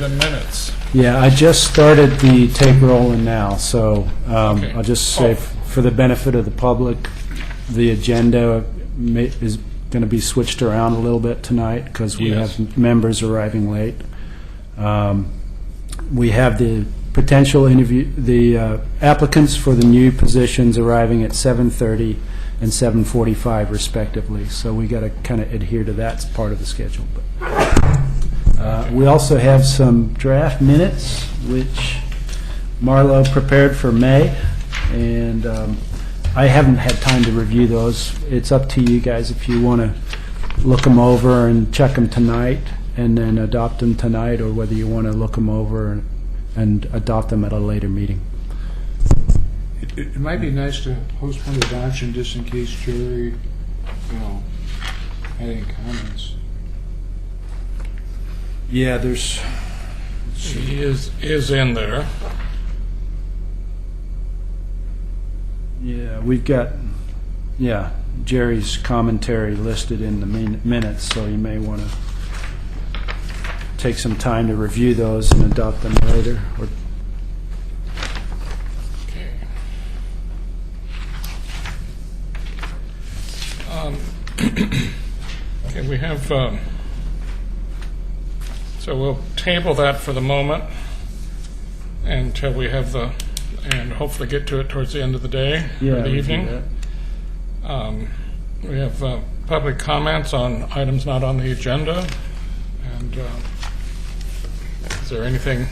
the minutes? Yeah, I just started the tape rolling now, so Okay. I'll just say for the benefit of the public, the agenda is going to be switched around a little bit tonight because we Yes. have members arriving late. We have the potential interview, the applicants for the new positions arriving at 7:30 and 7:45 respectively, so we got to kind of adhere to that part of the schedule. We also have some draft minutes, which Marlo prepared for May, and I haven't had time to review those. It's up to you guys if you want to look them over and check them tonight and then adopt them tonight, or whether you want to look them over and adopt them at a later meeting. It might be nice to postpone adoption just in case Jerry, had any comments. Yeah, there's... He is in there. Yeah, we've got, Jerry's commentary listed in the minutes, so you may want to take some time to review those and adopt them later. Or Okay. Okay, we have, so we'll table that for the moment until we have and hopefully get to it towards the end of the day, or the we'll do evening. that. We have public comments on items not on the agenda. And is there anything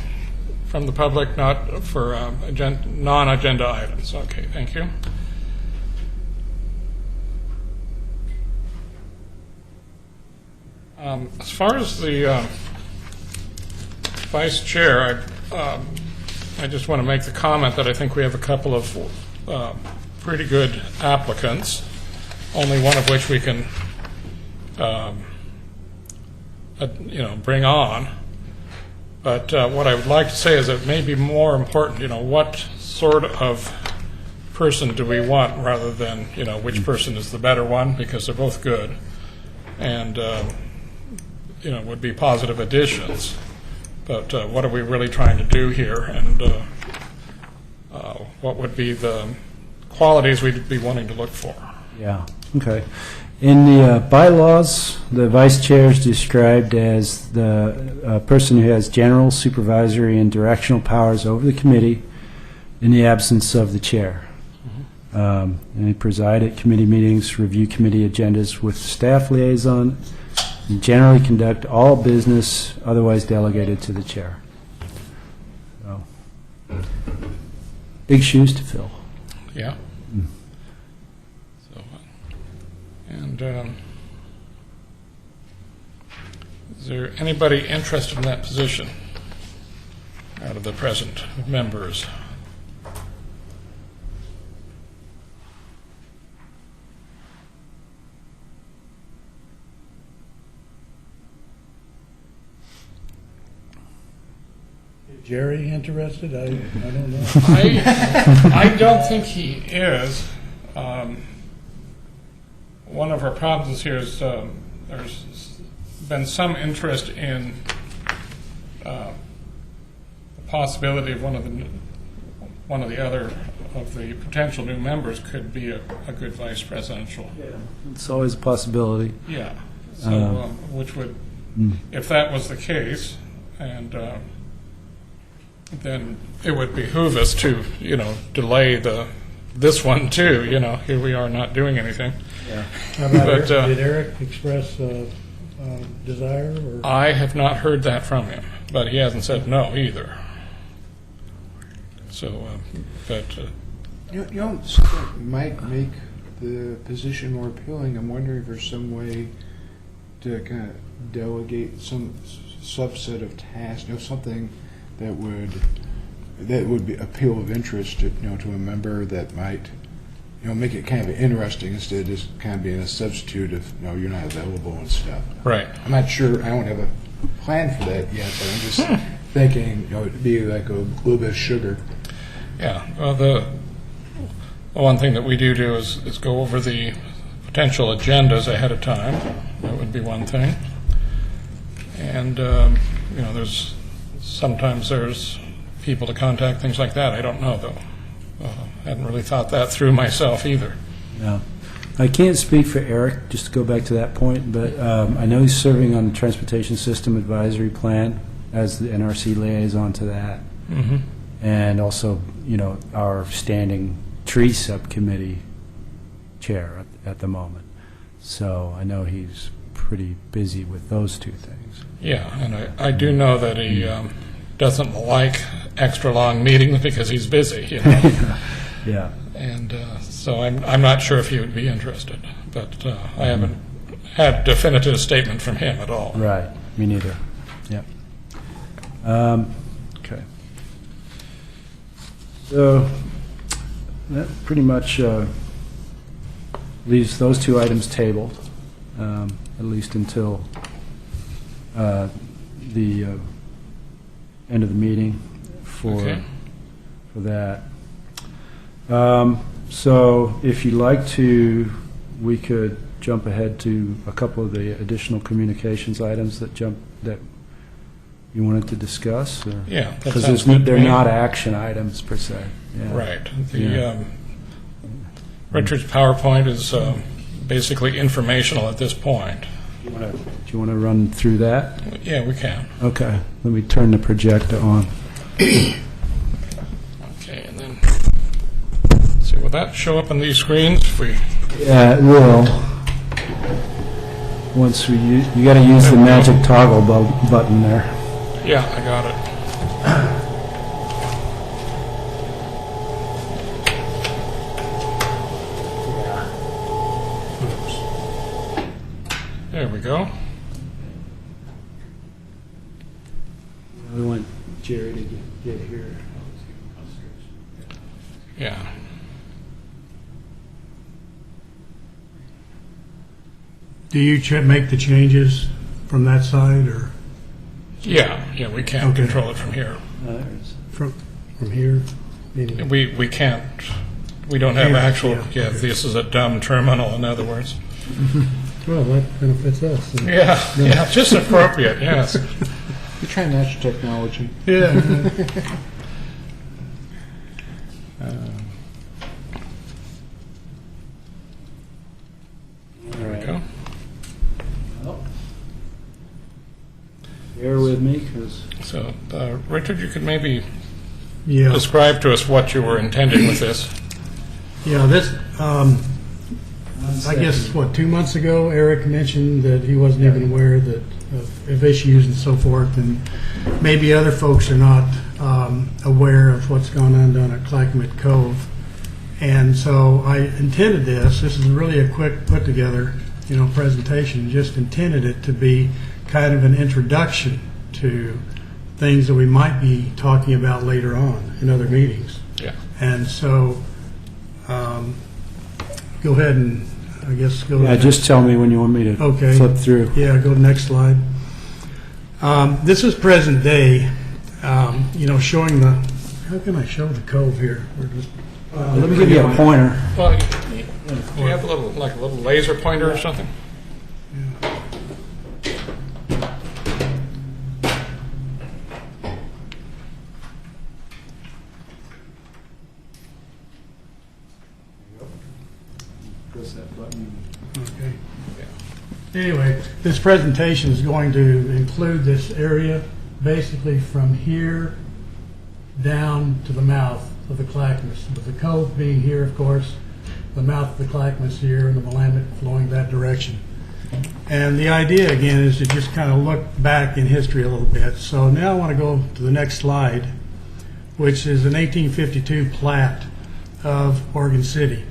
from the public not for non-agenda items? Okay, thank you. As far as the vice chair, I just want to make the comment that I think we have a couple of pretty good applicants, only one of which we can, bring on. But what I would like to say is it may be more important, what sort of person do we want rather than, which person is the better one, because they're both good and, would be positive additions. But what are we really trying to do here, and what would be the qualities we'd be wanting to look for? Yeah, okay. In the bylaws, the vice chair is described as the person who has general, supervisory, and directional powers over the committee in the absence of the chair. And they preside at committee meetings, review committee agendas with staff liaison, and generally conduct all business otherwise delegated to the chair. So, big shoes to fill. Yeah. So, and is there anybody interested in that position out of the present members? Jerry interested? I don't know. I don't think he is. One of our problems here is there's been some interest in the possibility of one of the other of the potential new members could be a good vice presidential. Yeah, it's always a possibility. Yeah. So, which would, if that was the case, and then it would behoove us to, delay this one too. Here we are not doing anything. Yeah. How about But, Eric? Did Eric express desire? Or? I have not heard that from him, but he hasn't said no either. So, Might make the position more appealing. I'm wondering if there's some way to kind of delegate some subset of tasks, something that would be appeal of interest to to a member that might make it kind of interesting instead of just kind of being a substitute if you're not available and stuff. right. I'm not sure. I don't have a plan for that yet, but I'm just thinking it'd be like a little bit of sugar. Yeah. Well, the one thing that we do is go over the potential agendas ahead of time. That would be one thing. And there's sometimes there's people to contact, things like that. I don't know, though. Hadn't really thought that through myself either. No. I can't speak for Eric, just to go back to that point, but I know he's serving on the Transportation System Advisory Plan as the NRC liaison to that. Mm-hmm. And also, our standing tree subcommittee chair at the moment. So I know he's pretty busy with those two things. Yeah, and I do know that he doesn't like extra long meetings because he's busy, Yeah. And so I'm not sure if he would be interested, but I haven't had a definitive statement from him at all. Right. Me neither. Yeah. Okay. So that pretty much leaves those two items tabled, at least until the end of the meeting for that. So if you'd like to, we could jump ahead to a couple of the additional communications items that you wanted to discuss? Yeah, that because sounds good to they're me. not action items per se. Yeah. Right. The Yeah. Richard's PowerPoint is basically informational at this point. Do you want to run through that? Yeah, we can. Okay. Let me turn the projector on. Okay, and then, see, will that show up on these screens? If we, Yeah, it will. Once you got to use the magic toggle button there. yeah, I got it. There we go. We want Jerry to get here. Yeah. Do you make the changes from that side or Yeah, we can't Okay. control it from here. from here? Meaning- We can't, we don't have Yeah, actual, yeah, okay. this is a dumb terminal, in other words. Well, that benefits us. then. Yeah, just appropriate, yes. You're trying to match technology. Yeah. There we go. Bear with me, because So, Richard, you could maybe Yeah. describe to us what you were intending with this. Yeah, this, I guess, 2 months ago, Eric mentioned that he wasn't even aware of issues and so forth, and maybe other folks are not aware of what's going on down at Clackamas Cove. And so I intended this is really a quick put-together, presentation, just intended it to be kind of an introduction to things that we might be talking about later on in other meetings. Yeah. And so, go ahead and, I guess, go. yeah, just tell me when you want me to Okay. flip through. Yeah, go to the next slide. This is present day, showing how can I show the cove here? Let me give you a pointer. Well, you have a little laser pointer or something? Press that button. Okay. Anyway, this presentation is going to include this area, basically from here down to the mouth of the Clackamas, with the cove being here, of course, the mouth of the Clackamas here, and the Willamette flowing that direction. And the idea, again, is to just kind of look back in history a little bit. So now I want to go to the next slide, which is an 1852 plat of Oregon City.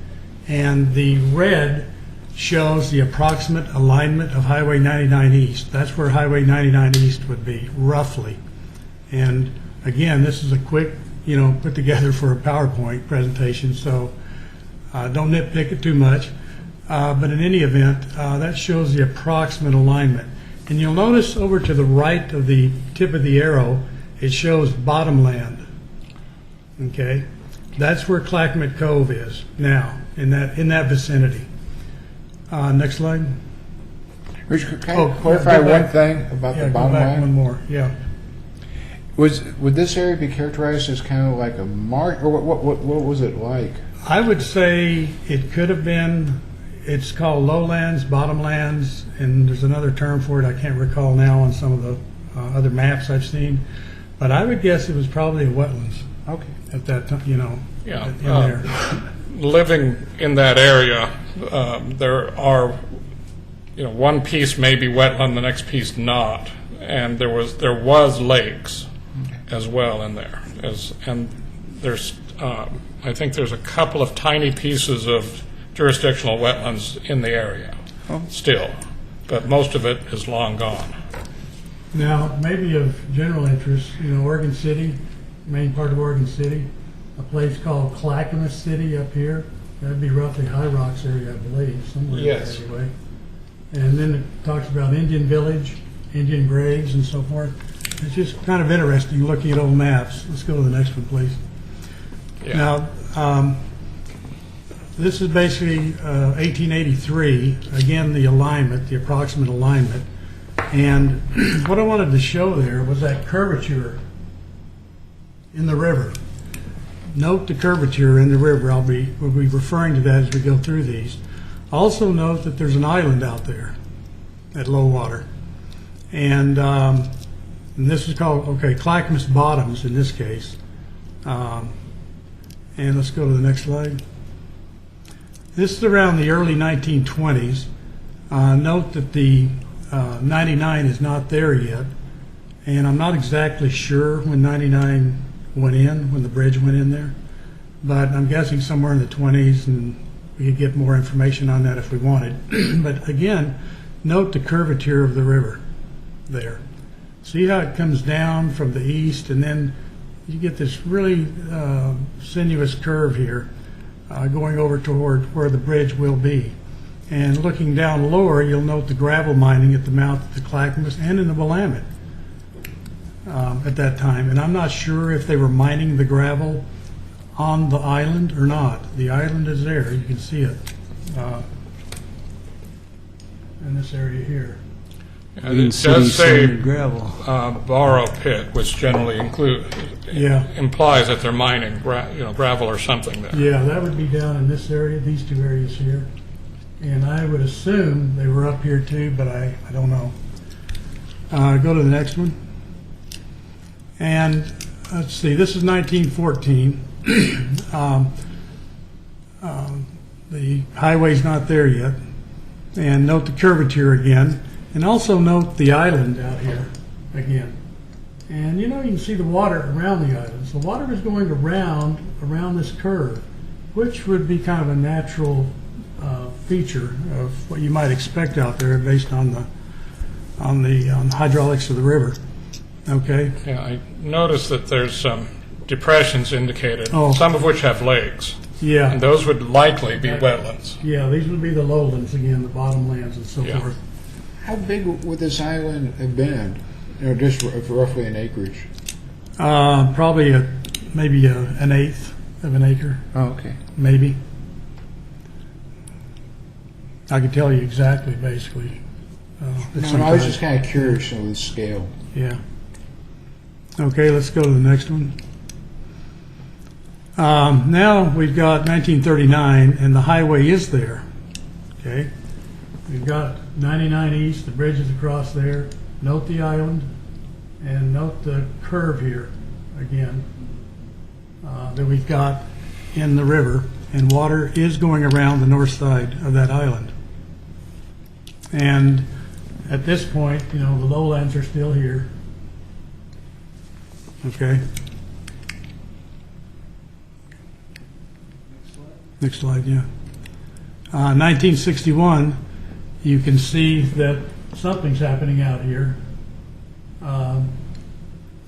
And the red shows the approximate alignment of Highway 99 East. That's where Highway 99 East would be, roughly. And again, this is a quick, put together for a PowerPoint presentation, so don't nitpick it too much. But in any event, that shows the approximate alignment. And you'll notice over to the right of the tip of the arrow, it shows bottomland. Okay? That's where Clackamas Cove is now, in that vicinity. Next slide. Richard, can Oh, I clarify go back. one thing about Yeah, the go bottom back one line? more. Yeah. Would this area be characterized as kind of like a mark, or what was it like? I would say it could have been, it's called lowlands, bottomlands, and there's another term for it I can't recall now on some of the other maps I've seen. But I would guess it was probably a wetlands Okay. at that time, you know, Yeah. in there. Living in that area, there are, one piece may be wetland, the next piece not, and there was lakes as well in there. And there's, I think there's a couple of tiny pieces of jurisdictional wetlands in the area still, but most of it is long gone. Now, maybe of general interest, Oregon City, main part of Oregon City, a place called Clackamas City up here. That'd be roughly High Rocks area, I believe, somewhere in Yes. there anyway. And then it talks about Indian Village, Indian Graves, and so forth. It's just kind of interesting looking at old maps. Let's go to the next one, please. Yeah. Now, this is basically 1883. Again, the alignment, the approximate alignment. And what I wanted to show there was that curvature in the river. Note the curvature in the river. We'll be referring to that as we go through these. Also note that there's an island out there at low water. And this is called, Clackamas Bottoms in this case. And let's go to the next slide. This is around the early 1920s. Note that the 99 is not there yet. And I'm not exactly sure when 99 went in, when the bridge went in there. But I'm guessing somewhere in the 20s, and we could get more information on that if we wanted. But again, note the curvature of the river there. See how it comes down from the east, and then you get this really sinuous curve here going over toward where the bridge will be. And looking down lower, you'll note the gravel mining at the mouth of the Clackamas and in the Willamette at that time. And I'm not sure if they were mining the gravel on the island or not. The island is there. You can see it in this area here. And it does say gravel. borrow pit, which generally Yeah. implies that they're mining gravel or something there. Yeah, that would be down in this area, these two areas here. And I would assume they were up here too, but I don't know. Go to the next one. And let's see, this is 1914. The highway's not there yet. And note the curvature again. And also note the island out here again. And you can see the water around the island. So the water is going around this curve, which would be kind of a natural feature of what you might expect out there based on the hydraulics of the river. Okay. Yeah, I noticed that there's some depressions indicated, Oh. some of which have lakes, Yeah. and those would likely be wetlands. Yeah, these would be the lowlands again, the bottomlands and so Yeah. forth. How big would this island have been? Just roughly an acreage. Probably maybe an eighth of an acre, Oh, okay. maybe. I could tell you exactly, basically. No, I was just kind of curious of the scale. Yeah. Okay, let's go to the next one. Now we've got 1939, and the highway is there. Okay. We've got 99 East, the bridge is across there. Note the island, and note the curve here again that we've got in the river, and water is going around the north side of that island. And at this point, the lowlands are still here. Okay. Next slide, yeah. 1961, you can see that something's happening out here.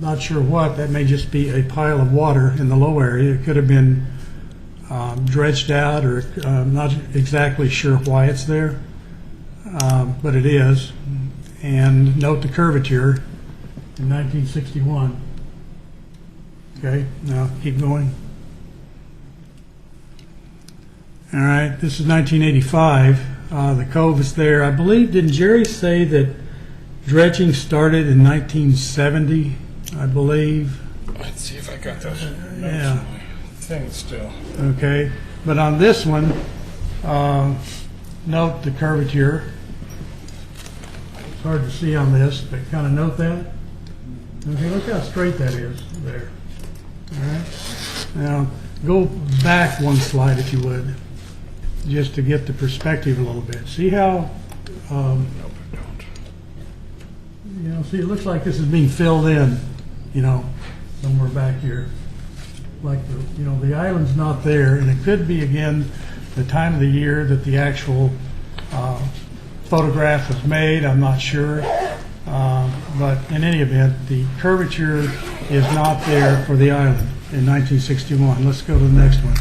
Not sure what. That may just be a pile of water in the low area. It could have been dredged out, or I'm not exactly sure why it's there, but it is. And note the curvature in 1961. Okay, now keep going. All right, this is 1985. The cove is there. I believe, didn't Jerry say that dredging started in 1970 I believe. Let's see if I got those notes Yeah. in my thing still. Okay, but on this one, note the curvature. It's hard to see on this, but kind of note that. Okay, look how straight that is there. All right. Now, go back one slide if you would, just to get the perspective a little bit. See how, Nope, I don't. you know, see, it looks like this is being filled in, you know, somewhere back here. Like the, you know, the island's not there, and it could be, again, the time of the year that the actual photograph was made, I'm not sure. But in any event, the curvature is not there for the island in 1961. Let's go to the next one.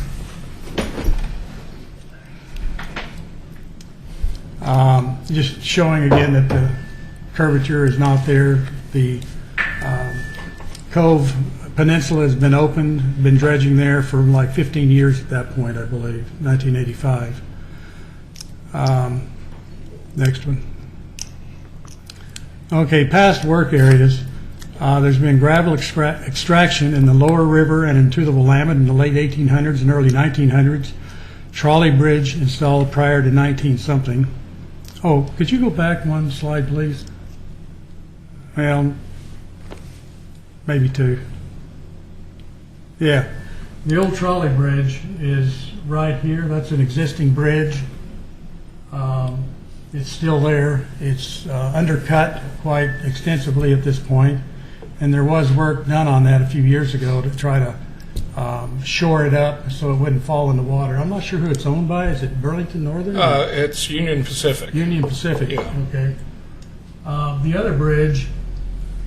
Just showing again that the curvature is not there. The Cove Peninsula has been opened, been dredging there for like 15 years at that point, I believe, 1985. Next one. Okay, past work areas. There's been gravel extraction in the lower river and into the Willamette in the late 1800s and early 1900s. Trolley bridge installed prior to 19-something. Oh, could you go back one slide, please? Well, maybe two. Yeah. The old trolley bridge is right here. That's an existing bridge. It's still there. It's undercut quite extensively at this point, and there was work done on that a few years ago to try to shore it up so it wouldn't fall in the water. I'm not sure who it's owned by. Is it Burlington Northern? It's Union Pacific. Union Pacific. Yeah. Okay. The other bridge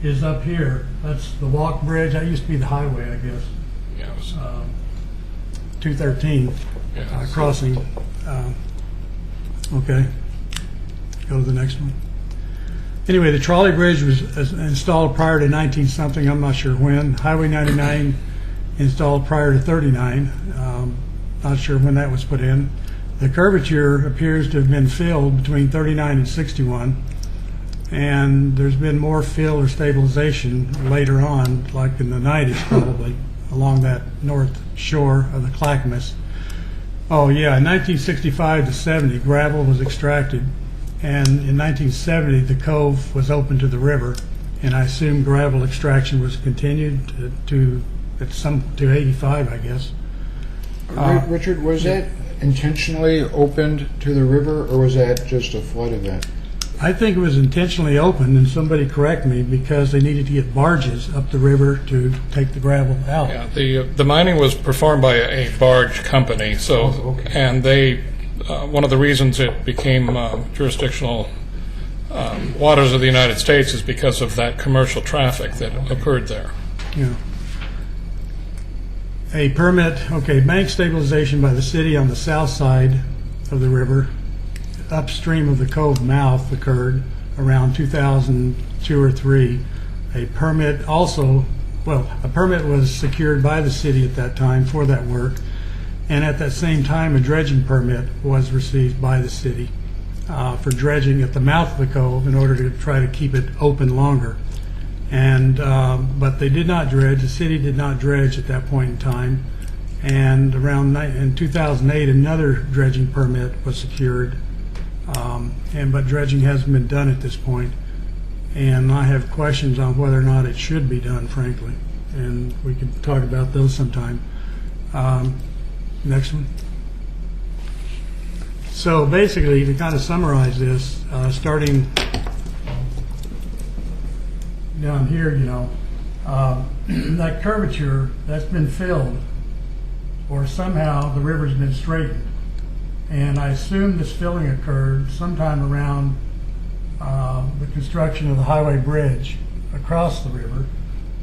is up here. That's the walk bridge. That used to be the highway, I guess. Yeah, it was, 213 yeah. crossing. Okay. Go to the next one. Anyway, the trolley bridge was installed prior to 19-something. I'm not sure when. Highway 99 installed prior to 39. Not sure when that was put in. The curvature appears to have been filled between 39 and 61. And there's been more fill or stabilization later on, like in the 90s probably, along that north shore of the Clackamas. Oh yeah, in 1965 to 70, gravel was extracted, and in 1970 the cove was open to the river, and I assume gravel extraction was continued to 85, I guess. Richard, was that intentionally opened to the river, or was that just a flood event? I think it was intentionally opened, and somebody correct me, because they needed to get barges up the river to take the gravel out. Yeah, the mining was performed by a barge company, so Oh, okay. and they one of the reasons it became jurisdictional waters of the United States is because of that commercial traffic that occurred there. Yeah. A permit, okay, bank stabilization by the city on the south side of the river, upstream of the cove mouth, occurred around 2002 or 3. A permit also, well, a permit was secured by the city at that time for that work, and at that same time a dredging permit was received by the city for dredging at the mouth of the cove in order to try to keep it open longer. And but they did not dredge. The city did not dredge at that point in time. And around in 2008, another dredging permit was secured, but dredging hasn't been done at this point. And I have questions on whether or not it should be done, frankly. And we can talk about those sometime. Next one. So basically, to kind of summarize this, starting down here, you know, that curvature, that's been filled, or somehow the river's been straightened. And I assume this filling occurred sometime around the construction of the highway bridge across the river.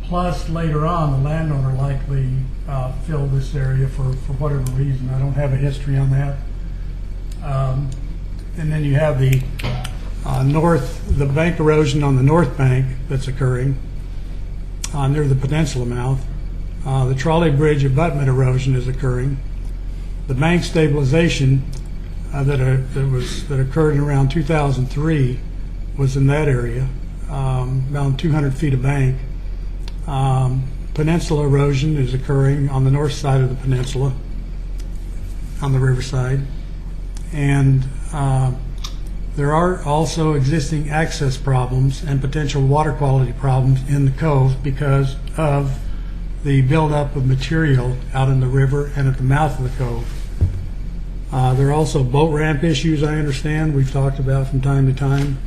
Plus, later on, the landowner likely filled this area for whatever reason. I don't have a history on that. And then you have the the bank erosion on the north bank that's occurring near the peninsula mouth. The trolley bridge abutment erosion is occurring. The bank stabilization that occurred in around 2003 was in that area, around 200 feet of bank. Peninsula erosion is occurring on the north side of the peninsula, on the riverside. And there are also existing access problems and potential water quality problems in the cove because of the buildup of material out in the river and at the mouth of the cove. There are also boat ramp issues, I understand, we've talked about from time to time.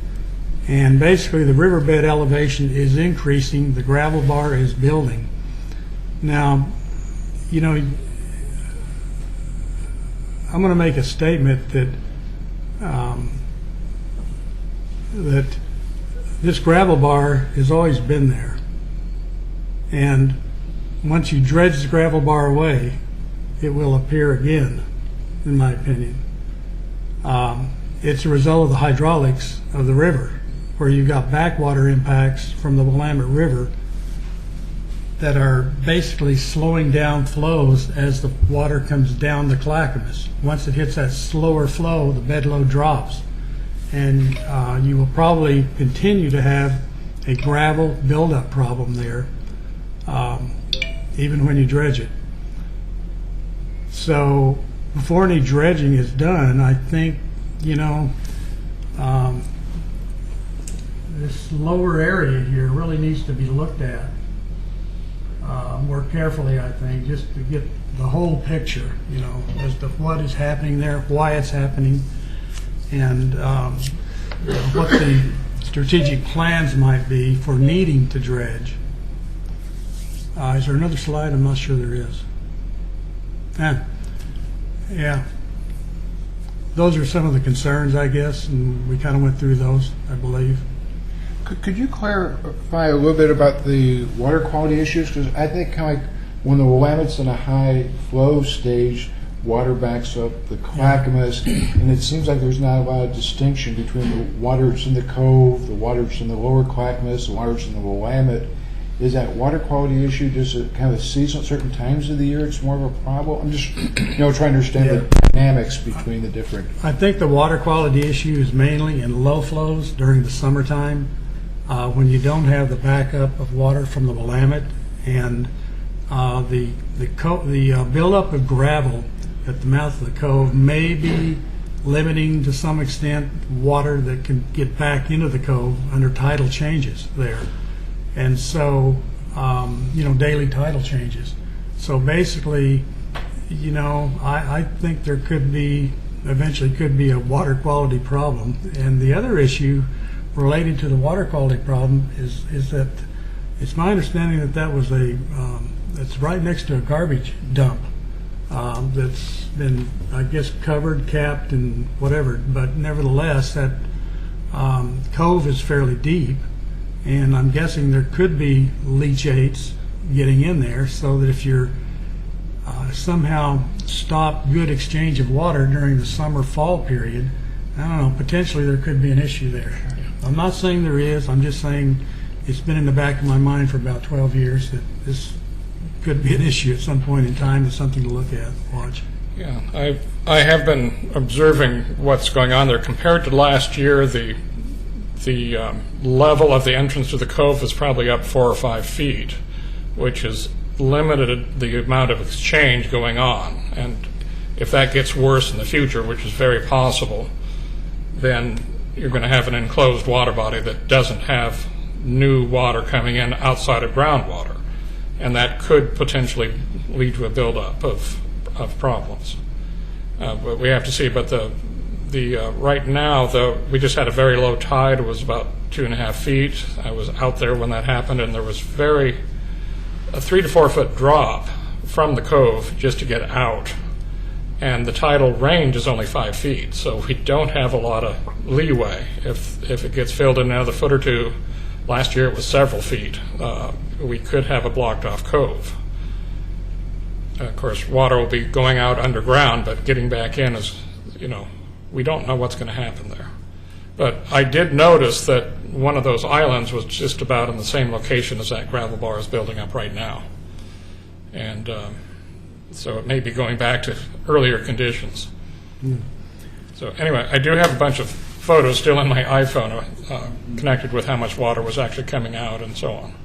And basically, the riverbed elevation is increasing, the gravel bar is building. Now, you know, I'm going to make a statement that that this gravel bar has always been there. And once you dredge the gravel bar away, it will appear again, in my opinion. It's a result of the hydraulics of the river, where you've got backwater impacts from the Willamette River that are basically slowing down flows as the water comes down the Clackamas. Once it hits that slower flow, the bed load drops. And you will probably continue to have a gravel buildup problem there, even when you dredge it. So before any dredging is done, I think, you know, this lower area here really needs to be looked at more carefully, I think, just to get the whole picture, you know, as to what is happening there, why it's happening, and what the strategic plans might be for needing to dredge. Is there another slide? I'm not sure there is. Yeah. Those are some of the concerns, I guess, and we kind of went through those, I believe. Could you clarify a little bit about the water quality issues? Because I think kind of like when the Willamette's in a high flow stage, water backs up the Clackamas, and it seems like there's not a lot of distinction between the waters in the cove, the waters in the lower Clackamas, the waters in the Willamette. Is that water quality issue just a kind of a seasonal, certain times of the year it's more of a problem? I'm just, you know, trying to understand the dynamics between the different. I think the water quality issue is mainly in low flows during the summertime, when you don't have the backup of water from the Willamette, and the buildup of gravel at the mouth of the cove may be limiting to some extent water that can get back into the cove under tidal changes there. And so, you know, daily tidal changes. So basically, you know, I think there could be, eventually could be a water quality problem. And the other issue related to the water quality problem is that it's my understanding that that was it's right next to a garbage dump that's been, I guess, covered, capped, and whatever. But nevertheless, that cove is fairly deep. And I'm guessing there could be leachates getting in there, so that if you're somehow stop good exchange of water during the summer-fall period, I don't know, potentially there could be an issue there. I'm not saying there is, I'm just saying it's been in the back of my mind for about 12 years that this could be an issue at some point in time. It's something to look at, watch. Yeah, I have been observing what's going on there. Compared to last year, the level of the entrance to the cove is probably up 4 or 5 feet, which has limited the amount of exchange going on. And if that gets worse in the future, which is very possible, then you're going to have an enclosed water body that doesn't have new water coming in outside of groundwater. And that could potentially lead to a buildup of problems. But we have to see. But right now, we just had a very low tide. It was about 2.5 feet. I was out there when that happened, and there was a 3 to 4 foot drop from the cove just to get out. And the tidal range is only 5 feet, so we don't have a lot of leeway. If it gets filled in another foot or two, last year it was several feet, we could have a blocked off cove. Of course, water will be going out underground, but getting back in is, you know, we don't know what's going to happen there. But I did notice that one of those islands was just about in the same location as that gravel bar is building up right now. And so it may be going back to earlier conditions. So anyway, I do have a bunch of photos still in my iPhone connected with how much water was actually coming out and so on.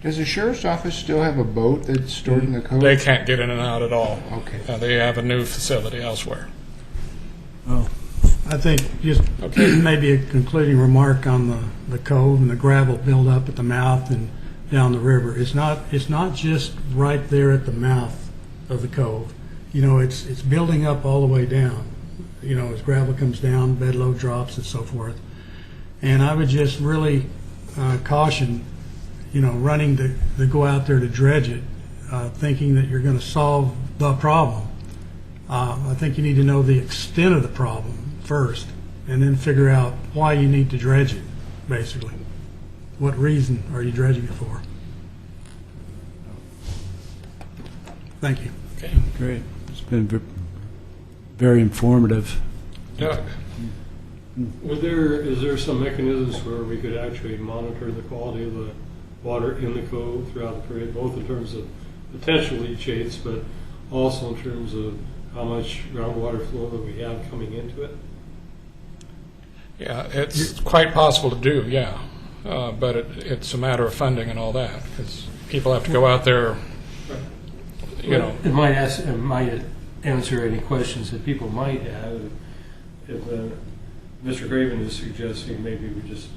Does the sheriff's office still have a boat that's stored in the cove? They can't get in and out at all. Okay. They have a new facility elsewhere. Oh, I think just maybe a concluding remark on the cove and the gravel buildup at the mouth and down the river. It's not just right there at the mouth of the cove. You know, it's building up all the way down. You know, as gravel comes down, bed load drops and so forth. And I would just really caution, you know, running to go out there to dredge it, thinking that you're going to solve the problem. I think you need to know the extent of the problem first, and then figure out why you need to dredge it, basically. What reason are you dredging it for? Thank you. Okay. great. It's been very informative. Doug? Is there some mechanisms where we could actually monitor the quality of the water in the cove throughout the period, both in terms of potential leachates, but also in terms of how much groundwater flow that we have coming into it? Yeah, it's quite possible to do, yeah. But it's a matter of funding and all that, because people have to go out there, you know. It might answer any questions that people might have. If Mr. Craven is suggesting maybe we just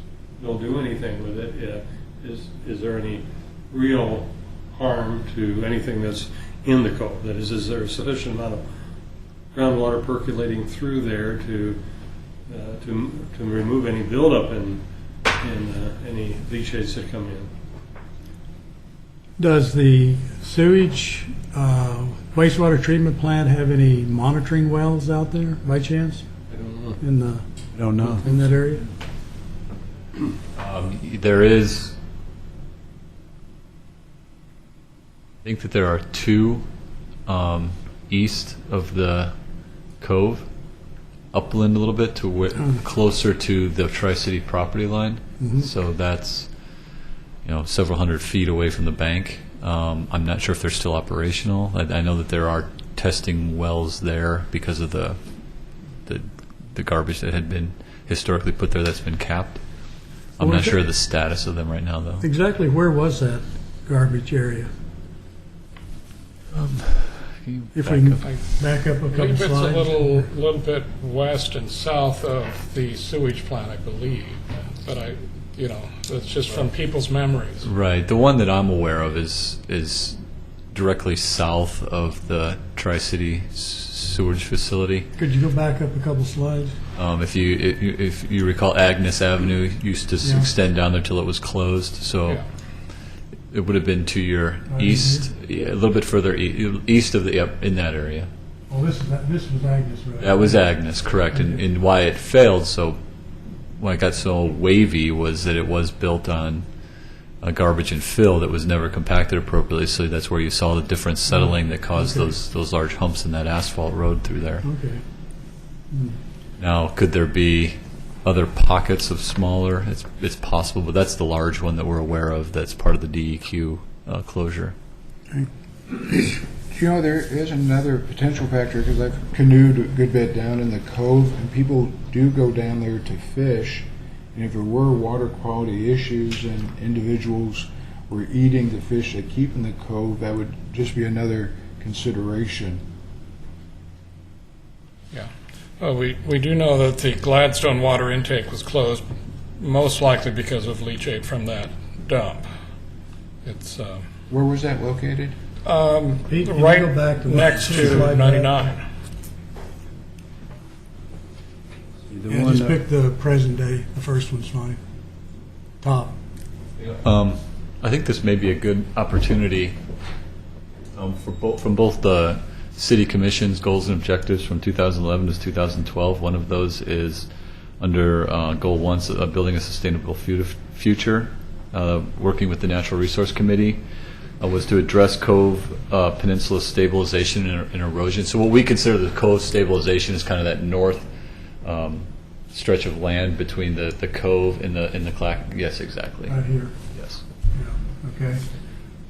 don't do anything with it, is there any real harm to anything that's in the cove? That is there a sufficient amount of groundwater percolating through there to remove any buildup in any leachates that come in? Does the sewage wastewater treatment plant have any monitoring wells out there, by chance, I don't know. I don't know. in that area? There is, I think that there are two east of the cove, upland a little bit to closer to the Tri-City property line. So that's, you know, several hundred feet away from the bank. I'm not sure if they're still operational. I know that there are testing wells there because of the garbage that had been historically put there that's been capped. I'm Well, not is sure it- of the status of them right now, though. Exactly where was that garbage area? Can you If back we can up? back up a I couple believe it's a slides. little bit west and south of the sewage plant, I believe. But it's just from people's memories. Right. The one that I'm aware of is directly south of the Tri-City sewage facility. Could you go back up a couple slides? If you recall, Agnes Avenue used to Yeah. extend down there till it was closed. So Yeah. it would have been to your Right east, yeah, a little bit further east of in that area. Oh, this was Agnes, right? That was Agnes, correct. And why it failed why it got so wavy was that it was built on a garbage and fill that was never compacted appropriately. So that's where you saw the different settling that caused Okay. those large humps in that asphalt road through there. Okay. Now, could there be other pockets of smaller? It's possible, but that's the large one that we're aware of that's part of the DEQ closure. You know, there is another potential factor, because I've canoed a good bit down in the cove, and people do go down there to fish. And if there were water quality issues and individuals were eating the fish they keep in the cove, that would just be another consideration. Yeah. Well, we do know that the Gladstone water intake was closed, most likely because of leachate from that dump. It's Where was that located? Pete, can you right go back to next to slide 99. The Yeah, one just that- pick the present day. The first one's fine. Top. I think this may be a good opportunity from both the City Commission's goals and objectives from 2011 to 2012. One of those is under Goal 1, Building a Sustainable Future, working with the Natural Resource Committee, was to address Cove Peninsula stabilization and erosion. So what we consider the Cove stabilization is kind of that north stretch of land between the Cove and the Clack. Yes, exactly. Right here. Yes. Yeah. Okay.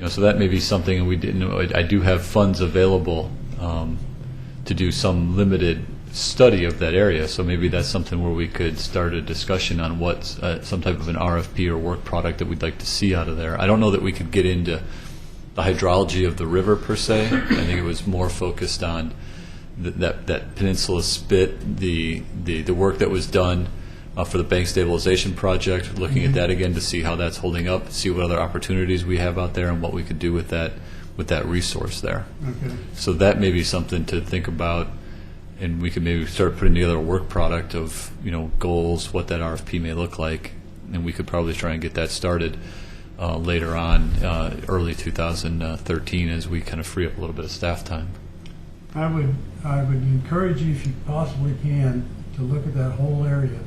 So that may be something we didn't know. I do have funds available to do some limited study of that area. So maybe that's something where we could start a discussion on what's some type of an RFP or work product that we'd like to see out of there. I don't know that we could get into the hydrology of the river per se. I think it was more focused on that peninsula spit, the work that was done for the bank stabilization project, looking at that again to see how that's holding up, see what other opportunities we have out there and what we could do with that resource there. Okay. So that may be something to think about, and we could maybe start putting together a work product of, goals, what that RFP may look like, and we could probably try and get that started later on, early 2013, as we kind of free up a little bit of staff time. I would encourage you, if you possibly can, to look at that whole area.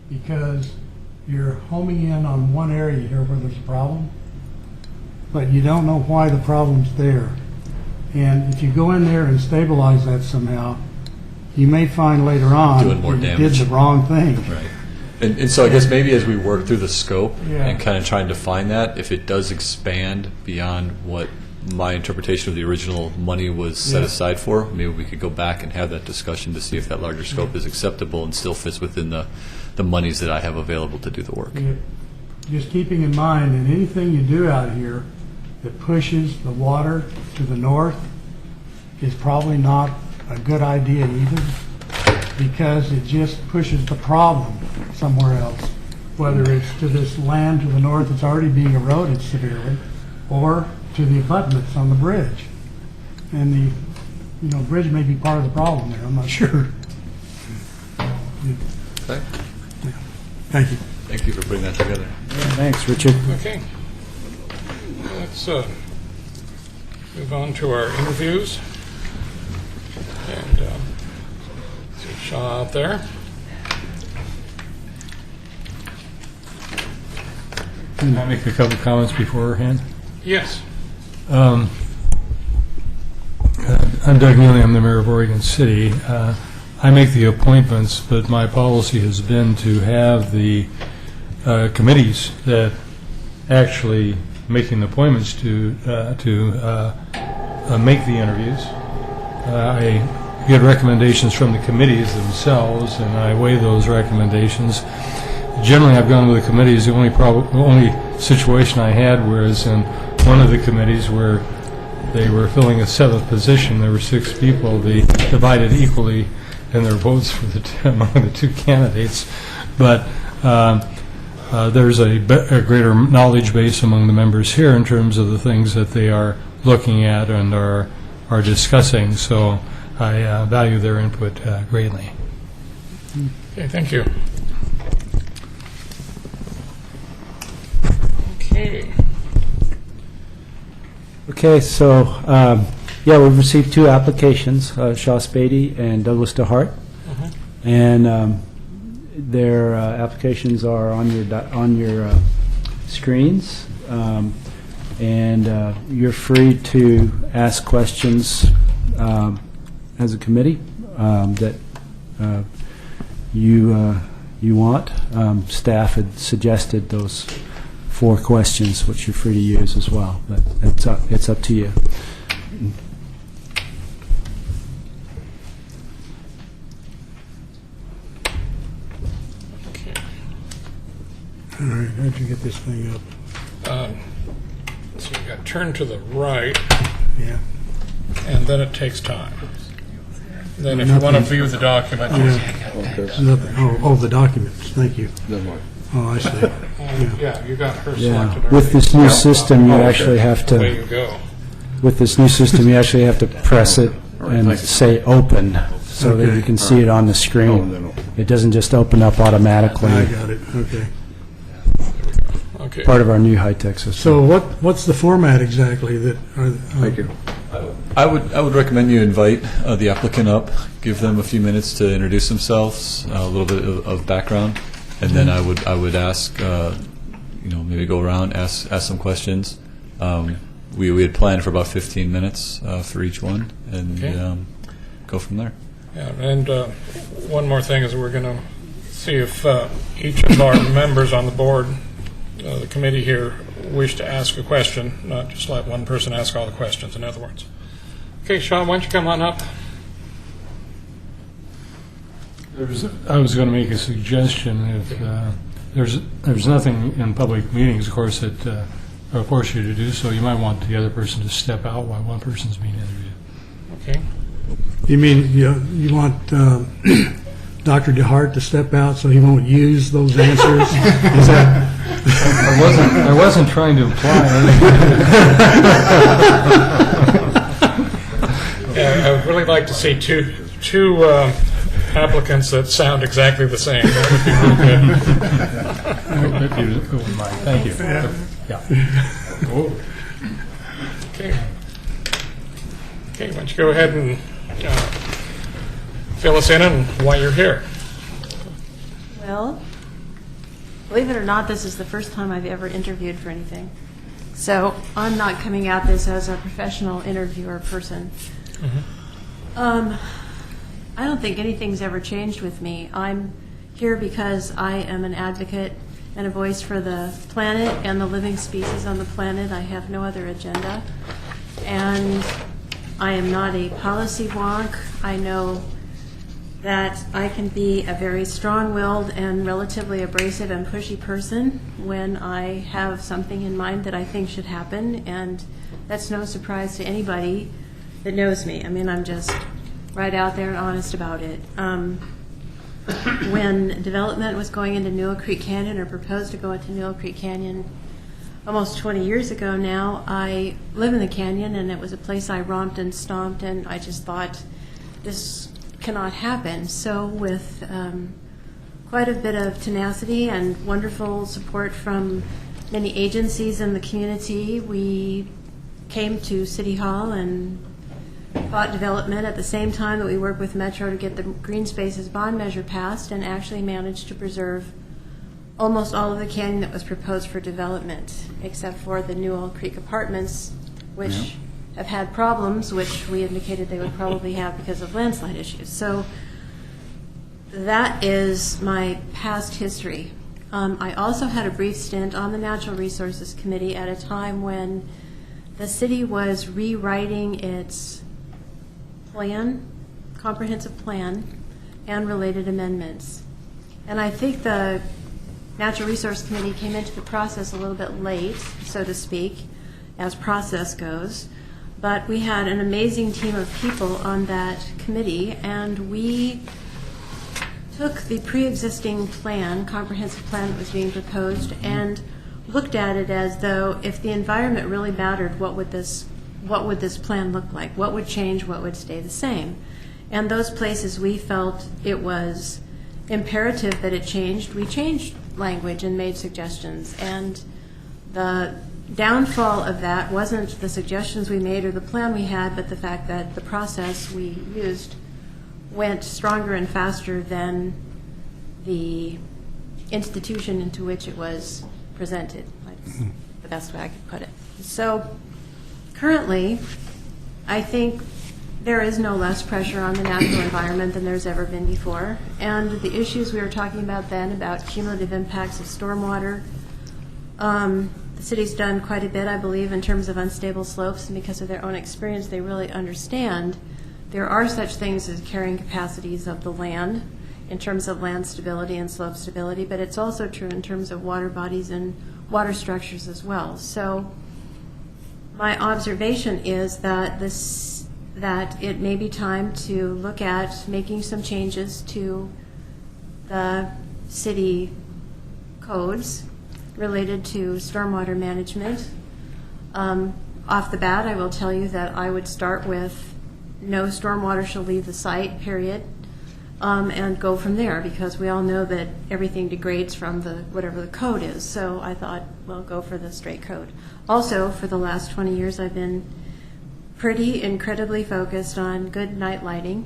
Because you're homing in on one area here where there's a problem, but you don't know why the problem's there. And if you go in there and stabilize that somehow, you may find later on Doing more that you damage. did the wrong thing. Right. And so I guess maybe as we work through the scope Yeah. and kind of try and define that, if it does expand beyond what my interpretation of the original money was set Yeah. aside for, maybe we could go back and have that discussion to see if that larger scope is acceptable and still fits within the monies that I have available to do the work. Yeah. Just keeping in mind that anything you do out here that pushes the water to the north is probably not a good idea either, because it just pushes the problem somewhere else, whether it's to this land to the north that's already being eroded severely, or to the abutments on the bridge. And the bridge may be part of the problem there, I'm not sure. Okay. Thank you. Thank you for putting that together. Thanks, Richard. Okay. Let's move on to our interviews. And see Shaw out there. Can I make a couple comments beforehand? Yes. I'm Doug Neely. I'm the mayor of Oregon City. I make the appointments, but my policy has been to have the committees that actually making the appointments to make the interviews. I get recommendations from the committees themselves, and I weigh those recommendations. Generally, I've gone with the committees. The only situation I had was in one of the committees where they were filling a seventh position. There were 6 people. They divided equally in their votes for among the 2 candidates. But there's a greater knowledge base among the members here in terms of the things that they are looking at and are discussing. So I value their input greatly. Okay, thank you. Okay. Okay, so, we've received 2 applications, Shaw Spady and Douglas DeHart. And their applications are on your screens. And you're free to ask questions as a committee that you want. Staff had suggested those 4 questions, which you're free to use as well, but it's up to you. Okay. All right, how'd you get this thing up? So you got turn to the right, Yeah. and then it takes time. Then if you want to view the document, Nothing. Oh, the documents, thank you. Oh, I see. yeah, you got her Yeah, selected. with this new system, you actually have Away to, you go. with this new system, you actually have to press it and say "open" so that you can see it on the screen. It doesn't just open up automatically. I got it, okay. Okay. Part of our new high-tech system. So what's the format exactly that? Thank you. I would recommend you invite the applicant up, give them a few minutes to introduce themselves, a little bit of background, and then I would ask, maybe go around, ask some questions. We had planned for about 15 minutes for each one, and Okay. go from there. Yeah, and one more thing is we're going to see if each of our members on the board, the committee here, wish to ask a question, not just let one person ask all the questions, in other words. Okay, Sean, why don't you come on up? I was going to make a suggestion. If there's nothing in public meetings, of course, that force you to do so, you might want the other person to step out while one person's being interviewed. Okay. You mean you want Dr. DeHart to step out so he won't use those answers? Is that? I wasn't trying to imply anything. Yeah, I would really like to see two applicants that sound exactly the same. That would be really good. If you wouldn't mind. Thank you. Yeah. Okay. Okay, why don't you go ahead and fill us in on why you're here. Well, believe it or not, this is the first time I've ever interviewed for anything. So I'm not coming at this as a professional interviewer person. I don't think anything's ever changed with me. I'm here because I am an advocate and a voice for the planet and the living species on the planet. I have no other agenda. And I am not a policy wonk. I know that I can be a very strong-willed and relatively abrasive and pushy person when I have something in mind that I think should happen, and that's no surprise to anybody that knows me. I mean, I'm just right out there and honest about it. When development was going into Newell Creek Canyon, or proposed to go into Newell Creek Canyon almost 20 years ago now, I live in the canyon, and it was a place I romped and stomped, and I just thought, this cannot happen. So with quite a bit of tenacity and wonderful support from many agencies in the community, we came to City Hall and fought development at the same time that we worked with Metro to get the Green Spaces bond measure passed, and actually managed to preserve almost all of the canyon that was proposed for development, except for the Newell Creek apartments, which have had problems, which we indicated they would probably have because of landslide issues. So that is my past history. I also had a brief stint on the Natural Resources Committee at a time when the city was rewriting its plan, comprehensive plan, and related amendments. And I think the Natural Resource Committee came into the process a little bit late, so to speak, as process goes. But we had an amazing team of people on that committee, and we took the pre-existing plan, comprehensive plan that was being proposed, and looked at it as though if the environment really mattered, what would this plan look like? What would change? What would stay the same? And those places we felt it was imperative that it changed, we changed language and made suggestions. And the downfall of that wasn't the suggestions we made or the plan we had, but the fact that the process we used went stronger and faster than the institution into which it was presented. That's the best way I could put it. So currently, I think there is no less pressure on the natural environment than there's ever been before. And the issues we were talking about then about cumulative impacts of stormwater, the city's done quite a bit, I believe, in terms of unstable slopes, and because of their own experience, they really understand there are such things as carrying capacities of the land in terms of land stability and slope stability, but it's also true in terms of water bodies and water structures as well. So my observation is that that it may be time to look at making some changes to the city codes related to stormwater management. Off the bat, I will tell you that I would start with no stormwater shall leave the site, period, and go from there, because we all know that everything degrades from whatever the code is. So I thought, well, go for the straight code. Also, for the last 20 years, I've been pretty incredibly focused on good night lighting,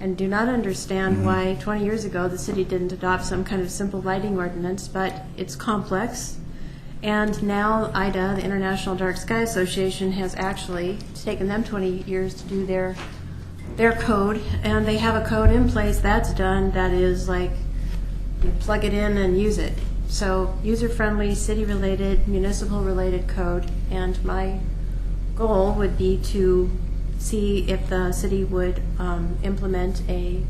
and do not understand why 20 years ago the city didn't adopt some kind of simple lighting ordinance, but it's complex. And now IDA, the International Dark Sky Association, has actually taken them 20 years to do their code, and they have a code in place that's done that is like you plug it in and use it. So user-friendly, city-related, municipal-related code, and my goal would be to see if the city would implement a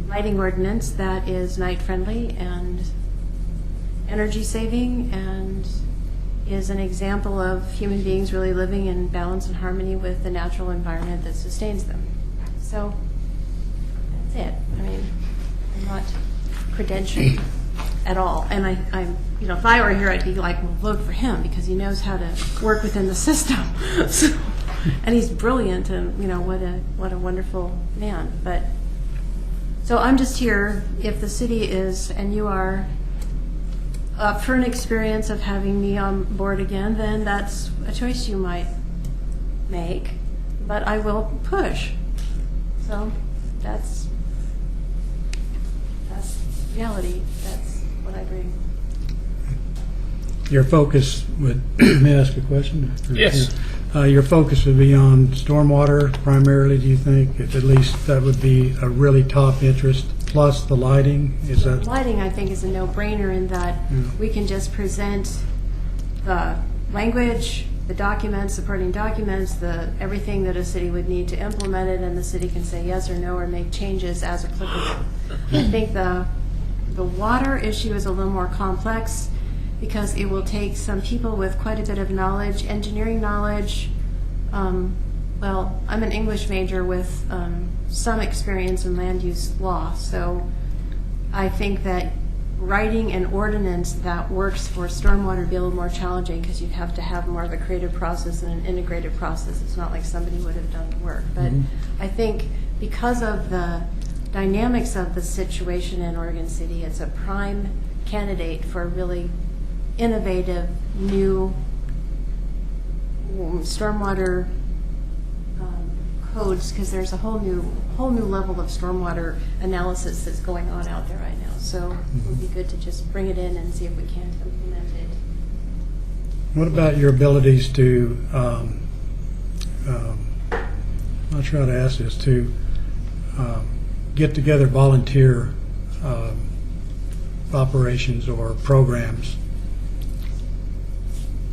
lighting ordinance that is night-friendly and energy-saving and is an example of human beings really living in balance and harmony with the natural environment that sustains them. So that's it. I mean, I'm not credentialed at all. And I'm, if I were here, I'd be like, well, vote for him because he knows how to work within the system. So, and he's brilliant, and what a wonderful man. But so I'm just here. If the city is, and you are, up for an experience of having me on board again, then that's a choice you might make. But I will push. So that's reality. That's what I bring. Your focus would, may I ask a question? Yes. Your focus would be on stormwater primarily, do you think? If at least that would be a really top interest, plus the lighting? Is that? Lighting, I think, is a no-brainer in that we can just present the language, the documents, supporting documents, everything that a city would need to implement it, and the city can say yes or no or make changes as applicable. I think the water issue is a little more complex because it will take some people with quite a bit of knowledge, engineering knowledge. Well, I'm an English major with some experience in land use law, so I think that writing an ordinance that works for stormwater would be a little more challenging because you'd have to have more of a creative process and an integrated process. It's not like somebody would have done the work. But I think because of the dynamics of the situation in Oregon City, it's a prime candidate for really innovative new stormwater codes, because there's a whole new level of stormwater analysis that's going on out there right now. So it would be good to just bring it in and see if we can implement it. What about your abilities to, I'm not sure how to ask this, to get together volunteer operations or programs?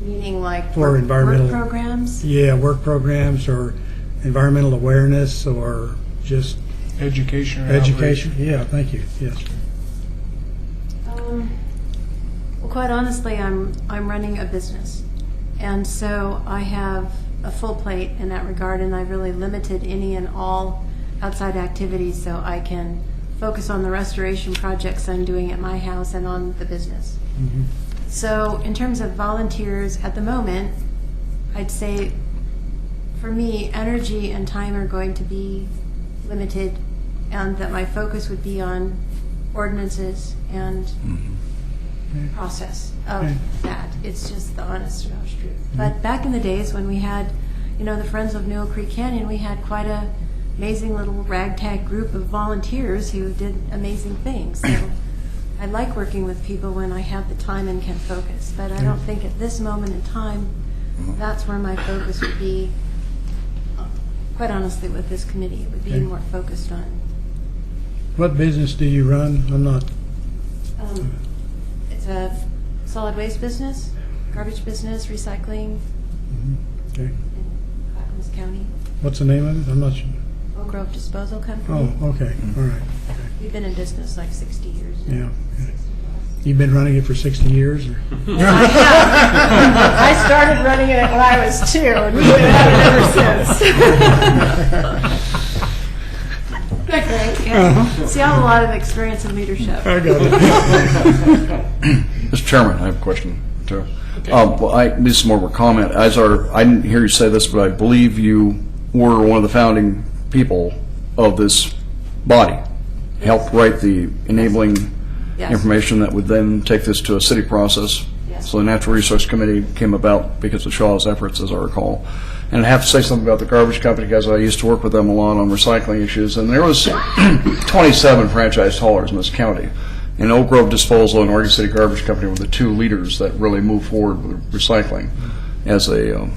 Meaning like For work environmental- programs? Yeah, work programs or environmental awareness or just Education or education? Yeah, thank you, yes. Well, quite honestly, I'm running a business, and so I have a full plate in that regard, and I've really limited any and all outside activities so I can focus on the restoration projects I'm doing at my house and on the business. So in terms of volunteers at the moment, I'd say for me, energy and time are going to be limited, and that my focus would be on ordinances and process of that. It's just the honest to gosh truth. But back in the days when we had, the Friends of Newell Creek Canyon, we had quite a amazing little ragtag group of volunteers who did amazing things. So I like working with people when I have the time and can focus. But I don't think at this moment in time, that's where my focus would be. Quite honestly, with this committee, it would be more focused on. What business do you run? I'm not, It's a solid waste business, garbage business, recycling okay. in Clackamas County. What's the name of it? I'm not sure. Oak Grove Disposal Company. Oh, okay, all right. We've been in business like 60 years now. Yeah. You've been running it for 60 years? Or? I started running it when I was 2, and we've been at it ever since. Okay, yeah. See, I have a lot of experience in leadership. I got it. Mr. Chairman, I have a question, too. This is more of a comment. I didn't hear you say this, but I believe you were one of the founding people of this body, helped write the enabling Yes. information that would then take this to a city process. Yes. So the Natural Resource Committee came about because of Shaw's efforts, as I recall. And I have to say something about the garbage company, because I used to work with them a lot on recycling issues. And there was 27 franchise haulers in this county. And Oak Grove Disposal and Oregon City Garbage Company were the two leaders that really moved forward with recycling as a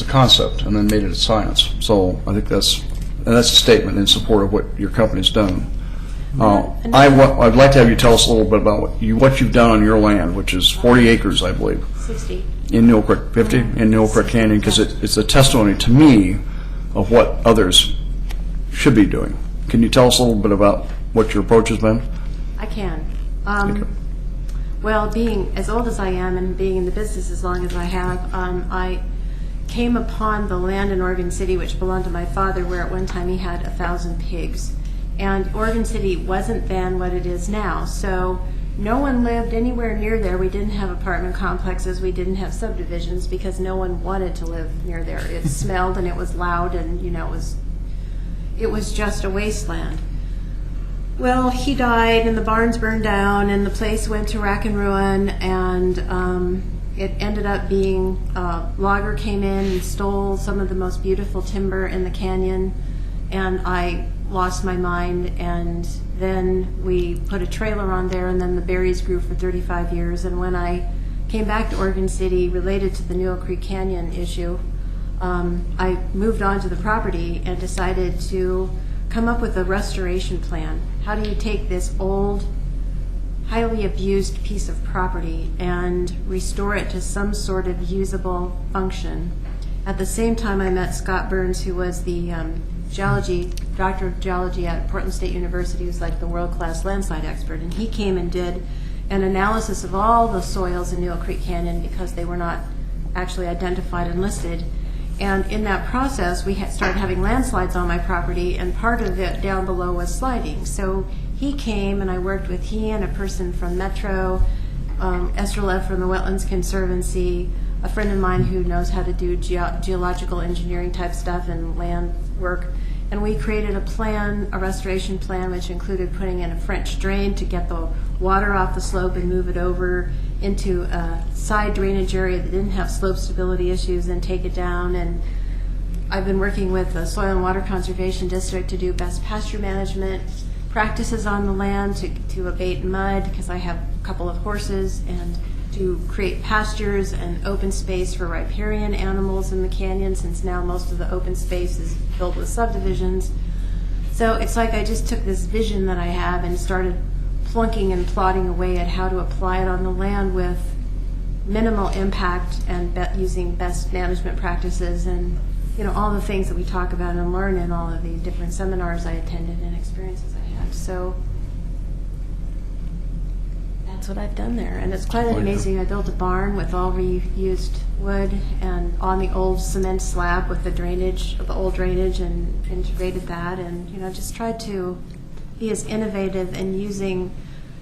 concept, and then made it a science. So I think that's a statement in support of what your company's done. I'd like to have you tell us a little bit about what you've done on your land, which is 40 acres, I believe. 60. In Newell Creek, 50 in Newell Creek Canyon, because it's a testimony to me of what others should be doing. Can you tell us a little bit about what your approach has been? I can. Well, being as old as I am and being in the business as long as I have, I came upon the land in Oregon City, which belonged to my father, where at one time he had 1,000 pigs. And Oregon City wasn't then what it is now. So no one lived anywhere near there. We didn't have apartment complexes. We didn't have subdivisions because no one wanted to live near there. It smelled and it was loud, and it was just a wasteland. Well, he died, and the barns burned down, and the place went to rack and ruin, and it ended up being a logger came in and stole some of the most beautiful timber in the canyon, and I lost my mind, and then we put a trailer on there, and then the berries grew for 35 years, and when I came back to Oregon City related to the Newell Creek Canyon issue, I moved on to the property and decided to come up with a restoration plan. How do you take this old, highly abused piece of property and restore it to some sort of usable function? At the same time, I met Scott Burns, who was the doctor of geology at Portland State University, who's like the world-class landslide expert, and he came and did an analysis of all the soils in Newell Creek Canyon because they were not actually identified and listed. And in that process, we started having landslides on my property, and part of it down below was sliding. So he came, and I worked with he and a person from Metro, Esther Lev from the Wetlands Conservancy, a friend of mine who knows how to do geological engineering type stuff and land work. And we created a plan, a restoration plan, which included putting in a French drain to get the water off the slope and move it over into a side drainage area that didn't have slope stability issues, and take it down. And I've been working with the Soil and Water Conservation District to do best pasture management practices on the land, to abate mud, because I have a couple of horses, and to create pastures and open space for riparian animals in the canyon, since now most of the open space is filled with subdivisions. So it's like I just took this vision that I have and started plunking and plotting away at how to apply it on the land with minimal impact and using best management practices, and all the things that we talk about and learn in all of these different seminars I attended and experiences I had. So that's what I've done there, and it's quite amazing. I built a barn with all reused wood and on the old cement slab with the drainage, the old drainage, and integrated that, and just tried to be as innovative and using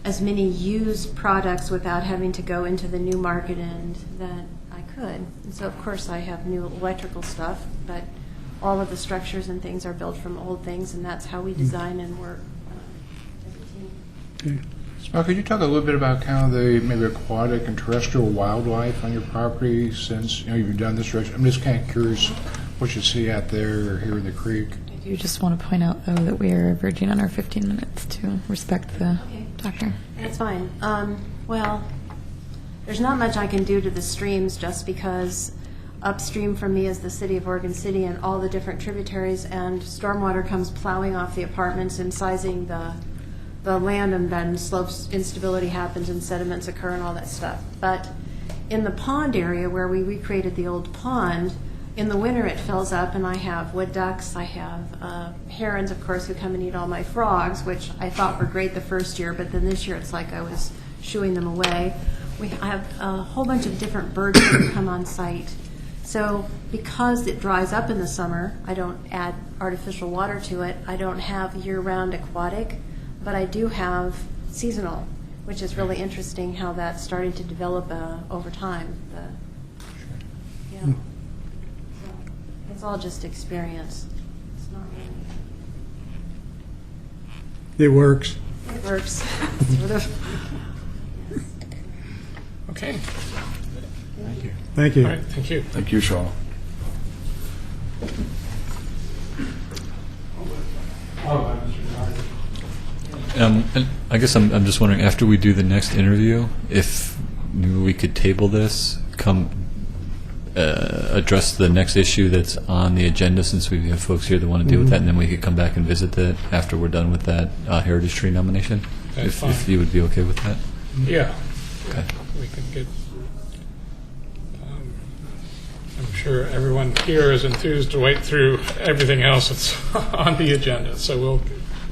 as many used products without having to go into the new market end that I could. And so of course I have new electrical stuff, but all of the structures and things are built from old things, and that's how we design and work as a team. Smell, could you talk a little bit about kind of the maybe aquatic and terrestrial wildlife on your property since you've done this? I'm just kind of curious what you see out there or here in the creek. I do just want to point out, though, that we are verging on our 15 minutes to respect the doctor. That's fine. Well, there's not much I can do to the streams, just because upstream from me is the city of Oregon City and all the different tributaries, and stormwater comes plowing off the apartments and sizing the land, and then slopes instability happens and sediments occur and all that stuff. But in the pond area where we recreated the old pond, in the winter it fills up, and I have wood ducks, I have herons, of course, who come and eat all my frogs, which I thought were great the first year, but then this year it's like I was shooing them away. I have a whole bunch of different birds that come on site. So because it dries up in the summer, I don't add artificial water to it. I don't have year-round aquatic, but I do have seasonal, which is really interesting how that's starting to develop over time. Yeah. So it's all just experience. It's not really. It works. It works. Okay. Thank you. All right, thank you. Thank you, Shaw. And I guess I'm just wondering, after we do the next interview, if maybe we could table this, address the next issue that's on the agenda, since we have folks here that want to deal with that, and then we could come back and visit that after we're done with that Heritage Tree nomination, That's if fine. you would be okay with that. Yeah. Okay. We can get, I'm sure everyone here is enthused to wait through everything else that's on the agenda, so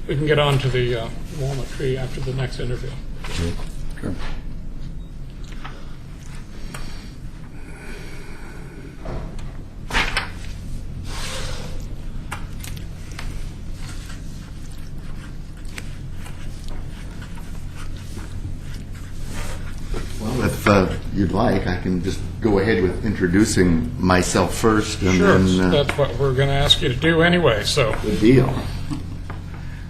we can get on to the Walnut Tree after the next interview. Sure. Well, if you'd like, I can just go ahead with introducing myself first, and Sure, then that's what we're going to ask you to do anyway, so. good deal.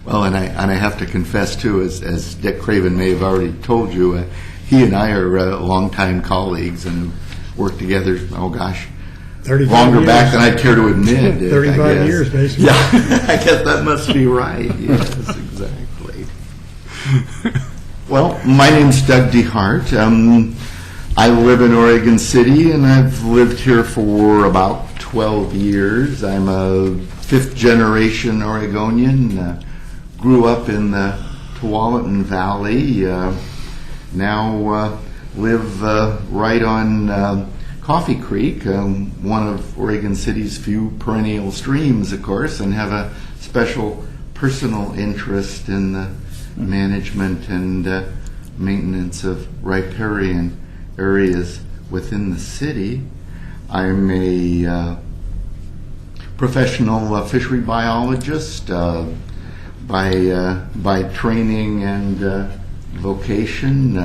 Well, and I have to confess too, as Dick Craven may have already told you, he and I are longtime colleagues and worked together. Oh gosh, 35 longer years. back than I care to admit. Dick, 35 I guess. years, basically. Yeah, I guess that must be right. Yes, exactly. Well, my name's Doug DeHart. I live in Oregon City, and I've lived here for about 12 years. I'm a fifth-generation Oregonian. Grew up in the Tualatin Valley. Now live right on Coffee Creek, one of Oregon City's few perennial streams, of course, and have a special personal interest in the management and maintenance of riparian areas within the city. I'm a professional fishery biologist by training and vocation.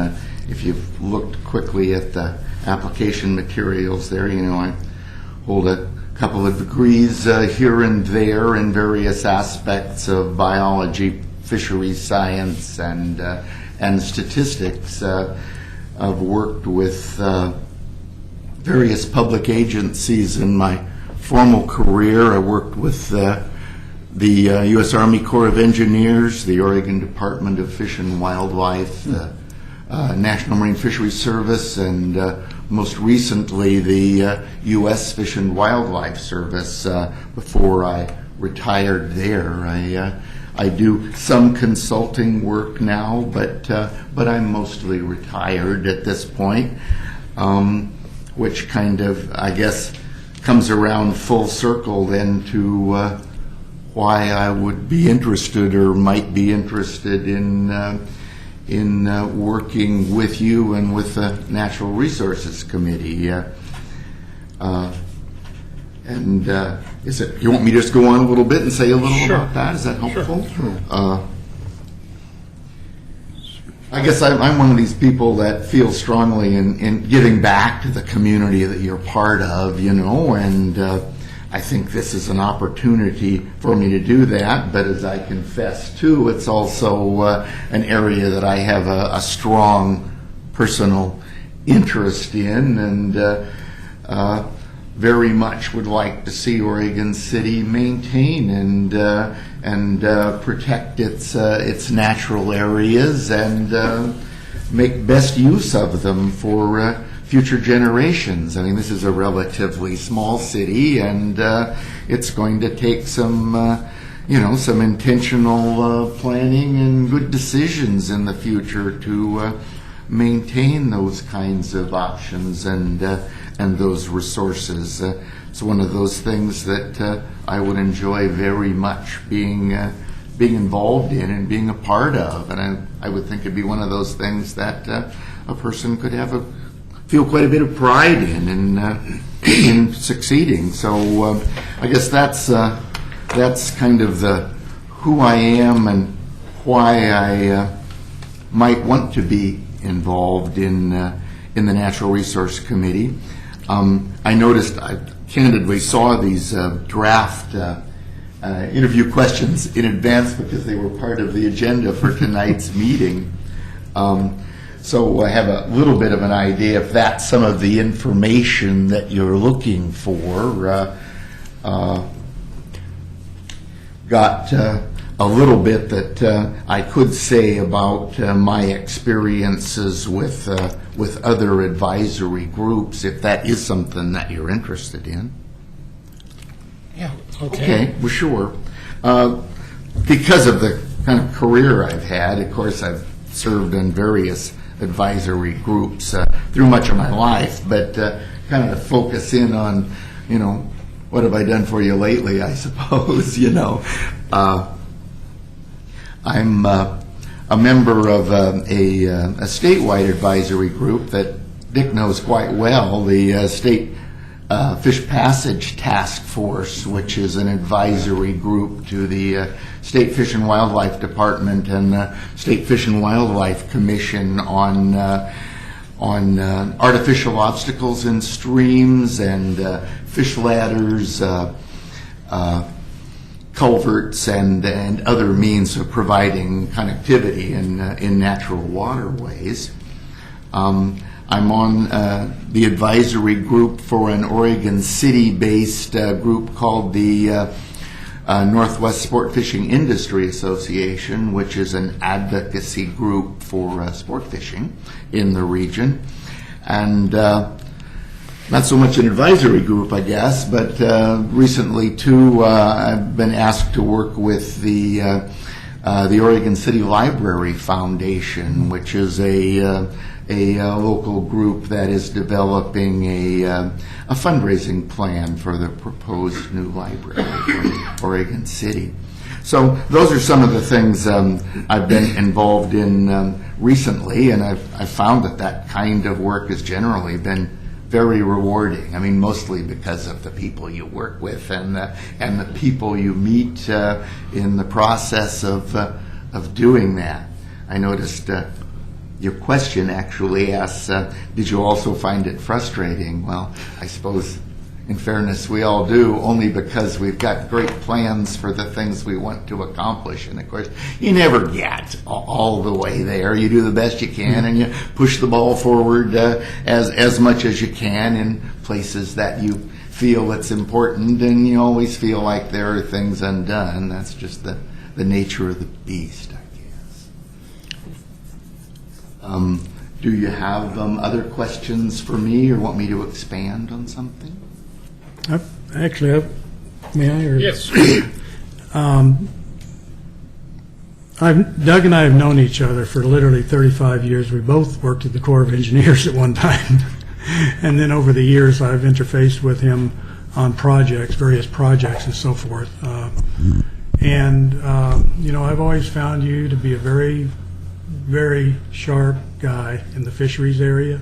If you've looked quickly at the application materials there, you know I hold a couple of degrees here and there in various aspects of biology, fisheries science, and statistics. I've worked with various public agencies in my formal career. I worked with the U.S. Army Corps of Engineers, the Oregon Department of Fish and Wildlife, the National Marine Fisheries Service, and most recently the U.S. Fish and Wildlife Service before I retired there. I do some consulting work now, but I'm mostly retired at this point, which kind of, I guess, comes around full circle then to why I would be interested or might be interested in working with you and with the Natural Resources Committee. Is it? You want me to just go on a little bit and say a little Sure. about that? Is that helpful? Sure. I guess I'm one of these people that feel strongly in giving back to the community that you're part of, you know, and I think this is an opportunity for me to do that. But as I confess too, it's also an area that I have a strong personal interest in, and very much would like to see Oregon City maintain and protect its natural areas and make best use of them for future generations. I mean, this is a relatively small city, and it's going to take some some intentional planning and good decisions in the future to maintain those kinds of options and those resources. It's one of those things that I would enjoy very much being involved in and being a part of, and I would think it'd be one of those things that a person could feel quite a bit of pride in succeeding. So I guess that's kind of who I am and why I might want to be involved in the Natural Resource Committee. I noticed, I candidly saw these draft interview questions in advance because they were part of the agenda for tonight's meeting. So I have a little bit of an idea if that's some of the information that you're looking for. Got a little bit that I could say about my experiences with other advisory groups, if that is something that you're interested in. Yeah, Okay, well, sure. Because of the kind of career I've had, of course, I've served in various advisory groups through much of my life, but kind of to focus in on, what have I done for you lately, I suppose, I'm a member of a statewide advisory group that Dick knows quite well, the State Fish Passage Task Force, which is an advisory group to the State Fish and Wildlife Department and the State Fish and Wildlife Commission on artificial obstacles in streams and fish ladders, culverts, and other means of providing connectivity in natural waterways. I'm on the advisory group for an Oregon City-based group called the Northwest Sport Fishing Industry Association, which is an advocacy group for sport fishing in the region. And not so much an advisory group, I guess, but recently, too, I've been asked to work with the Oregon City Library Foundation, which is a local group that is developing a fundraising plan for the proposed new library for Oregon City. So those are some of the things I've been involved in recently, and I've found that kind of work has generally been very rewarding. I mean, mostly because of the people you work with and the people you meet in the process of doing that. I noticed your question actually asks, did you also find it frustrating? Well, I suppose, in fairness, we all do, only because we've got great plans for the things we want to accomplish. And of course, you never get all the way there. You do the best you can, and you push the ball forward as much as you can in places that you feel it's important, and you always feel like there are things undone. That's just the nature of the beast, I guess. Do you have other questions for me, or want me to expand on something? Actually, may I? Or, Yes. Doug and I have known each other for literally 35 years. We both worked at the Corps of Engineers at one time. And then over the years, I've interfaced with him on projects, various projects and so forth. I've always found you to be a very, very sharp guy in the fisheries area,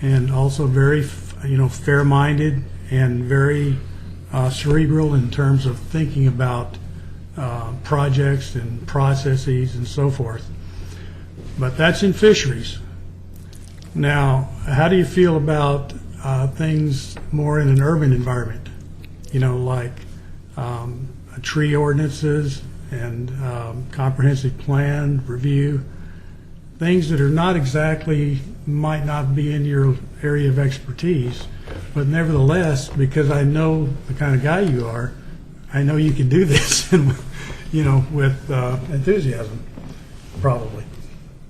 and also very, fair-minded and very cerebral in terms of thinking about projects and processes and so forth. But that's in fisheries. Now, how do you feel about things more in an urban environment? Like tree ordinances and comprehensive plan review, things that are not exactly, might not be in your area of expertise, but nevertheless, because I know the kind of guy you are, I know you can do this, with enthusiasm, probably.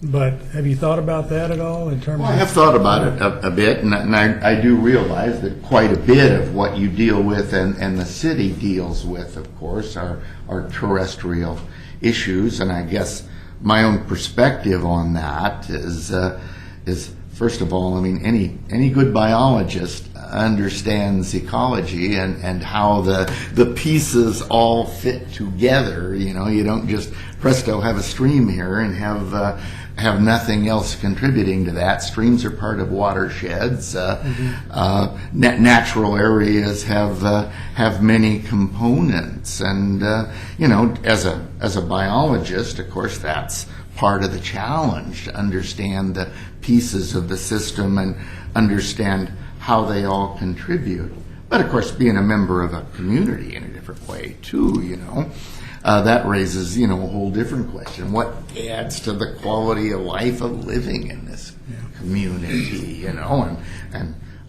But have you thought about that at all in terms Well, I of... have thought about it a bit, and I do realize that quite a bit of what you deal with and the city deals with, of course, are terrestrial issues, and I guess my own perspective on that is first of all, I mean, any good biologist understands ecology and how the pieces all fit together. You don't just presto have a stream here and have nothing else contributing to that. Streams are part of watersheds. Natural areas have many components, and as a biologist, of course, that's part of the challenge, to understand the pieces of the system and understand how they all contribute. But of course, being a member of a community in a different way too, that raises, a whole different question. What adds to the quality of life of living in this community, and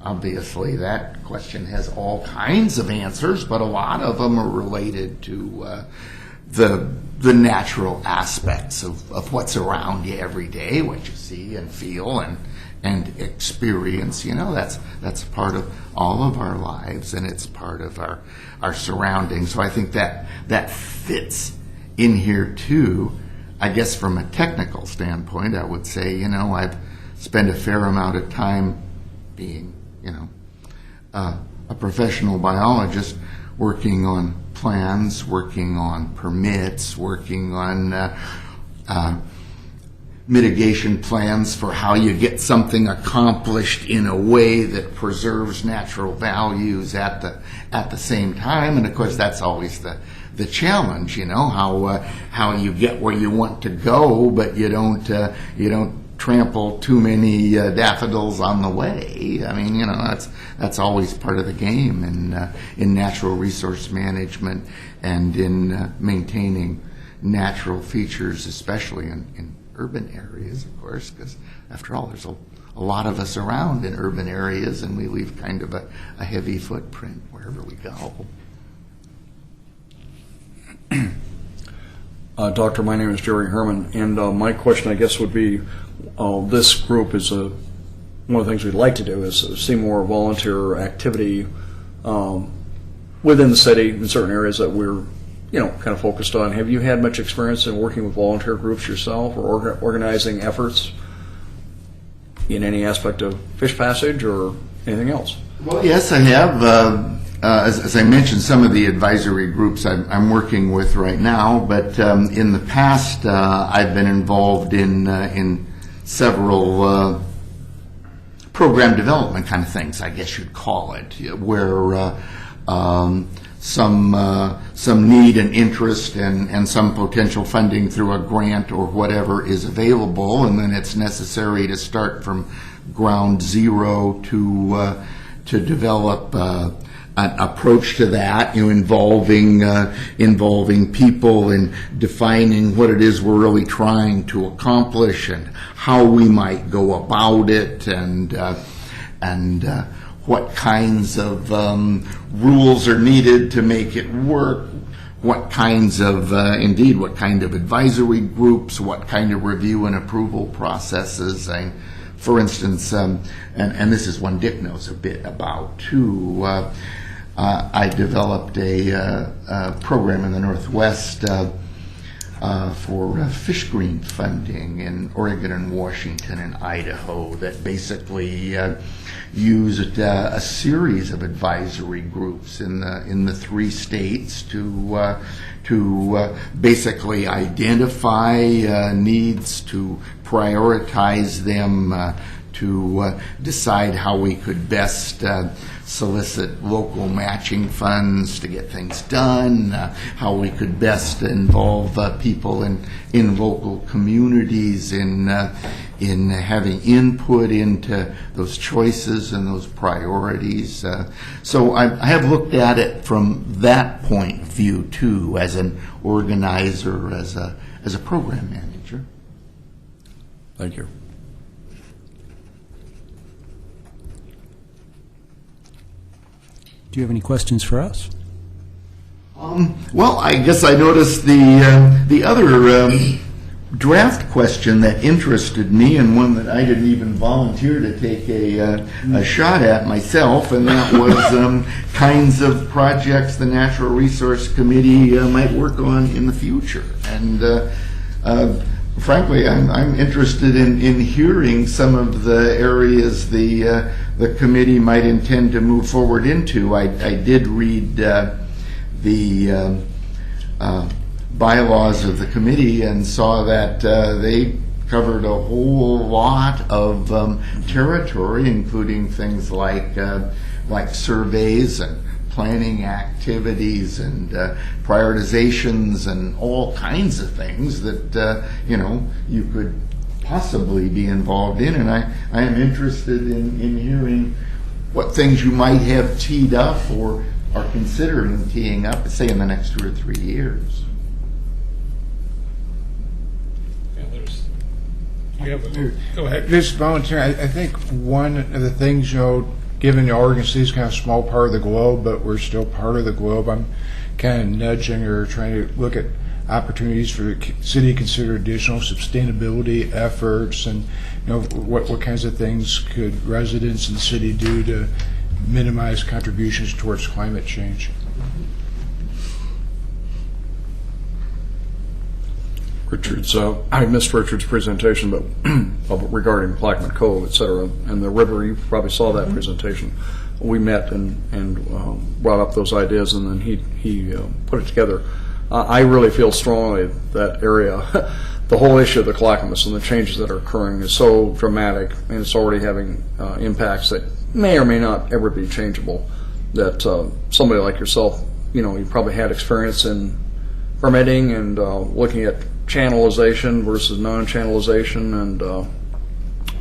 obviously that question has all kinds of answers, but a lot of them are related to the natural aspects of what's around you every day, what you see and feel and experience. That's part of all of our lives, and it's part of our surroundings. So I think that fits in here too. I guess from a technical standpoint, I would say, I've spent a fair amount of time being, a professional biologist, working on plans, working on permits, working on mitigation plans for how you get something accomplished in a way that preserves natural values at the same time. And of course, that's always the challenge, how you get where you want to go, but you don't trample too many daffodils on the way. I mean, that's always part of the game in natural resource management and in maintaining natural features, especially in urban areas, of course, because after all, there's a lot of us around in urban areas, and we leave kind of a heavy footprint wherever we go. Doctor, my name is Jerry Herman, and my question, I guess, would be, this group is one of the things we'd like to do is see more volunteer activity within the city in certain areas that we're kind of focused on. Have you had much experience in working with volunteer groups yourself, or organizing efforts in any aspect of Fish Passage or anything else? Well, yes, I have. As I mentioned, some of the advisory groups I'm working with right now, but in the past, I've been involved in several program development kind of things, I guess you'd call it, where some need and interest and some potential funding through a grant or whatever is available, and then it's necessary to start from ground zero to develop an approach to that, involving people and defining what it is we're really trying to accomplish and how we might go about it, and what kinds of rules are needed to make it work, what kinds of, what kind of advisory groups, what kind of review and approval processes. For instance, and this is one Dick knows a bit about too, I developed a program in the Northwest for fish green funding in Oregon and Washington and Idaho that basically used a series of advisory groups in the 3 states to basically identify needs, to prioritize them, to decide how we could best solicit local matching funds to get things done, how we could best involve people in local communities in having input into those choices and those priorities. So I have looked at it from that point of view too, as an organizer, as a program manager. Thank you. Do you have any questions for us? Well, I guess I noticed the other draft question that interested me, and one that I didn't even volunteer to take a shot at myself, and that was kinds of projects the Natural Resource Committee might work on in the future. And frankly, I'm interested in hearing some of the areas the committee might intend to move forward into. I did read the bylaws of the committee and saw that they covered a whole lot of territory, including things like surveys and planning activities and prioritizations and all kinds of things that you could possibly be involved in. And I am interested in hearing what things you might have teed up or are considering teeing up, say, in the next 2 or 3 years. Go ahead. Just volunteer. I think one of the things, given the Oregon City is kind of a small part of the globe, but we're still part of the globe, I'm kind of nudging or trying to look at opportunities for the city to consider additional sustainability efforts, and what kinds of things could residents in the city do to minimize contributions towards climate change. Richard's, I missed Richard's presentation, but regarding Plaquemine Cove, et cetera, and the river, you probably saw that presentation. We met and brought up those ideas, and then he put it together. I really feel strongly that area, the whole issue of the Clackamas and the changes that are occurring is so dramatic, and it's already having impacts that may or may not ever be changeable, that somebody like yourself, you probably had experience in permitting and looking at channelization versus non-channelization and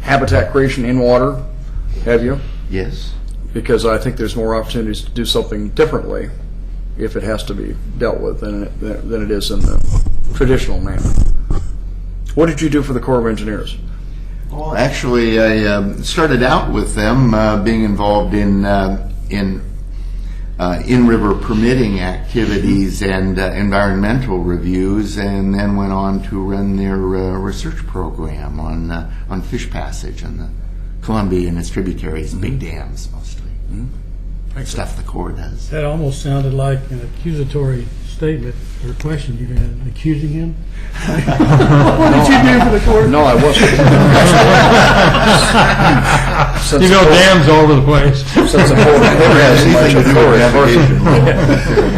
habitat creation in water, have you? Yes. Because I think there's more opportunities to do something differently if it has to be dealt with than it is in the traditional manner. What did you do for the Corps of Engineers? Well, actually, I started out with them being involved in in-river permitting activities and environmental reviews, and then went on to run their research program on fish passage in the Columbia and its tributaries, big dams mostly. Stuff the Corps does. That almost sounded like an accusatory statement or question you had, accusing him. What did you do for the Corps? No, I wasn't. You know, dams all over the place. Since the Corps has much Anything to do with authority.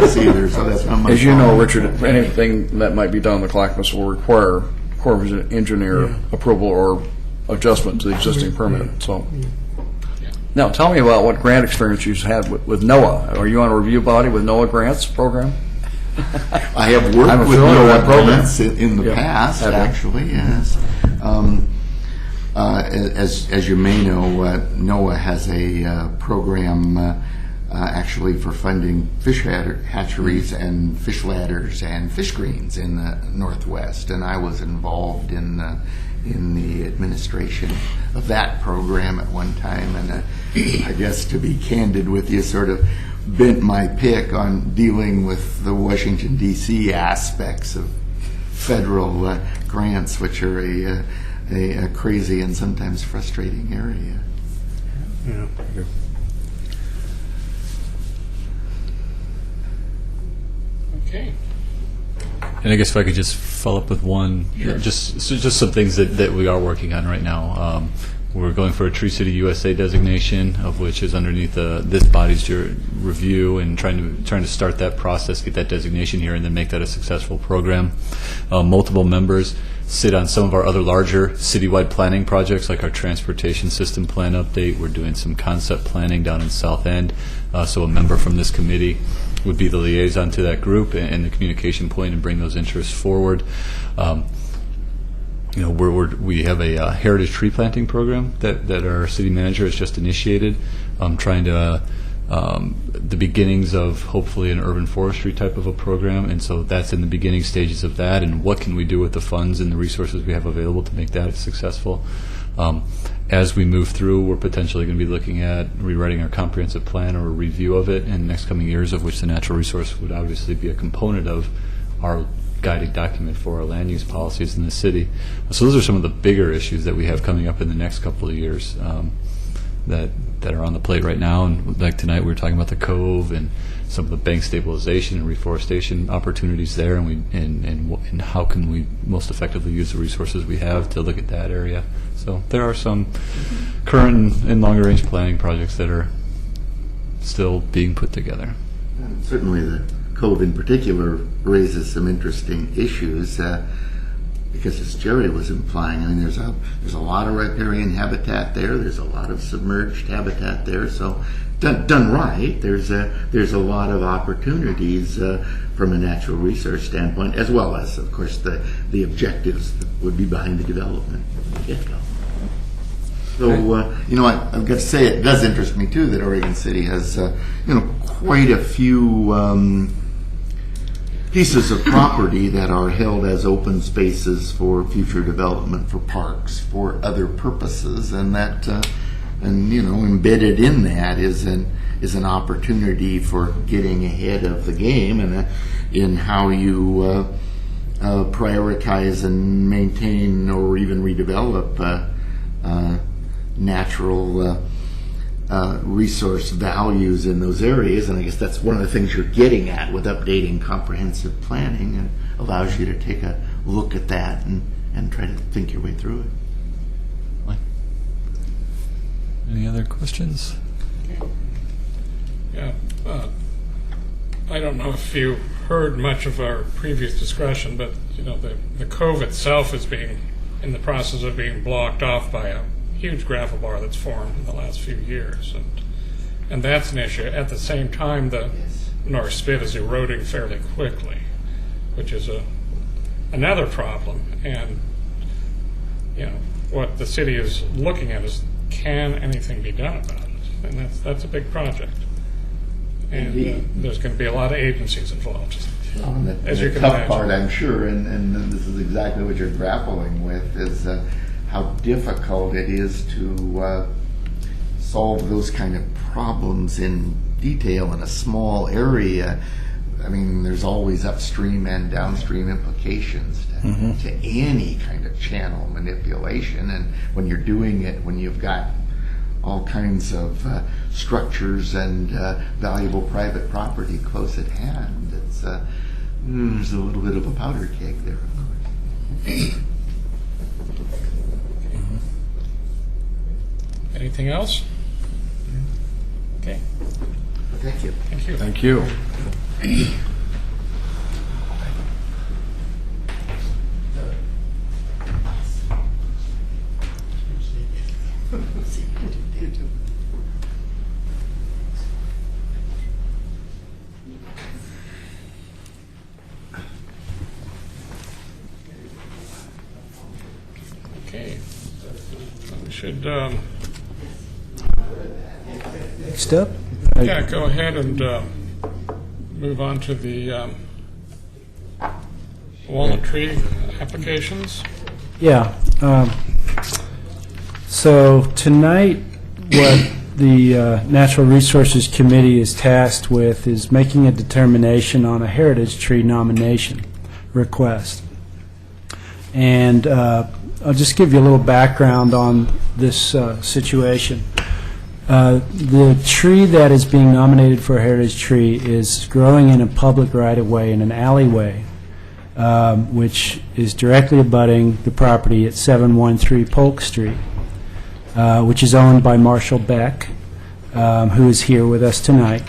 navigation either, so that's not my As you know, fault. Richard, anything that might be done in the Clackamas will require Corps of Engineer approval or adjustment to the existing permit. So, now tell me about what grant experience you've had with NOAA. Are you on a review body with NOAA grants program? I have I'm worked with familiar with NOAA that program. grants in the Yeah. past, Have you? actually, yes. As you may know, NOAA has a program actually for funding fish hatcheries and fish ladders and fish screens in the Northwest, and I was involved in the administration of that program at one time, and I guess, to be candid with you, sort of bent my pick on dealing with the Washington, D.C. aspects of federal grants, which are a crazy and sometimes frustrating area. Okay. And I guess if I could just follow up with one, just some things that we are working on right now. We're going for a Tree City USA designation, of which is underneath this body's review, and trying to start that process, get that designation here, and then make that a successful program. Multiple members sit on some of our other larger citywide planning projects, like our transportation system plan update. We're doing some concept planning down in South End. So a member from this committee would be the liaison to that group and the communication point and bring those interests forward. We have a heritage tree planting program that our city manager has just initiated, trying to the beginnings of hopefully an urban forestry type of a program, and so that's in the beginning stages of that, and what can we do with the funds and the resources we have available to make that successful. As we move through, we're potentially going to be looking at rewriting our comprehensive plan or a review of it in the next coming years, of which the natural resource would obviously be a component of our guiding document for our land use policies in the city. So those are some of the bigger issues that we have coming up in the next couple of years that are on the plate right now. And like tonight, we were talking about the Cove and some of the bank stabilization and reforestation opportunities there, and how can we most effectively use the resources we have to look at that area. So there are some current and longer range planning projects that are still being put together. Certainly the Cove in particular raises some interesting issues because, as Jerry was implying, I mean, there's a lot of riparian habitat there. There's a lot of submerged habitat there. So, done right, there's a lot of opportunities from a natural resource standpoint, as well as, of course, the objectives that would be behind the development. So, I've got to say, it does interest me too that Oregon City has, quite a few pieces of property that are held as open spaces for future development, for parks, for other purposes, and that, embedded in that is an opportunity for getting ahead of the game and in how you prioritize and maintain or even redevelop natural resource values in those areas. And I guess that's one of the things you're getting at with updating comprehensive planning. It allows you to take a look at that and try to think your way through it. Any other questions? Yeah. I I don't know if you heard much of our previous discussion, but the cove itself is being in the process of being blocked off by a huge gravel bar that's formed in the last few years, and that's an issue. At the same time, the North Spit is eroding fairly quickly, which is another problem. And what the city is looking at is, can anything be done about it? And that's a big project. And there's going to be a lot of agencies involved, as you The can tough imagine. part, I'm sure, and this is exactly what you're grappling with, is how difficult it is to solve those kind of problems in detail in a small area. I mean, there's always upstream and downstream implications to any kind of channel manipulation, and when you're doing it, when you've got all kinds of structures and valuable private property close at hand, it's there's a little bit of a powder keg there, of course. Anything else? Okay. Thank you. Thank you. Thank you. Okay. We should, Next up? yeah, go ahead and move on to the walnut tree applications. Yeah. So tonight, what the Natural Resources Committee is tasked with is making a determination on a heritage tree nomination request. And I'll just give you a little background on this situation. The tree that is being nominated for a heritage tree is growing in a public right-of-way in an alleyway, which is directly abutting the property at 713 Polk Street, which is owned by Marshall Beck, who is here with us tonight.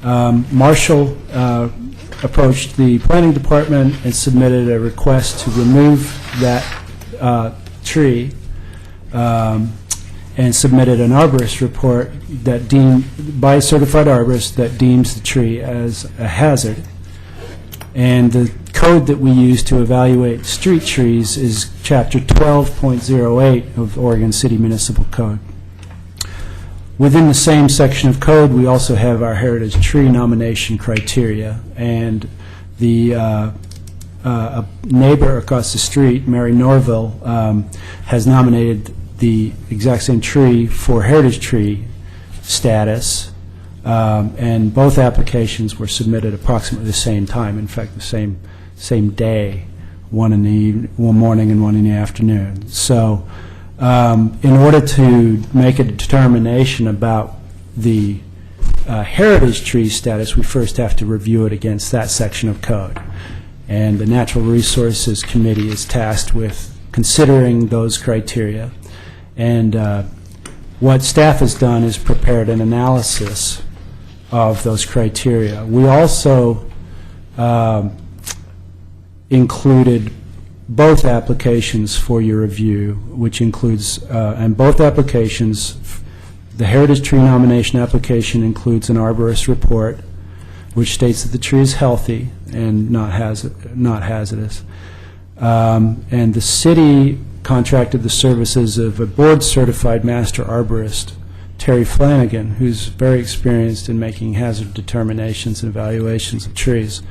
Marshall approached the planning department and submitted a request to remove that tree, and submitted an arborist report that by a certified arborist that deems the tree as a hazard. And the code that we use to evaluate street trees is Chapter 12.08 of Oregon City Municipal Code. Within the same section of code, we also have our heritage tree nomination criteria, and the a neighbor across the street, Mary Norville, has nominated the exact same tree for heritage tree status, and both applications were submitted approximately the same time. In fact, the same day, one morning and one in the afternoon. So, in order to make a determination about the heritage tree status, we first have to review it against that section of code. And the Natural Resources Committee is tasked with considering those criteria. And what staff has done is prepared an analysis of those criteria. We also included both applications for your review, which includes, and both applications, the heritage tree nomination application includes an arborist report, which states that the tree is healthy and not hazardous. And the city contracted the services of a board-certified master arborist, Terry Flanagan, who's very experienced in making hazard determinations and evaluations of trees.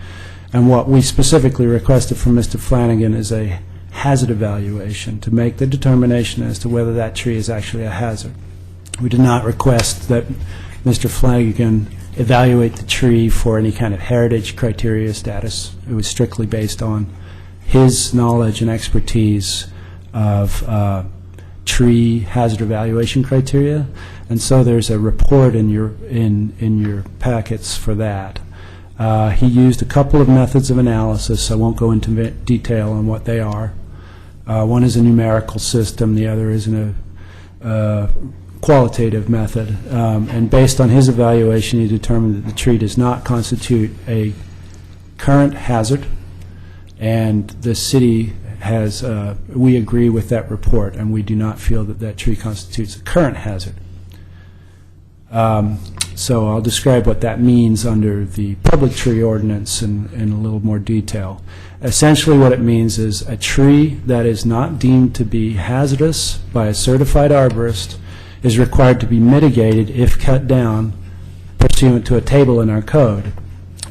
And what we specifically requested from Mr. Flanagan is a hazard evaluation to make the determination as to whether that tree is actually a hazard. We did not request that Mr. Flanagan evaluate the tree for any kind of heritage criteria status. It was strictly based on his knowledge and expertise of tree hazard evaluation criteria, and so there's a report in your packets for that. He used a couple of methods of analysis. I won't go into detail on what they are. One is a numerical system. The other is a qualitative method. And based on his evaluation, he determined that the tree does not constitute a current hazard, and the city has, we agree with that report, and we do not feel that that tree constitutes a current hazard. So I'll describe what that means under the public tree ordinance in a little more detail. Essentially what it means is a tree that is not deemed to be hazardous by a certified arborist is required to be mitigated if cut down pursuant to a table in our code.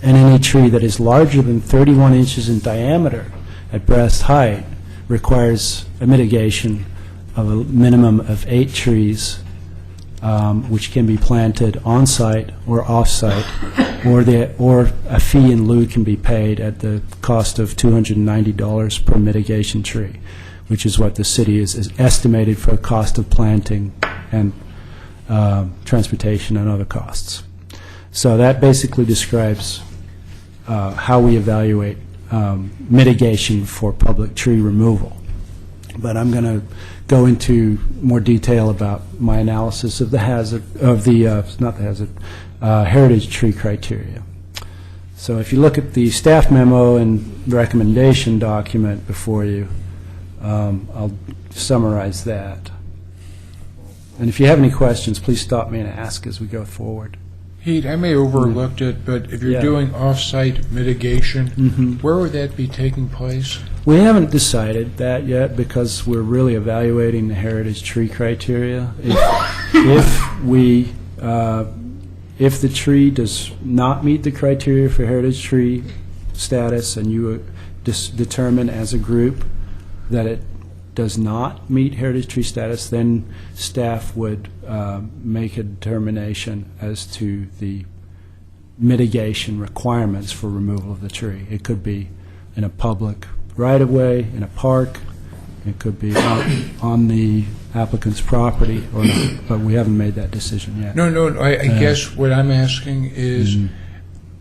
And any tree that is larger than 31 inches in diameter at breast height requires a mitigation of a minimum of 8 trees, which can be planted on-site or off-site, or a fee in lieu can be paid at the cost of $290 per mitigation tree, which is what the city is estimated for the cost of planting and transportation and other costs. So that basically describes how we evaluate mitigation for public tree removal. But I'm going to go into more detail about my analysis of the hazard, of the, not the hazard, heritage tree criteria. So if you look at the staff memo and recommendation document before you, I'll summarize that. And if you have any questions, please stop me and ask as we go forward. Pete, I may have overlooked it, but if you're Yeah. doing off-site mitigation, where would that be taking place? We haven't decided that yet because we're really evaluating the heritage tree criteria. If the tree does not meet the criteria for heritage tree status and you determine as a group that it does not meet heritage tree status, then staff would make a determination as to the mitigation requirements for removal of the tree. It could be in a public right-of-way, in a park, it could be on the applicant's property, or not, but we haven't made that decision yet. No, I guess what I'm asking is,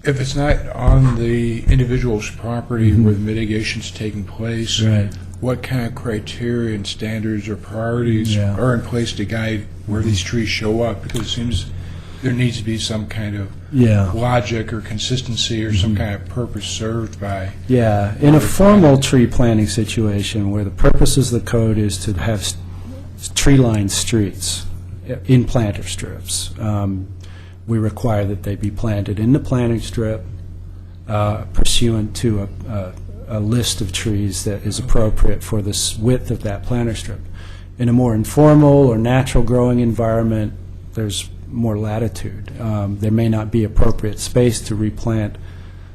if it's not on the individual's property where the mitigation's taking place, Right. what kind of criteria and standards or priorities Yeah. are in place to guide where these trees show up? Because it seems there needs to be some kind of Yeah. logic or consistency or some kind of purpose served by. Yeah, in a formal tree planting situation where the purpose of the code is to have tree-lined streets in planter strips, we require that they be planted in the planting strip pursuant to a list of trees that is appropriate for the width of that planter strip. In a more informal or natural growing environment, there's more latitude. There may not be appropriate space to replant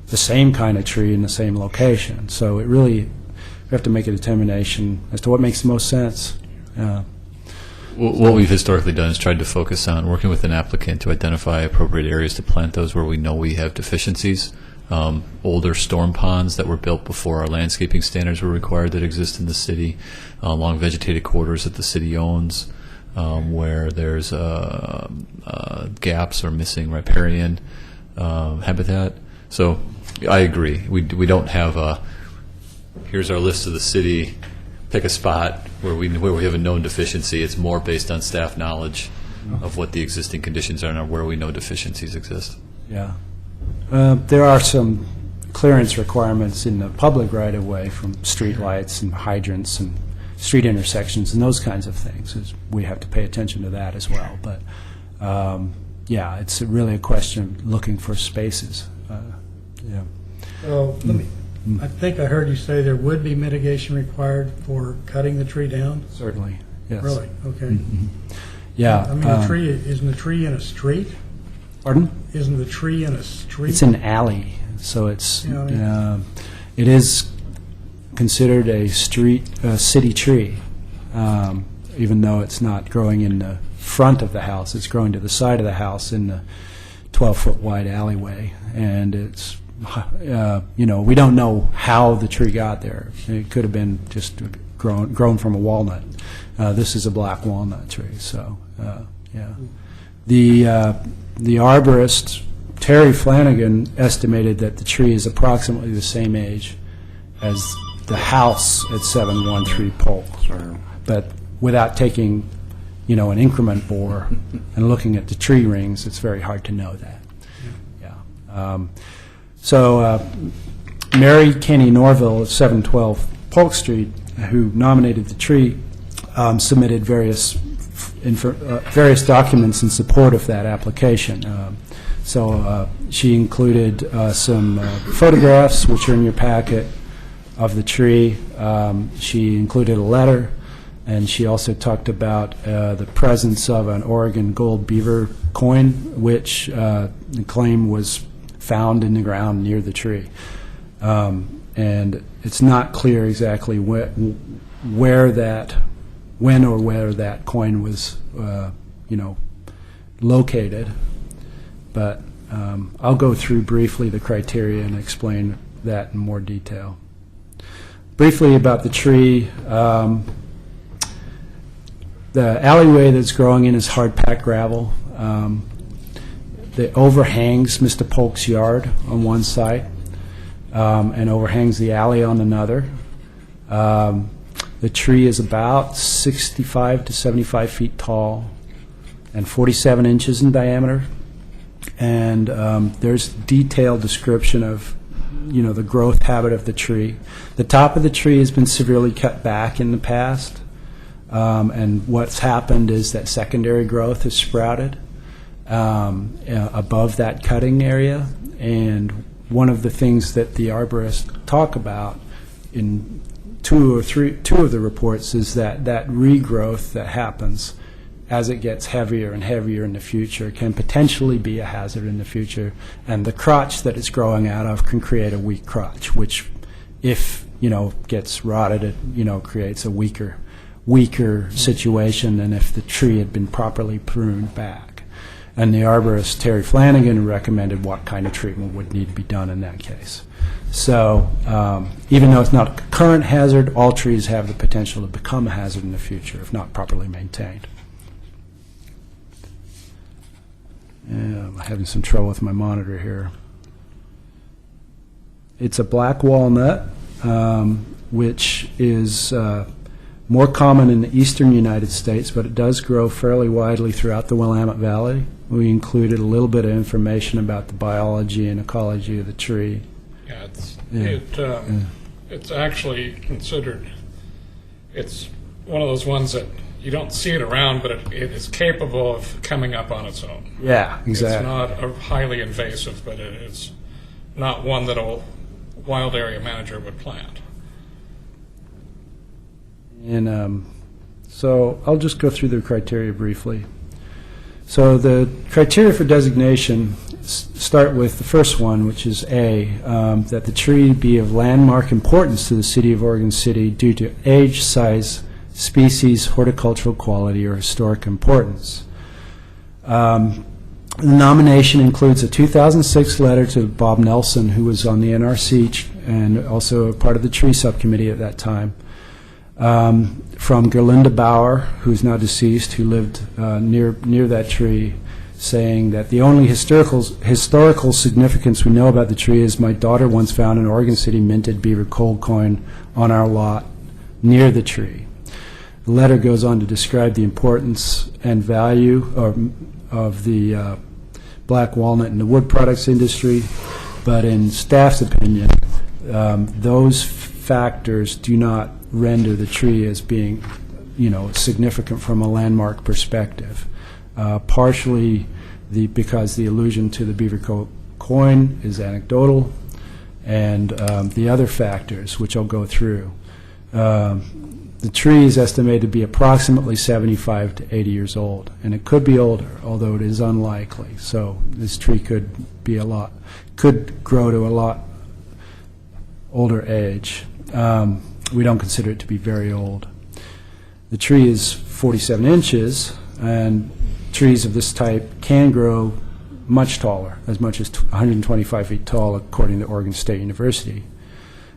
the same kind of tree in the same location. So it really, we have to make a determination as to what makes the most sense. What we've historically done is tried to focus on working with an applicant to identify appropriate areas to plant those where we know we have deficiencies. Older storm ponds that were built before our landscaping standards were required that exist in the city, long vegetated quarters that the city owns, where there's gaps or missing riparian habitat. So I agree. We don't have a, here's our list of the city, pick a spot where we have a known deficiency. It's more based on staff knowledge of what the existing conditions are and where we know deficiencies exist. Yeah. There are some clearance requirements in the public right-of-way from streetlights and hydrants and street intersections and those kinds of things. We have to pay attention to that as well. But, yeah, it's really a question of looking for spaces. Yeah. So, I think I heard you say there would be mitigation required for cutting the tree down? Certainly, yes. Really? Okay. Yeah. I mean, the tree, isn't the tree in a street? Pardon? Isn't the tree in a street? It's an alley, so it's, Yeah, it is considered a city tree, even though it's not growing in the front of the house. It's growing to the side of the house in the 12-foot wide alleyway, and it's, we don't know how the tree got there. It could have been just grown from a walnut. This is a black walnut tree, so, yeah. The arborist, Terry Flanagan, estimated that the tree is approximately the same age as the house at 713 Polk, but without taking, an increment bore and looking at the tree rings, it's very hard to know that. Yeah. So Mary Kenny Norville of 712 Polk Street, who nominated the tree, submitted various documents in support of that application. So she included some photographs, which are in your packet, of the tree. She included a letter, and she also talked about the presence of an Oregon gold beaver coin, which the claim was found in the ground near the tree. And it's not clear exactly when or where that coin was, located. But I'll go through briefly the criteria and explain that in more detail. Briefly about the tree, the alleyway that's growing in is hard-packed gravel. That overhangs Mr. Polk's yard on one side and overhangs the alley on another. The tree is about 65 to 75 feet tall and 47 inches in diameter. And there's detailed description of, the growth habit of the tree. The top of the tree has been severely cut back in the past. And what's happened is that secondary growth has sprouted above that cutting area. And one of the things that the arborists talk about in two of the reports is that regrowth that happens as it gets heavier and heavier in the future can potentially be a hazard in the future. And the crotch that it's growing out of can create a weak crotch, which if, gets rotted, it, creates a weaker situation than if the tree had been properly pruned back. And the arborist, Terry Flanagan, recommended what kind of treatment would need to be done in that case. So even though it's not a current hazard, all trees have the potential to become a hazard in the future if not properly maintained. Yeah, I'm having some trouble with my monitor here. It's a black walnut, which is more common in the eastern United States, but it does grow fairly widely throughout the Willamette Valley. We included a little bit of information about the biology and ecology of the tree. Yeah, it's actually considered, it's one of those ones that you don't see it around, but it is capable of coming up on its own. Yeah, exactly. It's not a highly invasive, but it is not one that a wild area manager would plant. And so I'll just go through the criteria briefly. So the criteria for designation start with the first one, which is A, that the tree be of landmark importance to the city of Oregon City due to age, size, species, horticultural quality, or historic importance. The nomination includes a 2006 letter to Bob Nelson, who was on the NRC and also a part of the tree subcommittee at that time, from Gerlinda Bauer, who's now deceased, who lived near that tree, saying that the only historical significance we know about the tree is my daughter once found an Oregon City minted beaver cold coin on our lot near the tree. The letter goes on to describe the importance and value of the black walnut in the wood products industry, but in staff's opinion, those factors do not render the tree as being, significant from a landmark perspective. Partially because the allusion to the beaver coin is anecdotal, and the other factors, which I'll go through. The tree is estimated to be approximately 75 to 80 years old, and it could be older, although it is unlikely. So this tree could grow to a lot older age. We don't consider it to be very old. The tree is 47 inches, and trees of this type can grow much taller, as much as 125 feet tall, according to Oregon State University.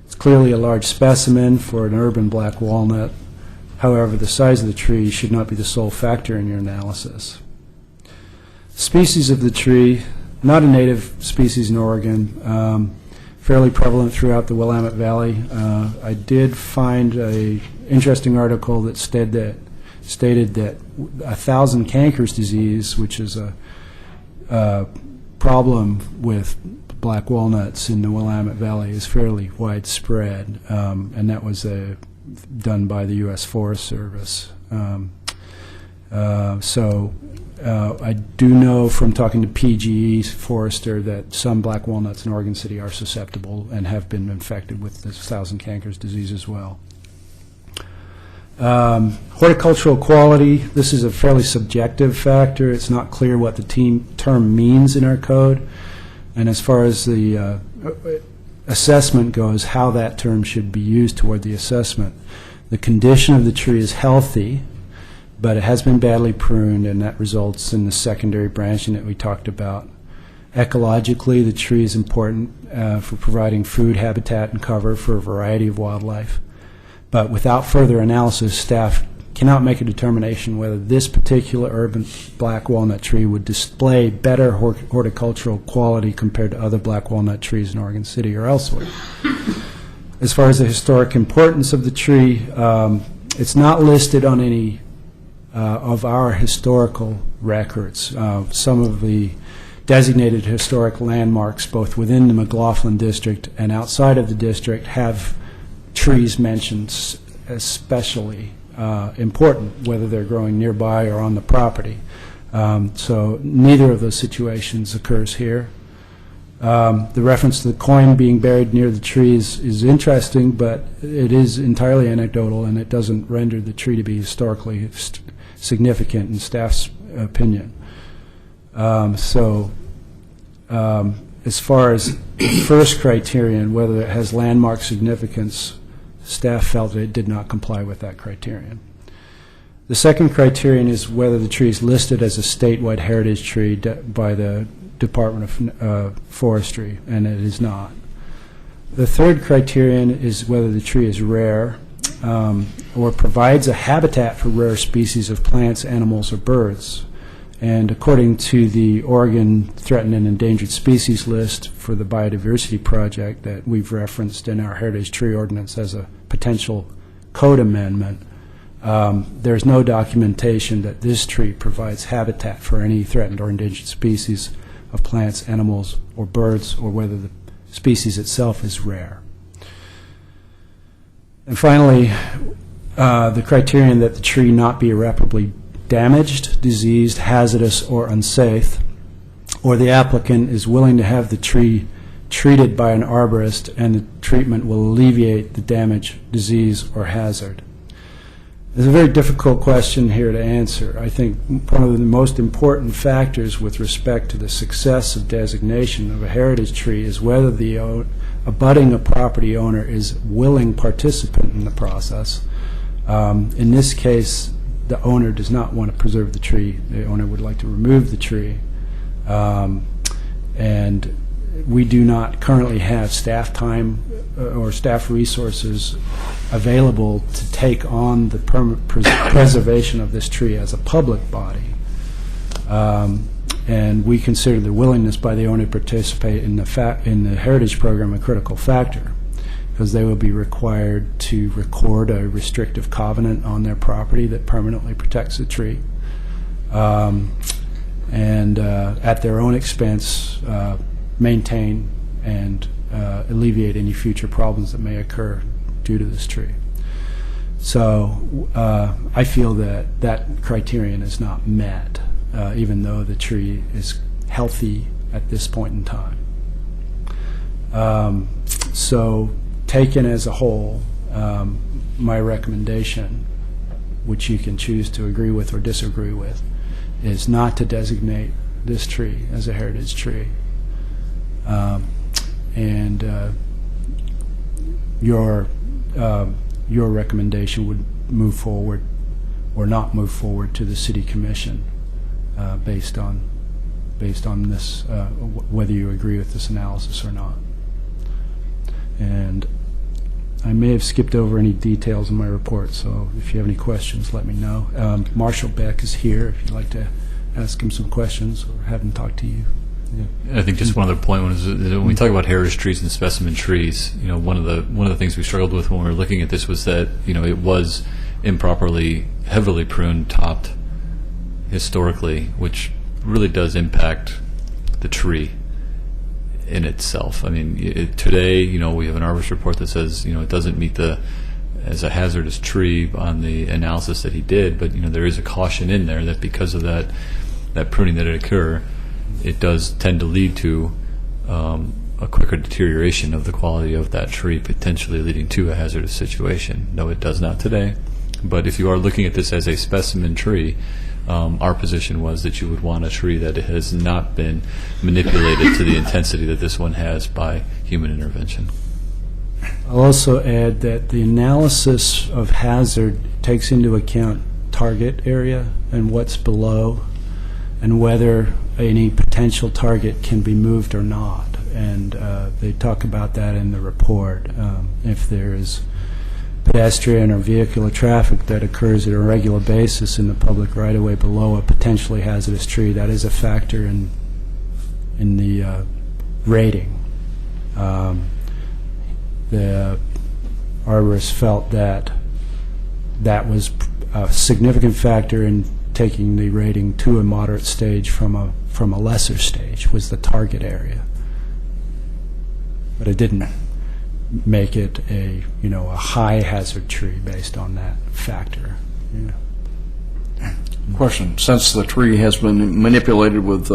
It's clearly a large specimen for an urban black walnut. However, the size of the tree should not be the sole factor in your analysis. Species of the tree, not a native species in Oregon, fairly prevalent throughout the Willamette Valley. I did find an interesting article that said stated that 1,000 cankers disease, which is a problem with black walnuts in the Willamette Valley, is fairly widespread, and that was done by the U.S. Forest Service. I do know from talking to PGE Forester that some black walnuts in Oregon City are susceptible and have been infected with this 1,000 cankers disease as well. Horticultural quality, this is a fairly subjective factor. It's not clear what the term means in our code. And as far as the assessment goes, how that term should be used toward the assessment. The condition of the tree is healthy, but it has been badly pruned, and that results in the secondary branching that we talked about. Ecologically, the tree is important for providing food, habitat, and cover for a variety of wildlife. But without further analysis, staff cannot make a determination whether this particular urban black walnut tree would display better horticultural quality compared to other black walnut trees in Oregon City or elsewhere. As far as the historic importance of the tree, it's not listed on any of our historical records. Some of the designated historic landmarks, both within the McLaughlin district and outside of the district, have trees mentioned especially important, whether they're growing nearby or on the property. So neither of those situations occurs here. The reference to the coin being buried near the trees is interesting, but it is entirely anecdotal, and it doesn't render the tree to be historically significant in staff's opinion. As far as the first criterion, whether it has landmark significance, staff felt that it did not comply with that criterion. The second criterion is whether the tree is listed as a statewide heritage tree by the Department of Forestry, and it is not. The third criterion is whether the tree is rare or provides a habitat for rare species of plants, animals, or birds. And according to the Oregon Threatened and Endangered Species List for the Biodiversity Project that we've referenced in our Heritage Tree Ordinance as a potential code amendment, there's no documentation that this tree provides habitat for any threatened or endangered species of plants, animals, or birds, or whether the species itself is rare. And finally, the criterion that the tree not be irreparably damaged, diseased, hazardous, or unsafe, or the applicant is willing to have the tree treated by an arborist and the treatment will alleviate the damage, disease, or hazard. It's a very difficult question here to answer. I think one of the most important factors with respect to the success of designation of a heritage tree is whether the abutting a property owner is willing participant in the process. In this case, the owner does not want to preserve the tree. The owner would like to remove the tree. And we do not currently have staff time or staff resources available to take on the preservation of this tree as a public body. And we consider the willingness by the owner to participate in the heritage program a critical factor, because they will be required to record a restrictive covenant on their property that permanently protects the tree, and at their own expense maintain and alleviate any future problems that may occur due to this tree. So I feel that that criterion is not met, even though the tree is healthy at this point in time. So taken as a whole, my recommendation, which you can choose to agree with or disagree with, is not to designate this tree as a heritage tree. Your recommendation would move forward or not move forward to the City Commission based on this, whether you agree with this analysis or not. And I may have skipped over any details in my report, so if you have any questions, let me know. Marshall Beck is here if you'd like to ask him some questions or have him talk to you. I think just one other point was that when we talk about heritage trees and specimen trees, one of the things we struggled with when we were looking at this was that it was improperly, heavily pruned, topped historically, which really does impact the tree in itself. I mean, today, we have an arborist report that says, it doesn't meet as a hazardous tree on the analysis that he did, but, there is a caution in there that because of that pruning that had occurred, it does tend to lead to a quicker deterioration of the quality of that tree, potentially leading to a hazardous situation. No, it does not today. But if you are looking at this as a specimen tree, our position was that you would want a tree that has not been manipulated to the intensity that this one has by human intervention. I'll also add that the analysis of hazard takes into account target area and what's below, and whether any potential target can be moved or not. And they talk about that in the report. If there is pedestrian or vehicular traffic that occurs at a regular basis in the public right-of-way below a potentially hazardous tree, that is a factor in the rating. The arborist felt that was a significant factor in taking the rating to a moderate stage from a lesser stage, was the target area. But it didn't make it a high hazard tree based on that factor. Question: since the tree has been manipulated with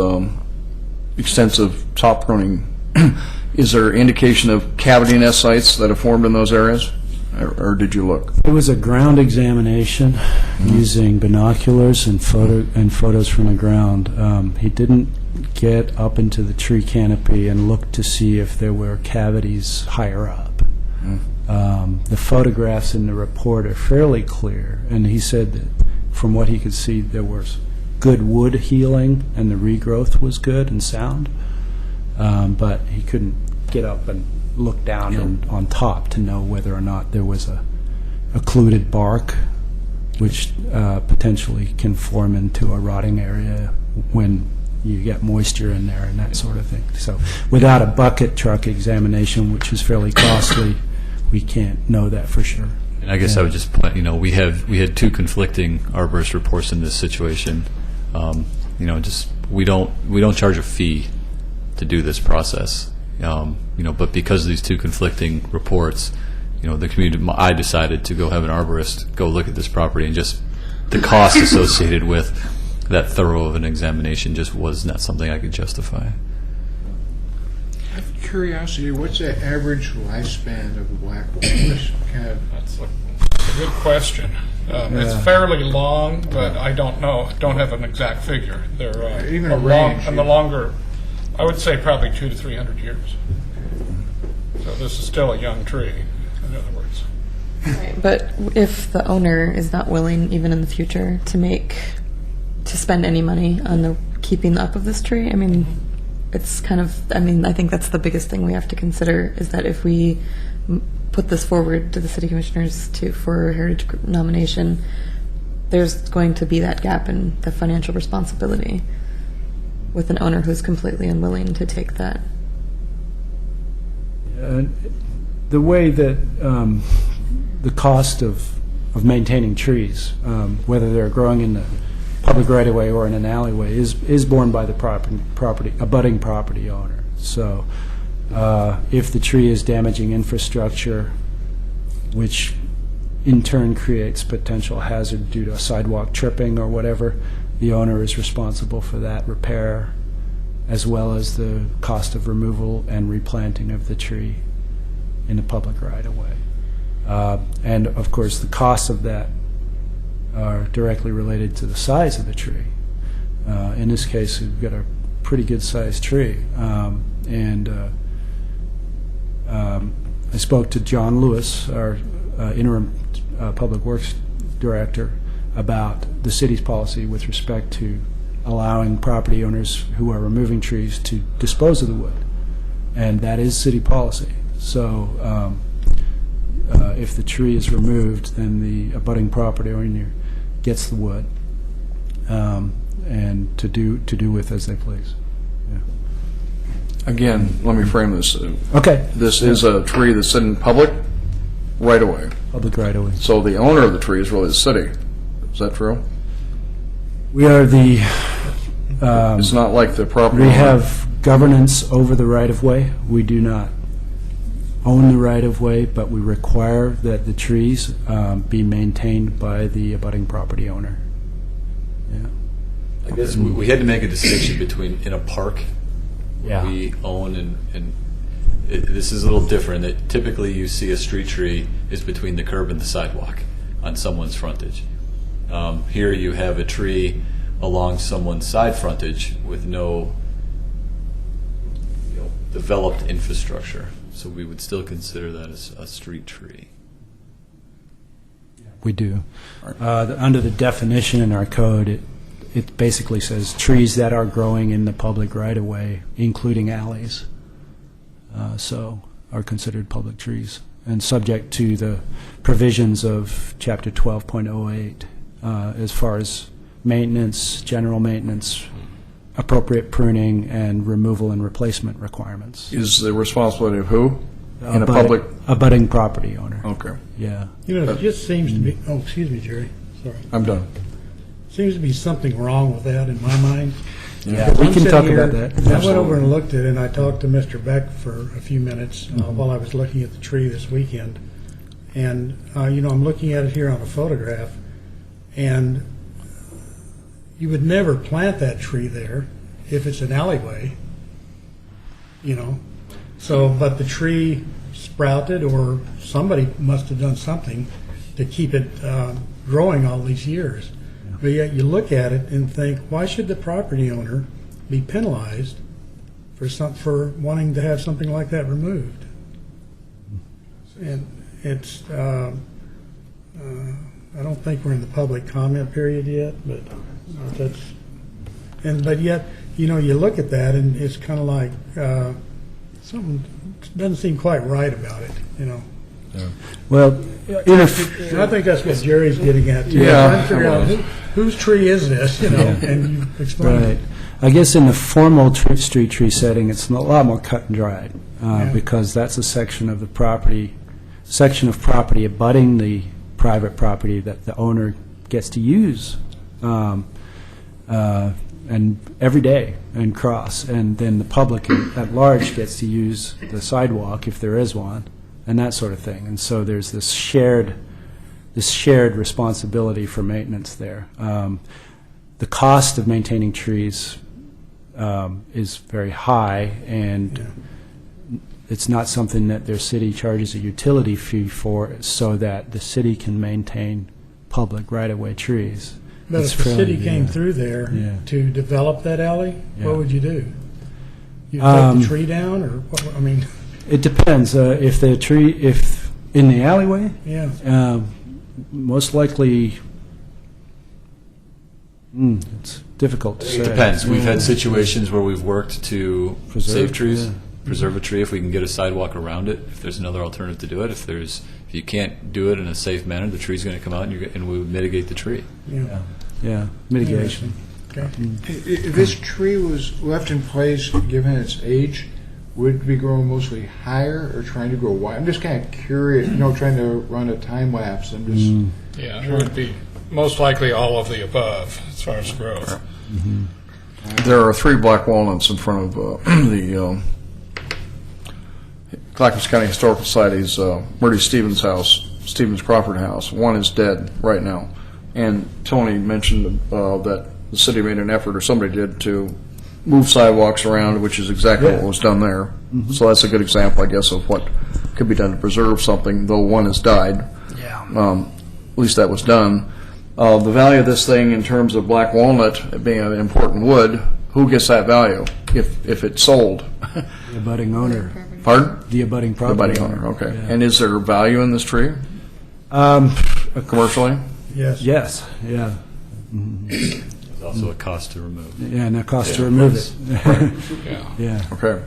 extensive top pruning, is there indication of cavity nest sites that have formed in those areas, or did you look? It was a ground examination using binoculars and photos from the ground. He didn't get up into the tree canopy and look to see if there were cavities higher up. The photographs in the report are fairly clear, and he said that from what he could see, there was good wood healing and the regrowth was good and sound, but he couldn't get up and look down on top to know whether or not there was a occluded bark, which potentially can form into a rotting area when you get moisture in there and that sort of thing. So without a bucket truck examination, which is fairly costly, we can't know that for sure. And I guess I would just point, we had two conflicting arborist reports in this situation. We don't charge a fee to do this process. But because of these two conflicting reports, the community, I decided to go have an arborist go look at this property, and just the cost associated with that thorough of an examination just was not something I could justify. Out of curiosity, what's the average lifespan of a black walnut? That's a good question. It's fairly long, but I don't know. Don't have an exact figure. They're even a range. And the longer, I would say probably 200 to 300 years. So this is still a young tree, in other words. Right, but if the owner is not willing, even in the future, to spend any money on the keeping up of this tree, it's kind of, I think that's the biggest thing we have to consider, is that if we put this forward to the city commissioners for heritage nomination, there's going to be that gap in the financial responsibility with an owner who's completely unwilling to take that. The way that the cost of maintaining trees, whether they're growing in the public right-of-way or in an alleyway, is borne by the abutting property owner. So if the tree is damaging infrastructure, which in turn creates potential hazard due to a sidewalk tripping or whatever, the owner is responsible for that repair, as well as the cost of removal and replanting of the tree in the public right-of-way. And of course, the costs of that are directly related to the size of the tree. In this case, we've got a pretty good-sized tree. I spoke to John Lewis, our interim Public Works Director, about the city's policy with respect to allowing property owners who are removing trees to dispose of the wood. And that is city policy. So if the tree is removed, then the abutting property owner gets the wood and to do with as they please. Yeah. Again, let me frame this. Okay. This is a tree that's in public right away. public right-of-way. So the owner of the tree is really the city. Is that true? We are the, It's not like the property we owner. have governance over the right-of-way. We do not own the right-of-way, but we require that the trees be maintained by the abutting property owner. Yeah. I guess we had to make a distinction between in a park, Yeah. we own and this is a little different. That typically you see a street tree is between the curb and the sidewalk on someone's frontage. Here you have a tree along someone's side frontage with no developed infrastructure. So we would still consider that as a street tree. We do. Under the definition in our code, it basically says trees that are growing in the public right-of-way, including alleys, so are considered public trees, and subject to the provisions of Chapter 12.08 as far as maintenance, general maintenance, appropriate pruning, and removal and replacement requirements. Is the responsibility of who? In a Abutting- public, Abutting property owner, okay, yeah. You know, it just seems to be, oh, excuse me, Jerry, sorry. I'm done. Seems to be something wrong with that in my mind. Yeah, we I'm can sitting talk here- about that. I went over and looked at it, and I talked to Mr. Beck for a few minutes while I was looking at the tree this weekend. And, I'm looking at it here on a photograph, and you would never plant that tree there if it's an alleyway, So, but the tree sprouted, or somebody must have done something to keep it growing all these years. But yet you look at it and think, why should the property owner be penalized for wanting to have something like that removed? And it's, I don't think we're in the public comment period yet, but but yet, you look at that and it's kind of like, something doesn't seem quite right about it, Well, And I think that's what Jerry's getting at, too. Yeah. Trying to figure out whose tree is this, and you explain right. it. I guess in the formal street tree setting, it's a lot more cut and dried, because that's a section of property abutting the private property that the owner gets to use, and every day and cross, and then the public at large gets to use the sidewalk if there is one, and that sort of thing. And so there's this shared responsibility for maintenance there. The cost of maintaining trees is very high, and it's not something that their city charges a utility fee for, so that the city can maintain public right-of-way trees. But It's if the fairly, city came yeah. through there Yeah. to develop that alley, Yeah. what would you do? You take the Um, tree down, or what, I mean, It depends. If in the alleyway, yeah. most likely, it's difficult to say. It depends. We've had situations where we've worked to Preserve, save trees, yeah. preserve a tree if we can get a sidewalk around it. If there's another alternative to do it, if you can't do it in a safe manner, the tree's going to come out and we would mitigate the tree. Yeah. Yeah, mitigation. Okay. If this tree was left in place, given its age, would it be growing mostly higher or trying to grow wide? I'm just kind of curious, trying to run a time lapse. I'm just. Yeah, it would be most likely all of the above as far as growth. There are 3 black walnuts in front of the Clackamas County Historical Society's Murdy Stevens house, Stevens Crawford house. One is dead right now. And Tony mentioned that the city made an effort, or somebody did, to move sidewalks around, which is exactly what was done there. So that's a good example, I guess, of what could be done to preserve something, though one has died. Yeah. At least that was done. The value of this thing in terms of black walnut being an important wood, who gets that value if it's sold? The abutting owner. Pardon? The abutting The property abutting owner, okay. Yeah. And is there value in this tree commercially? Yes. Yes, yeah. There's also a cost to remove. Yeah, and it costs to remove it. Yeah. Yeah. Okay.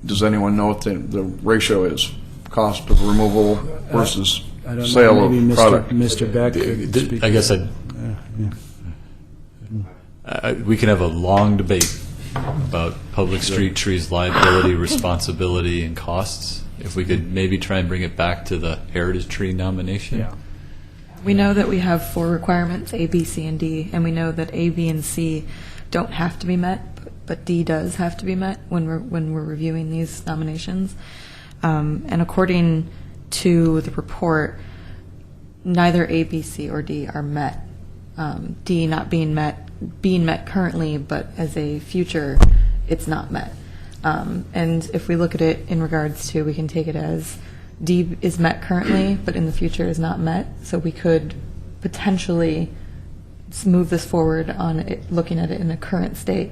Does anyone know what the ratio is? Cost of removal versus I don't sale know, maybe of product? Mr. Beck could speak. I guess yeah. we can have a long debate about public street trees, liability, responsibility, and costs. If we could maybe try and bring it back to the heritage tree nomination. Yeah. We know that we have 4 requirements, A, B, C, and D, and we know that A, B, and C don't have to be met, but D does have to be met when we're reviewing these nominations. And according to the report, neither A, B, C, or D are met. D not being met currently, but as a future, it's not met. And if we look at it in regards to, we can take it as D is met currently, but in the future is not met. So we could potentially move this forward on it, looking at it in the current state,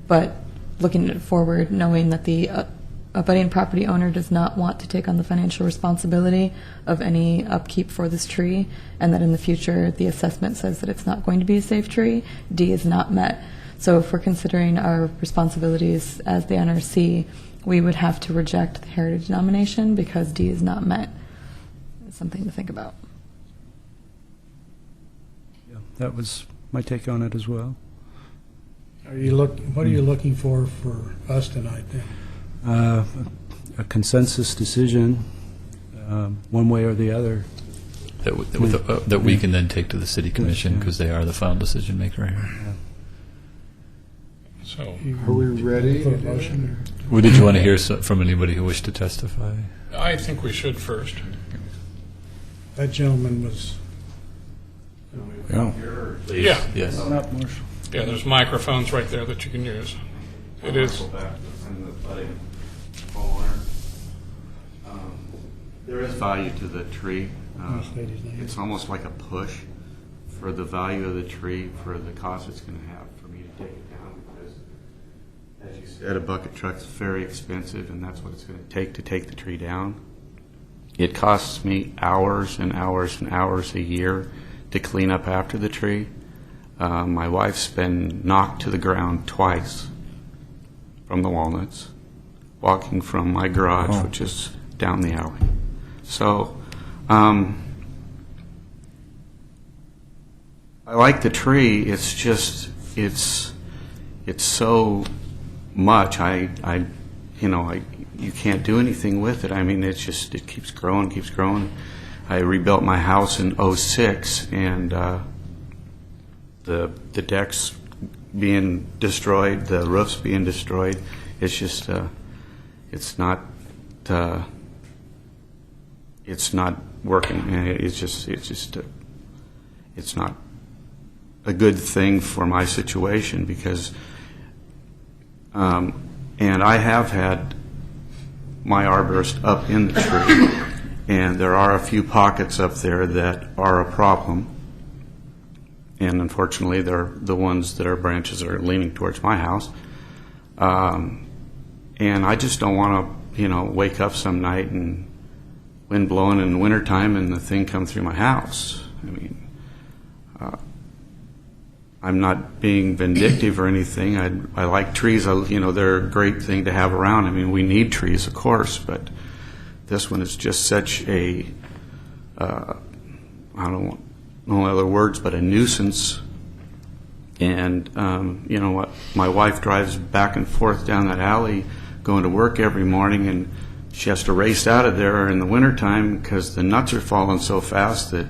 but looking at it forward, knowing that the abutting property owner does not want to take on the financial responsibility of any upkeep for this tree, and that in the future the assessment says that it's not going to be a safe tree, D is not met. So if we're considering our responsibilities as the NRC, we would have to reject the heritage nomination because D is not met. It's something to think about. Yeah, that was my take on it as well. What are you looking for us tonight then? A consensus decision, one way or the other. That we can then take to the city commission because they are the final decision maker here. So, Are we ready? Put a motion? Well, did you want to hear from anybody who wished to testify? I think we should first. That gentleman was, Yeah. Yeah. Yes. Yeah, there's microphones right there that you can use. It is. There is value to the tree. state his name. It's almost like a push for the value of the tree, for the cost it's going to have for me to take it down, because, as you said, a bucket truck's very expensive, and that's what it's going to take the tree down. It costs me hours and hours and hours a year to clean up after the tree. My wife's been knocked to the ground twice from the walnuts, walking from my garage, which is down the alley. So, I like the tree. It's just, it's so much. You can't do anything with it. I mean, it keeps growing. I rebuilt my house in '06, and the decks being destroyed, the roofs being destroyed. It's just, it's not working. It's not a good thing for my situation, because, and I have had my arborist up in the tree, and there are a few pockets up there that are a problem, and unfortunately they're the ones that our branches are leaning towards my house, and I just don't want to, wake up some night and wind blowing in the wintertime and the thing come through my house. I mean, I'm not being vindictive or anything. I like trees. They're a great thing to have around. I mean, we need trees, of course, but this one is just such a, I don't want no other words, but a nuisance. And you know what? My wife drives back and forth down that alley going to work every morning, and she has to race out of there in the wintertime because the nuts are falling so fast that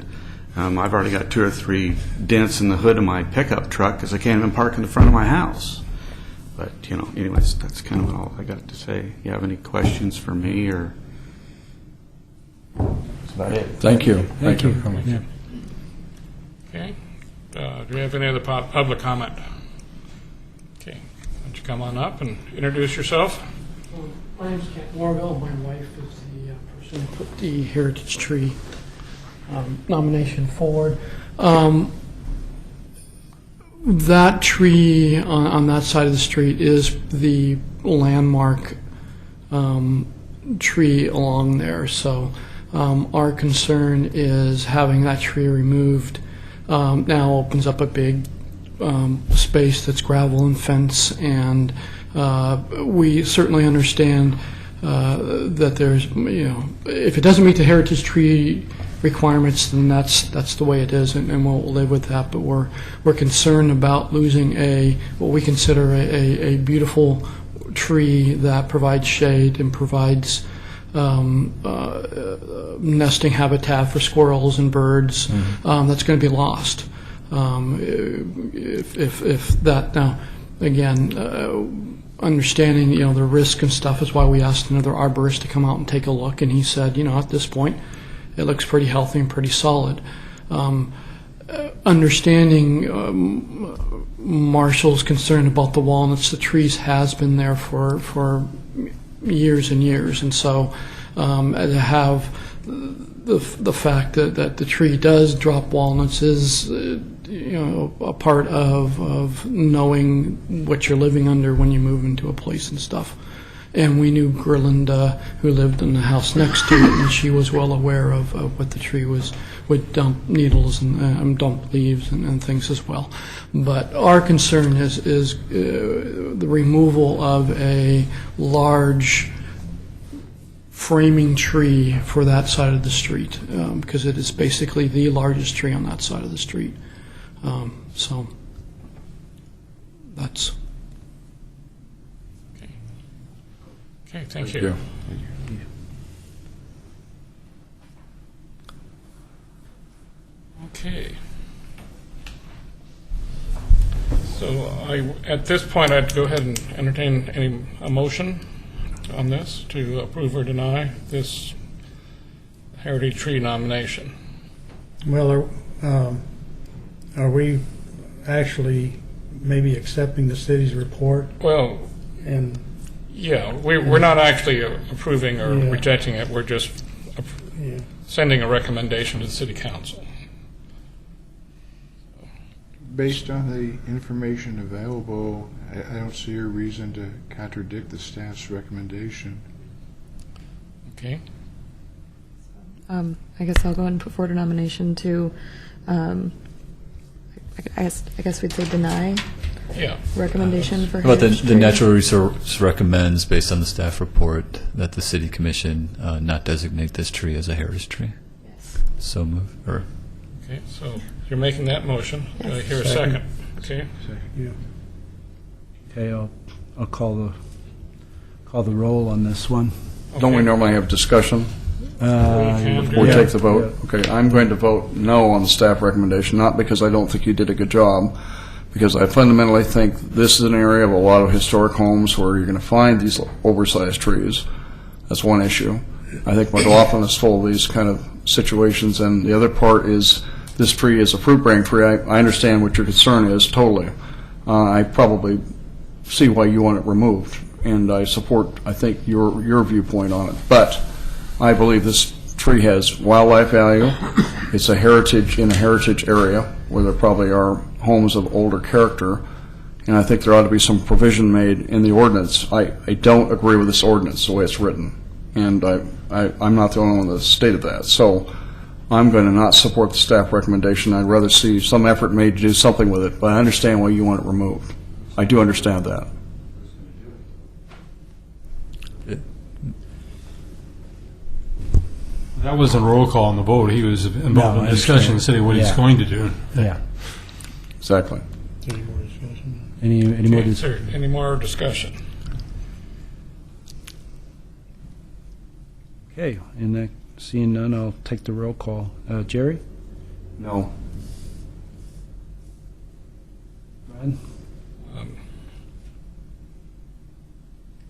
I've already got 2 or 3 dents in the hood of my pickup truck because I can't even park in the front of my house. But, anyways, that's kind of all I got to say. You have any questions for me, or? That's about it. Thank you. Thank you. Yeah. Okay. Do we have any other public comment? Okay. Why don't you come on up and introduce yourself? My name's Kent Warville. My wife is the person who put the heritage tree nomination forward. That tree on that side of the street is the landmark tree along there. So our concern is having that tree removed now opens up a big space that's gravel and fence, and we certainly understand that there's, if it doesn't meet the heritage tree requirements, then that's the way it is, and we'll live with that. But we're concerned about losing what we consider a beautiful tree that provides shade and provides nesting habitat for squirrels and birds. That's going to be lost. If that now, again, understanding the risk and stuff is why we asked another arborist to come out and take a look, and he said, at this point, it looks pretty healthy and pretty solid. Understanding Marshall's concern about the walnuts, the trees has been there for years and years, and so to have the fact that the tree does drop walnuts is a part of knowing what you're living under when you move into a place and stuff. And we knew Gerlinda, who lived in the house next to it, and she was well aware of what the tree would dump needles and dump leaves and things as well. But our concern is the removal of a large framing tree for that side of the street, because it is basically the largest tree on that side of the street. So that's... Okay, thank you. Okay. So at this point, I'd go ahead and entertain a motion on this to approve or deny this heritage tree nomination. Well, are we actually maybe accepting the city's report? Well, And yeah, we're not actually approving or rejecting it. We're just sending a recommendation to the city council. Based on the information available, I don't see a reason to contradict the staff's recommendation. Okay. I guess I'll go ahead and put forward a nomination to, I guess we'd say deny Yeah. recommendation for How about heritage the tree. Natural Resource recommends, based on the staff report, that the city commission not designate this tree as a heritage tree? Yes. So move, or Okay, so you're making that motion. Do I hear a second? Okay. Okay, I'll call the roll on this one. Don't we normally have discussion can before we do take the vote? Okay, I'm going to vote no on the staff recommendation, not because I don't think you did a good job, because I fundamentally think this is an area of a lot of historic homes where you're going to find these oversized trees. That's one issue. I think McLaughlin is full of these kind of situations, and the other part is this tree is a fruit-bearing tree. I understand what your concern is totally. I probably see why you want it removed, and I support, I think, your viewpoint on it. But I believe this tree has wildlife value. It's a heritage in a heritage area where there probably are homes of older character, and I think there ought to be some provision made in the ordinance. I don't agree with this ordinance the way it's written, and I'm not the only one that stated that. So I'm going to not support the staff recommendation. I'd rather see some effort made to do something with it, but I understand why you want it removed. I do understand that. That wasn't a roll call on the vote. He was involved No, in I the discussion, understand. saying what he's Yeah. going to do. Yeah. Exactly. any more discussion? Any more? Okay, is there any more discussion? Okay, seeing none, I'll take the roll call. Jerry? No. Brian?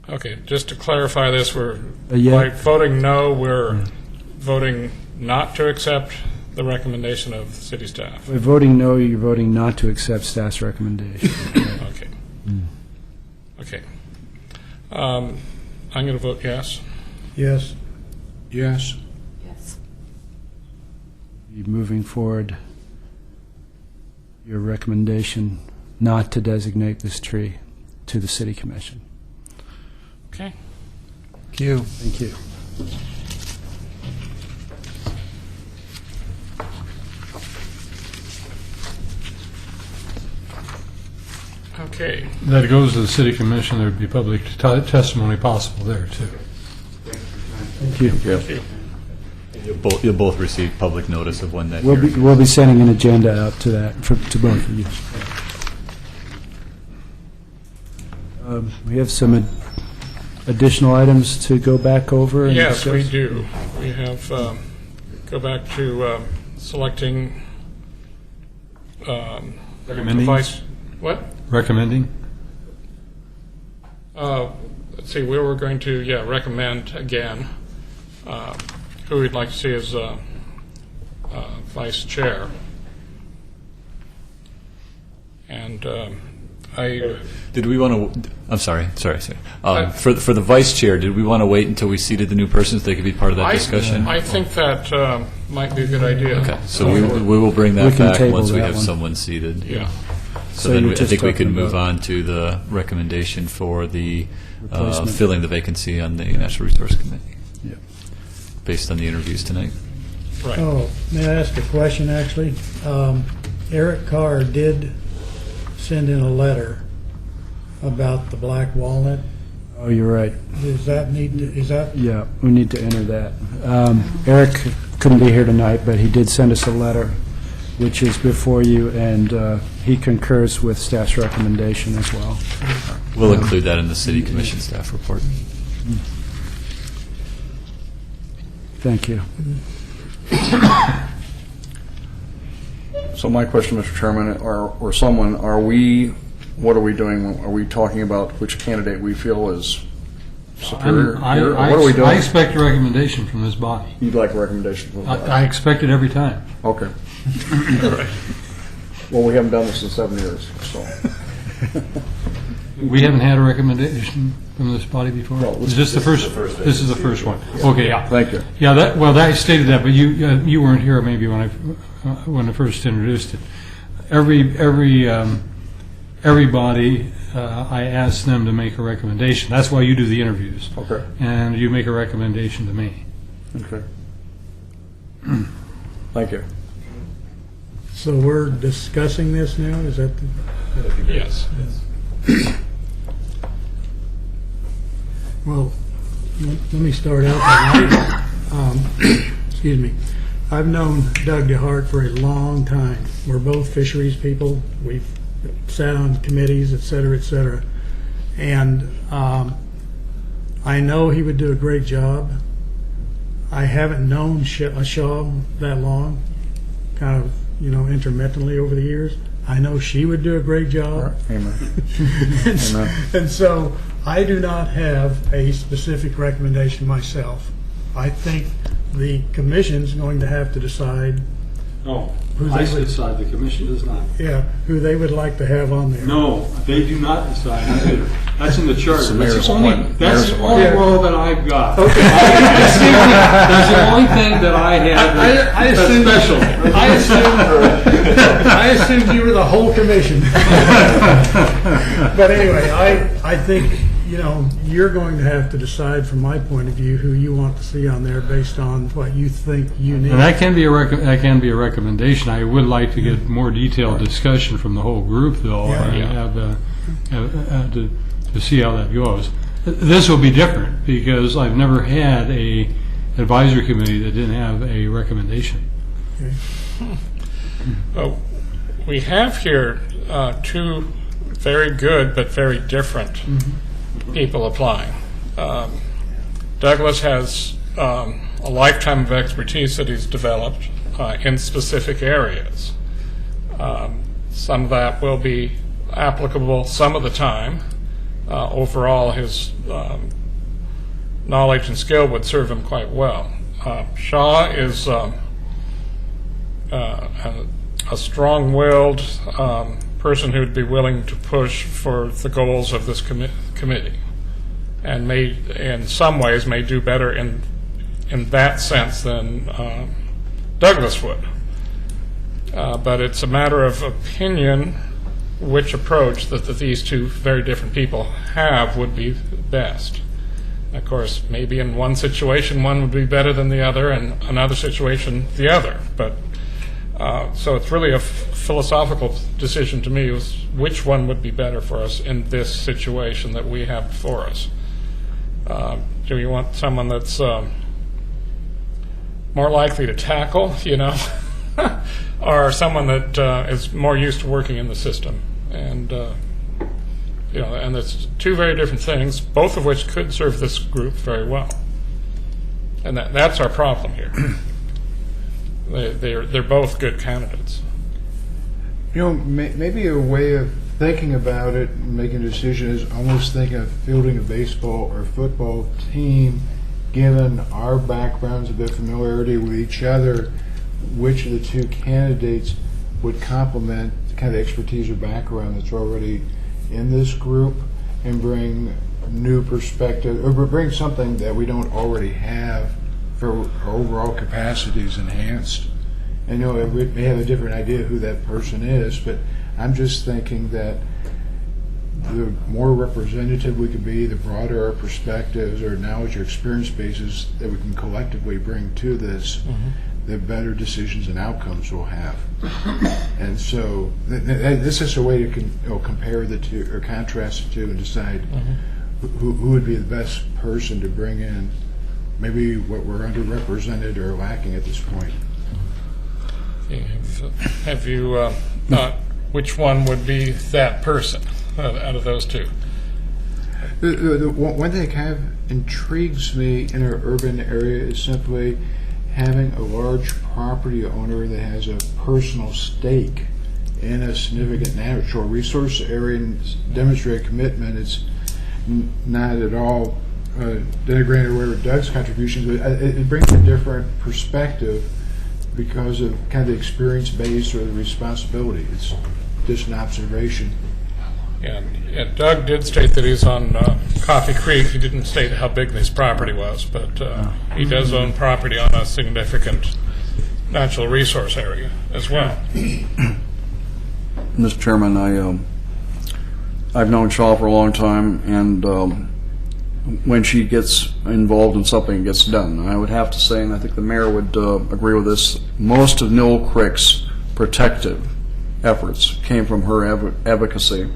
Okay, just to clarify this, we're Yeah. by voting no, we're voting not to accept the recommendation of the city staff. By voting no, you're voting not to accept staff's recommendation. Okay. Okay. I'm going to vote yes. Yes. Yes. Yes. You're moving forward your recommendation not to designate this tree to the city commission. Okay. thank you. Thank you. Okay. That goes to the city commission. There would be public testimony possible there, too. Thank you. Yeah. Thank you. You'll both receive public notice of when that We'll be, hearing we'll be sending an agenda out to that, to both of you. We have some additional items to go back over and Yes, we discuss? do. We have, go back to selecting the Recommending? vice, what? Recommending? Let's see, we were going to, recommend again who we'd like to see as vice chair. And Did we want to? I'm sorry. For the vice chair, did we want to wait until we seated the new person so they could be part of that discussion? I think that might be a good idea. Okay, so we will bring We that can back table once we that have one. someone seated. Yeah. So So you then were I just think we can talking move about on to the recommendation for the Replacement. filling the vacancy on the Natural Resource Committee, Yeah. based on the interviews tonight. Right. Oh, may I ask a question, actually? Eric Carr did send in a letter about the black walnut. Oh, you're right. Does that need, is that, Yeah, we need to enter that. Eric couldn't be here tonight, but he did send us a letter, which is before you, and he concurs with staff's recommendation as well. We'll include that in the City Commission staff report. Thank you. So my question, Mr. Chairman, or someone, what are we doing? Are we talking about which candidate we feel is superior? I here? Or what are we doing? expect a recommendation from this body. You'd like a recommendation from the body? I expect it every time. Okay. Well, we haven't done this in 7 years, so. We haven't had a recommendation from this body before? No, Is this the first? This is the first one. Okay, yeah. Thank you. Yeah, that stated that, but you weren't here maybe when I first introduced it. Everybody, I ask them to make a recommendation. That's why you do the interviews. Okay. And you make a recommendation to me. Okay. Thank you. so we're discussing this now? Is that, Yes. well, let me start out. Excuse me. I've known Doug DeHart for a long time. We're both fisheries people. We've sat on committees, et cetera, and I know he would do a great job. I haven't known Shaw that long, kind of, intermittently over the years. I know she would do a great job. Amen. And, and so I do not have a specific recommendation myself. I think the commission's going to have to decide, No, Who's I I would- decide, the commission does not. who they would like to have on there. No, they do not decide. That's in the charter. It's the mayor's That's the only, appointment. that's Mayor's the only appointment. role that I've got. That's the only thing that I have that's special. I assumed you were the whole commission. But anyway, I think, you're going to have to decide from my point of view who you want to see on there based on what you think you need. And that can be a recommendation. I would like to get more detailed discussion from the whole group, though, and have to see how that goes. This will be different because I've never had a advisory committee that didn't have a recommendation. Well, we have here two very good but very different people applying. Douglas has a lifetime of expertise that he's developed in specific areas. Some of that will be applicable some of the time. Overall, his knowledge and skill would serve him quite well. Shaw is a strong-willed person who'd be willing to push for the goals of this committee, and may, in some ways, may do better in that sense than Douglas would. But it's a matter of opinion which approach that these two very different people have would be best. Of course, maybe in one situation one would be better than the other, and another situation the other. But so it's really a philosophical decision to me is which one would be better for us in this situation that we have before us. Do you want someone that's more likely to tackle, or someone that is more used to working in the system. And, and it's two very different things, both of which could serve this group very well. And that's our problem here. They're both good candidates. Maybe a way of thinking about it and making a decision is almost thinking of fielding a baseball or football team, given our backgrounds, a bit of familiarity with each other, which of the two candidates would complement the kind of expertise or background that's already in this group and bring new perspective, or bring something that we don't already have for our overall capacities enhanced. I know we may have a different idea who that person is, but I'm just thinking that the more representative we can be, the broader our perspectives, our knowledge, or experience bases that we can collectively bring to this, the better decisions and outcomes we'll have. And so this is a way to compare the two, or contrast the two, and decide who would be the best person to bring in, maybe what we're underrepresented or lacking at this point. Have you thought which one would be that person out of those two? The one thing that kind of intrigues me in our urban area is simply having a large property owner that has a personal stake in a significant natural resource area and demonstrate a commitment. It's not at all denigrating or whatever Doug's contributions, but it brings a different perspective because of kind of the experience base or the responsibility. It's just an observation. Yeah, Doug did state that he's on Coffee Creek. He didn't state how big this property was, but he does own property on a significant natural resource area as well. Mr. Chairman, I've known Shaw for a long time, and when she gets involved in something, it gets done. I would have to say, and I think the mayor would agree with this, most of Newell Creek's protective efforts came from her advocacy.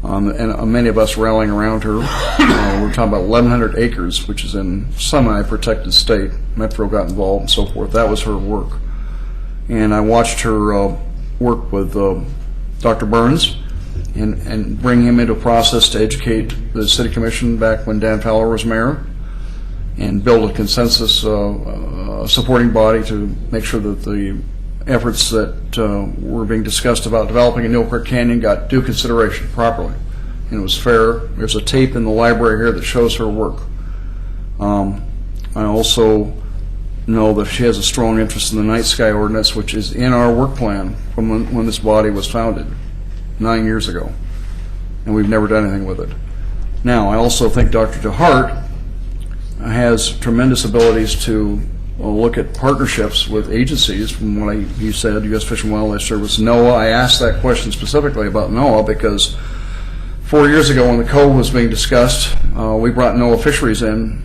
And many of us rallying around her. We're talking about 1,100 acres, which is in semi-protected state. Metro got involved and so forth. That was her work. And I watched her work with Dr. Burns and bring him into a process to educate the city commission back when Dan Fowler was mayor, and build a consensus supporting body to make sure that the efforts that were being discussed about developing in Newell Creek Canyon got due consideration properly, and it was fair. There's a tape in the library here that shows her work. I also know that she has a strong interest in the night sky ordinance, which is in our work plan from when this body was founded 9 years ago, and we've never done anything with it. Now, I also think Dr. DeHart has tremendous abilities to look at partnerships with agencies. From what he said, U.S. Fish and Wildlife Service, NOAA. I asked that question specifically about NOAA because 4 years ago when the code was being discussed, we brought NOAA Fisheries in,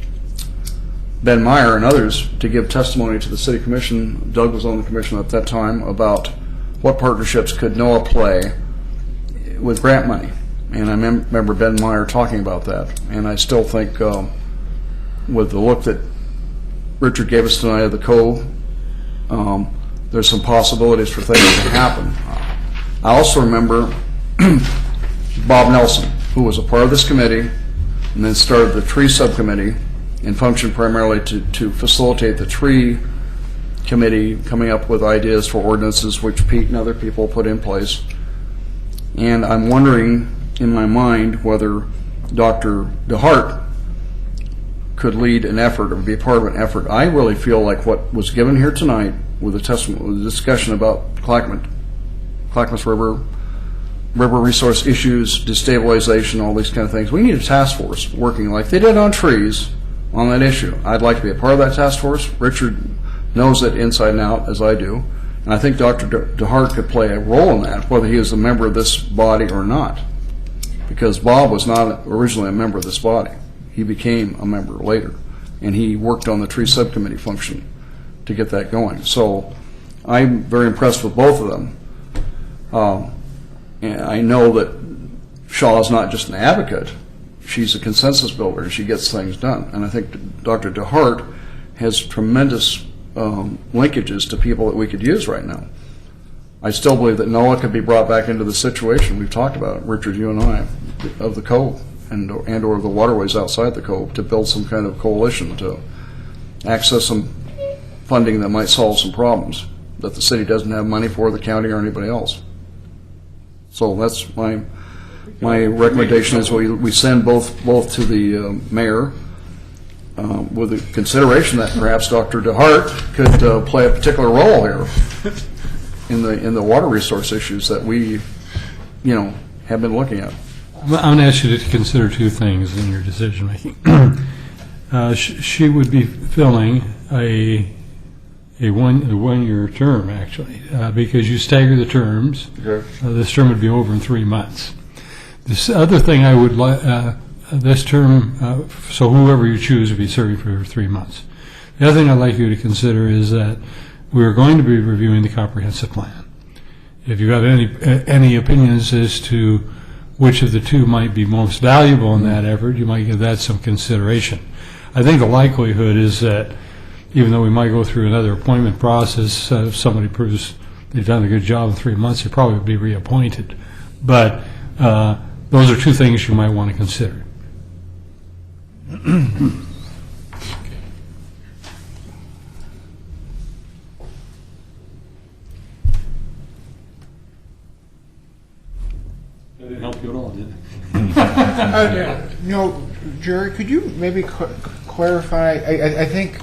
Ben Meyer and others, to give testimony to the city commission. Doug was on the commission at that time, about what partnerships could NOAA play with grant money. And I remember Ben Meyer talking about that. And I still think with the look that Richard gave us tonight of the code, there's some possibilities for things to happen. I also remember Bob Nelson, who was a part of this committee and then started the tree subcommittee and functioned primarily to facilitate the tree committee coming up with ideas for ordinances which Pete and other people put in place. And I'm wondering in my mind whether Dr. DeHart could lead an effort or be a part of an effort. I really feel like what was given here tonight with the testimony, with the discussion about Clackamas River resource issues, destabilization, all these kind of things. We need a task force working like they did on trees on that issue. I'd like to be a part of that task force. Richard knows it inside and out, as I do. And I think Dr. DeHart could play a role in that, whether he is a member of this body or not. Because Bob was not originally a member of this body. He became a member later. And he worked on the tree subcommittee function to get that going. So I'm very impressed with both of them. And I know that Shaw is not just an advocate. She's a consensus builder, and she gets things done. And I think Dr. DeHart has tremendous linkages to people that we could use right now. I still believe that NOAA could be brought back into the situation we've talked about, Richard, you and I, of the cove and or the waterways outside the cove, to build some kind of coalition to access some funding that might solve some problems that the city doesn't have money for, the county or anybody else. So that's my recommendation is we send both to the mayor with the consideration that perhaps Dr. DeHart could play a particular role here in the water resource issues that we, have been looking at. I'm going to ask you to consider two things in your decision making. She would be filling a one-year term, actually, because you stagger the terms. Okay. This term would be over in 3 months. This other thing I would like, this term, so whoever you choose would be serving for 3 months. The other thing I'd like you to consider is that we're going to be reviewing the comprehensive plan. If you have any opinions as to which of the two might be most valuable in that effort, you might give that some consideration. I think the likelihood is that even though we might go through another appointment process, if somebody proves they've done a good job in 3 months, they'll probably be reappointed. But those are two things you might want to consider. That didn't help you at all, did it? Jerry, could you maybe clarify? I think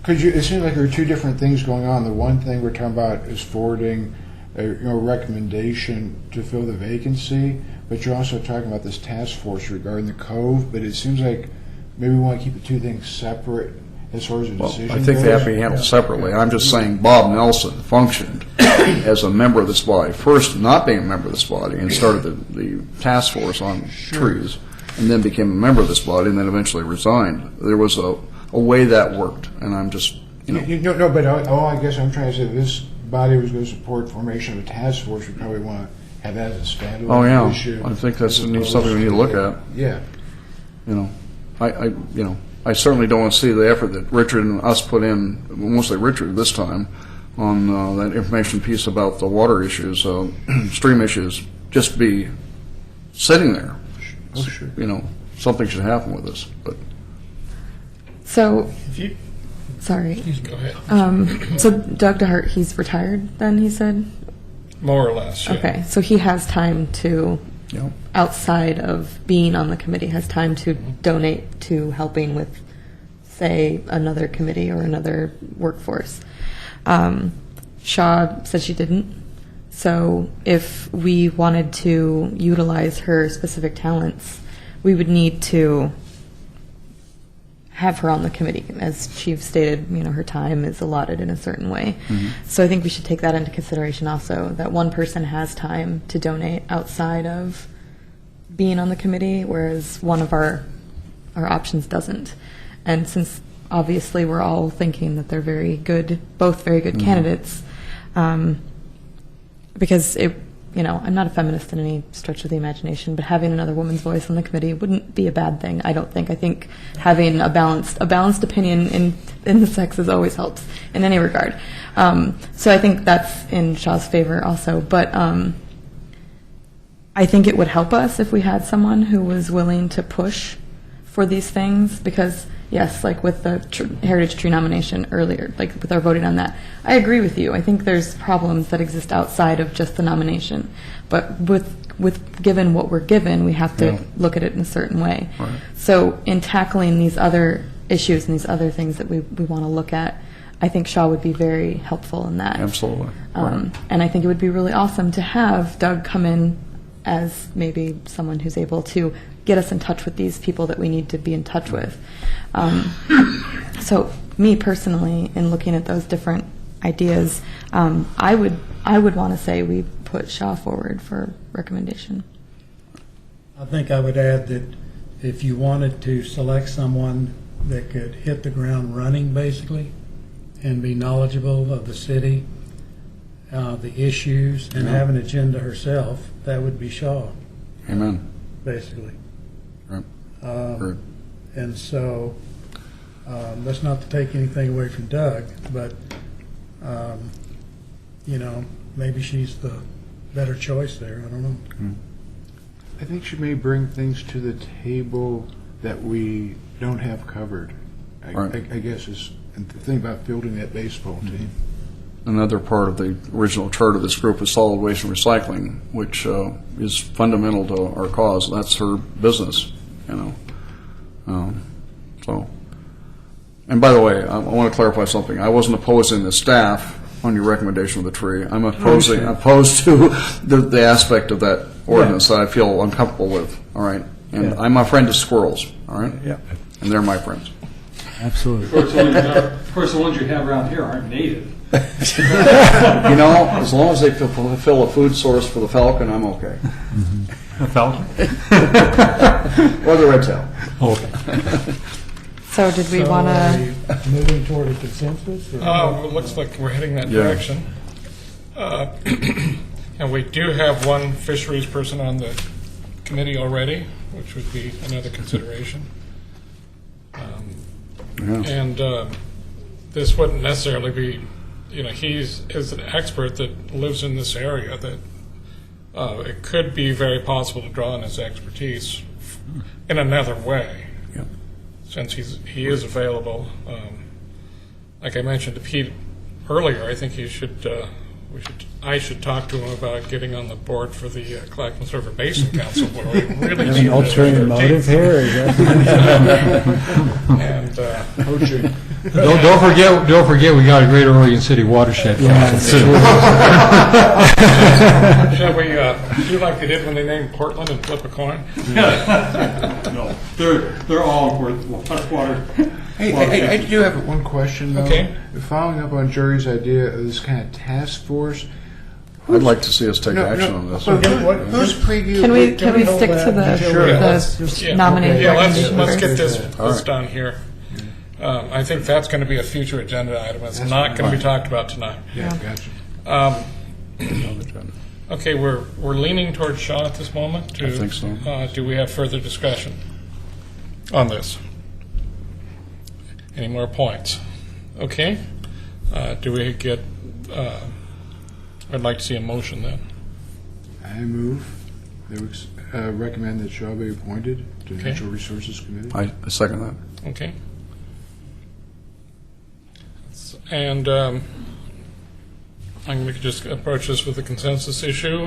it seems like there are two different things going on. The one thing we're talking about is forwarding a recommendation to fill the vacancy, but you're also talking about this task force regarding the cove. But it seems like maybe we want to keep the two things separate as far as the decision I think goes. they have to be handled separately. I'm just saying Bob Nelson functioned as a member of this body, first not being a member of this body, and started the task force on trees, and then became a member of this body, and then eventually resigned. There was a way that worked, and I'm just, No, but all I guess I'm trying to say, if this body was going to support formation of a task force, we probably want to have that as a standalone Oh, yeah. issue. I think that's as opposed something we need to look at. Yeah. I certainly don't want to see the effort that Richard and us put in, mostly Richard this time, on that information piece about the water issues, stream issues, just be sitting there. Oh, sure. Something should happen with this. But So, sorry. Go ahead. So Dr. Hart, he's retired then, he said? More or less, yeah. Okay, so he has time to, outside of being on the committee, has time to donate to helping with, say, another committee or another workforce. Shaw said she didn't. So if we wanted to utilize her specific talents, we would need to have her on the committee. As she stated, her time is allotted in a certain way. Mm-hmm. So I think we should take that into consideration also, that one person has time to donate outside of being on the committee, whereas one of our options doesn't. And since obviously we're all thinking that they're both very good candidates, because I'm not a feminist in any stretch of the imagination, but having another woman's voice on the committee wouldn't be a bad thing, I don't think. I think having a balanced opinion in the sexes always helps in any regard. So I think that's in Shaw's favor also. But I think it would help us if we had someone who was willing to push for these things, because yes, like with the Heritage Tree nomination earlier, like with our voting on that, I agree with you. I think there's problems that exist outside of just the nomination, but with given what we're given, we have to look at it in a certain way. Right. So in tackling these other issues and these other things that we want to look at, I think Shaw would be very helpful in that. absolutely. And I think it would be really awesome to have Doug come in as maybe someone who's able to get us in touch with these people that we need to be in touch with. So me personally, in looking at those different ideas, I would want to say we put Shaw forward for recommendation. I think I would add that if you wanted to select someone that could hit the ground running, basically, and be knowledgeable of the city, the issues, and have an agenda herself, that would be Shaw, Amen. basically. Right. Agreed. And so, that's not to take anything away from Doug, but you know, maybe she's the better choice there. I don't know. I think she may bring things to the table that we don't have covered. I guess is and the thing about building that baseball team. Another part of the original chart of this group is solid waste and recycling, which is fundamental to our cause. That's her business, you know. So, and by the way, I want to clarify something. I wasn't opposing the staff on your recommendation of the tree. I'm opposed to the aspect of that ordinance that I feel uncomfortable with. All right, and I'm a friend of squirrels. All right, and they're my friends. Absolutely. Of course, the ones you have around here aren't native. You know, as long as they fulfill a food source for the falcon, I'm okay. A falcon? Or the red tail. Okay. So did we want to? Moving toward a consensus? Or It looks like we're heading that direction. And we do have one fisheries person on the committee already, which would be another consideration. And this wouldn't necessarily be, you know, is an expert that lives in this area that it could be very possible to draw on his expertise in another way, since he is available. Like I mentioned to Pete earlier, I think I should talk to him about getting on the board for the Clackamas River Basin Council, where we really need An ulterior motive here? Is that And Don't forget, we got a Greater Oregon City watershed council too. shall we do like they did when they named Portland and flip a coin? No, they're all water. Hey, I do have one question, though. Okay. Following up on Jerry's idea of this kind of task force. I'd like to see us take action on this. Who's preview? Can we stick to the nominating Yeah, recommendation let's get first? this done here. I think that's going to be a future agenda item. It's not going to be talked about tonight. Yeah, gotcha. Okay, we're leaning towards Sean at this moment. I think so. Do we have further discussion on this? Any more points? Okay. Do we get? I'd like to see a motion then. I move that we recommend that Shaw be appointed to the Natural Resources Committee. I second that. Okay. And I think we could just approach this with a consensus issue.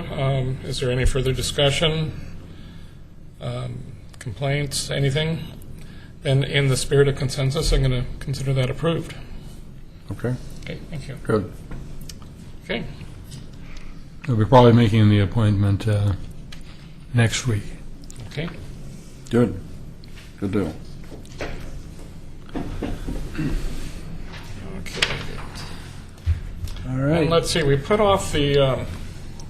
Is there any further discussion? Complaints? Anything? Then in the spirit of consensus, I'm going to consider that approved. Okay. Okay, thank you. Good. Okay. We're probably making the appointment next week. Okay. Good. Good deal. Okay. all And right? let's see, we put off the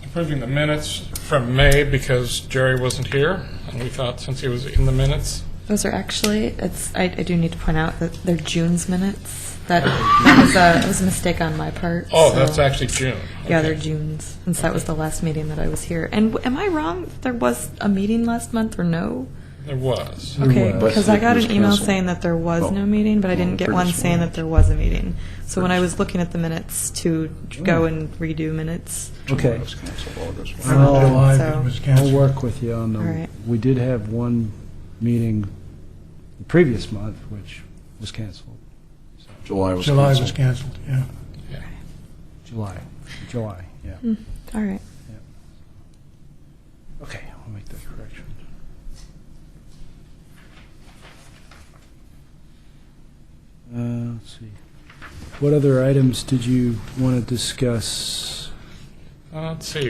approving the minutes from May because Jerry wasn't here, and we thought since he was in the minutes. Those are actually, I do need to point out that they're June's minutes. That was a mistake on my part. Oh, so- that's actually June. Yeah, Okay. they're June's, since that was the last meeting that I was here. And am I wrong? There was a meeting last month, or no? There was. Okay, was. because I got It was an email canceled. saying that there was Oh. no meeting, but I didn't get one previous saying one. that there was a meeting. So when I was looking at the minutes to go and redo minutes, Okay. Let's cancel August. July So- was I'll canceled. work with you on the, All right. we did have one meeting the previous month, which was canceled. July was July canceled. was canceled, yeah. July, yeah. all right. Okay, I'll make that correction. Let's see. What other items did you want to discuss? Let's see,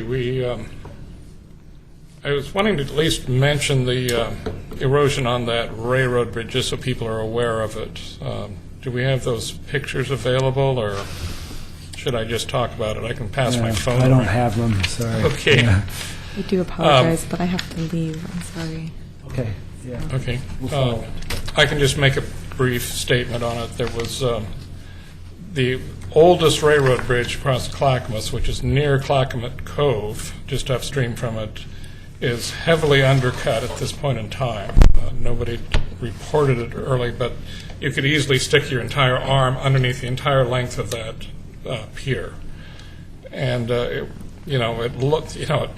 I was wanting to at least mention the erosion on that railroad bridge, just so people are aware of it. Do we have those pictures available, or should I just talk about it? I can pass my phone. I don't around. have them, sorry. Okay. Yeah. I do apologize, but I have to leave. I'm sorry. Okay, yeah. Okay. We'll follow I can just make a brief statement on it. There was the oldest railroad bridge across Clackamas, which is near Clackamas Cove, just upstream from it, is heavily undercut at this point in time. Nobody reported it early, but you could easily stick your entire arm underneath the entire length of that pier. And it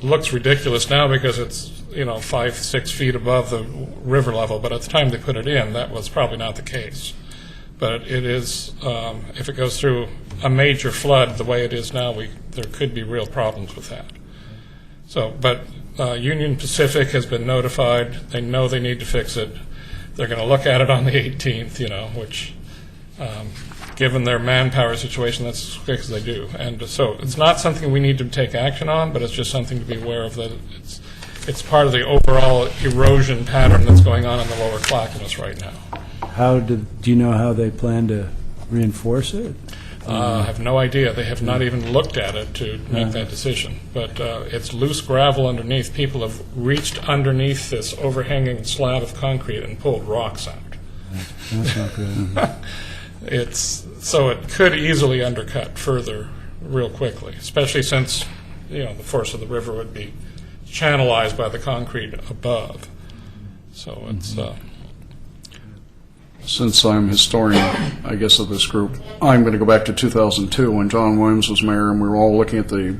looks ridiculous now because it's 5-6 feet above the river level. But at the time they put it in, that was probably not the case. But it is, if it goes through a major flood the way it is now, there could be real problems with that. So, but Union Pacific has been notified. They know they need to fix it. They're going to look at it on the 18th, which, given their manpower situation, that's as quick as they do. And so it's not something we need to take action on, but it's just something to be aware of, that it's part of the overall erosion pattern that's going on in the lower Clackamas right now. Do you know how they plan to reinforce it? I have no idea. They have not even looked at it to make that decision. But it's loose gravel underneath. People have reached underneath this overhanging slab of concrete and pulled rocks out. That's not good. So it could easily undercut further real quickly, especially since the force of the river would be channelized by the concrete above. So it's... Since I'm historian, I guess, of this group, I'm going to go back to 2002 when John Williams was mayor, and we were all looking at the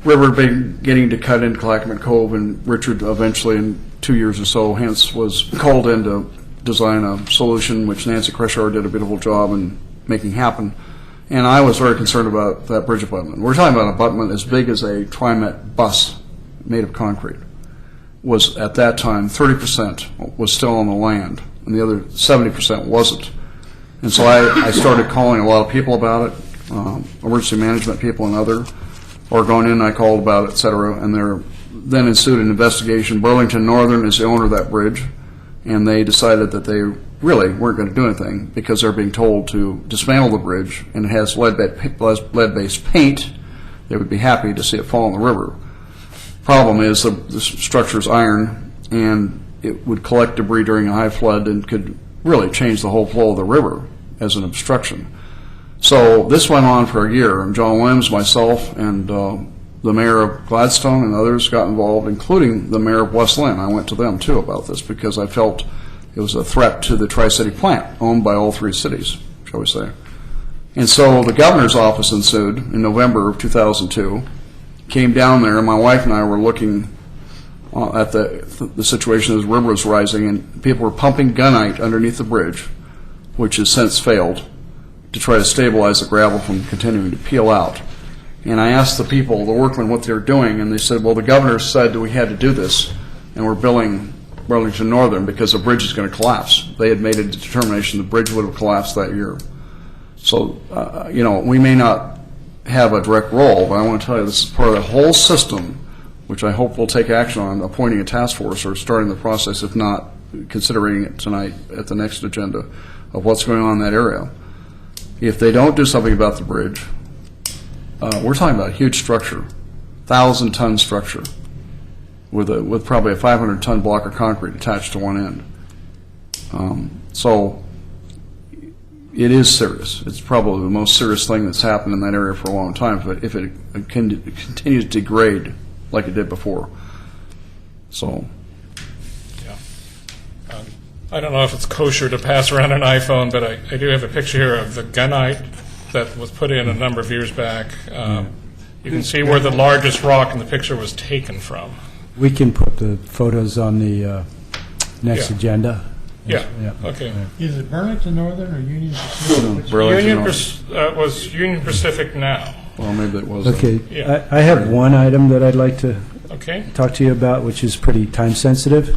river beginning to cut into Clackamas Cove, and Richard eventually, in 2 years or so hence, was called in to design a solution, which Nancy Creshaw did a beautiful job in making happen. And I was very concerned about that bridge abutment. We're talking about an abutment as big as a TriMet bus made of concrete. Was at that time 30% was still on the land, and the other 70% wasn't. And so I started calling a lot of people about it, emergency management people and other Oregonian I called about it, et cetera, and there then ensued an investigation. Burlington Northern is the owner of that bridge, and they decided that they really weren't going to do anything because they're being told to dismantle the bridge, and it has lead-based paint. They would be happy to see it fall in the river. Problem is the structure is iron, and it would collect debris during a high flood and could really change the whole flow of the river as an obstruction. So this went on for a year, and John Williams, myself, and the mayor of Gladstone and others got involved, including the mayor of West Lynn. I went to them, too, about this because I felt it was a threat to the Tri-City plant, owned by all three cities, shall we say. And so the governor's office ensued in November of 2002, came down there, and my wife and I were looking at the situation as the river was rising, and people were pumping gunite underneath the bridge, which has since failed, to try to stabilize the gravel from continuing to peel out. And I asked the people, the workmen, what they were doing, and they said, well, the governor said that we had to do this, and we're billing Burlington Northern because the bridge is going to collapse. They had made a determination the bridge would have collapsed that year. So, we may not have a direct role, but I want to tell you this is part of the whole system, which I hope will take action on appointing a task force or starting the process, if not considering it tonight at the next agenda, of what's going on in that area. If they don't do something about the bridge, we're talking about a huge structure, 1,000-ton structure, with probably a 500-ton block of concrete attached to one end. So it is serious. It's probably the most serious thing that's happened in that area for a long time, but if it continues to degrade like it did before. So. Yeah. I don't know if it's kosher to pass around an iPhone, but I do have a picture here of the gunite that was put in a number of years back. You can see where the largest rock in the picture was taken from. We can put the photos on the next agenda. Yeah. Okay. Is it Burlington Northern or Union Pacific? Was Union Pacific now. Well, maybe it was. Okay. Yeah. I have one item that I'd like to Okay. talk to you about, which is pretty time sensitive.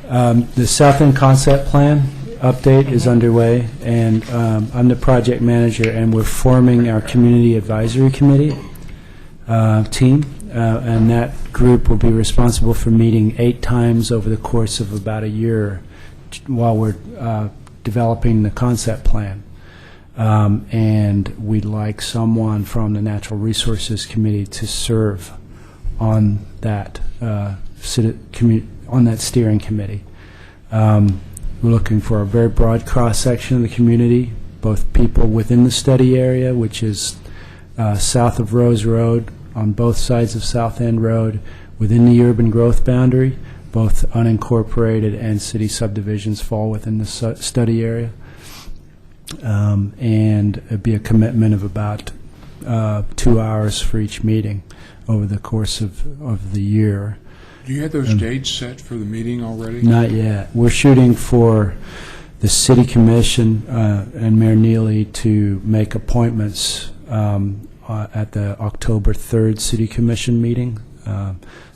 The South End Concept Plan update is underway, and I'm the project manager, and we're forming our Community Advisory Committee team, and that group will be responsible for meeting 8 times over the course of about a year while we're developing the concept plan. And we'd like someone from the Natural Resources Committee to serve on that on that steering committee. We're looking for a very broad cross-section of the community, both people within the study area, which is south of Rose Road, on both sides of South End Road, within the urban growth boundary. Both unincorporated and city subdivisions fall within the study area. And it'd be a commitment of about 2 hours for each meeting over the course of the year. Do you have those dates set for the meeting already? Not yet. We're shooting for the City Commission and Mayor Neely to make appointments at the October 3rd City Commission meeting.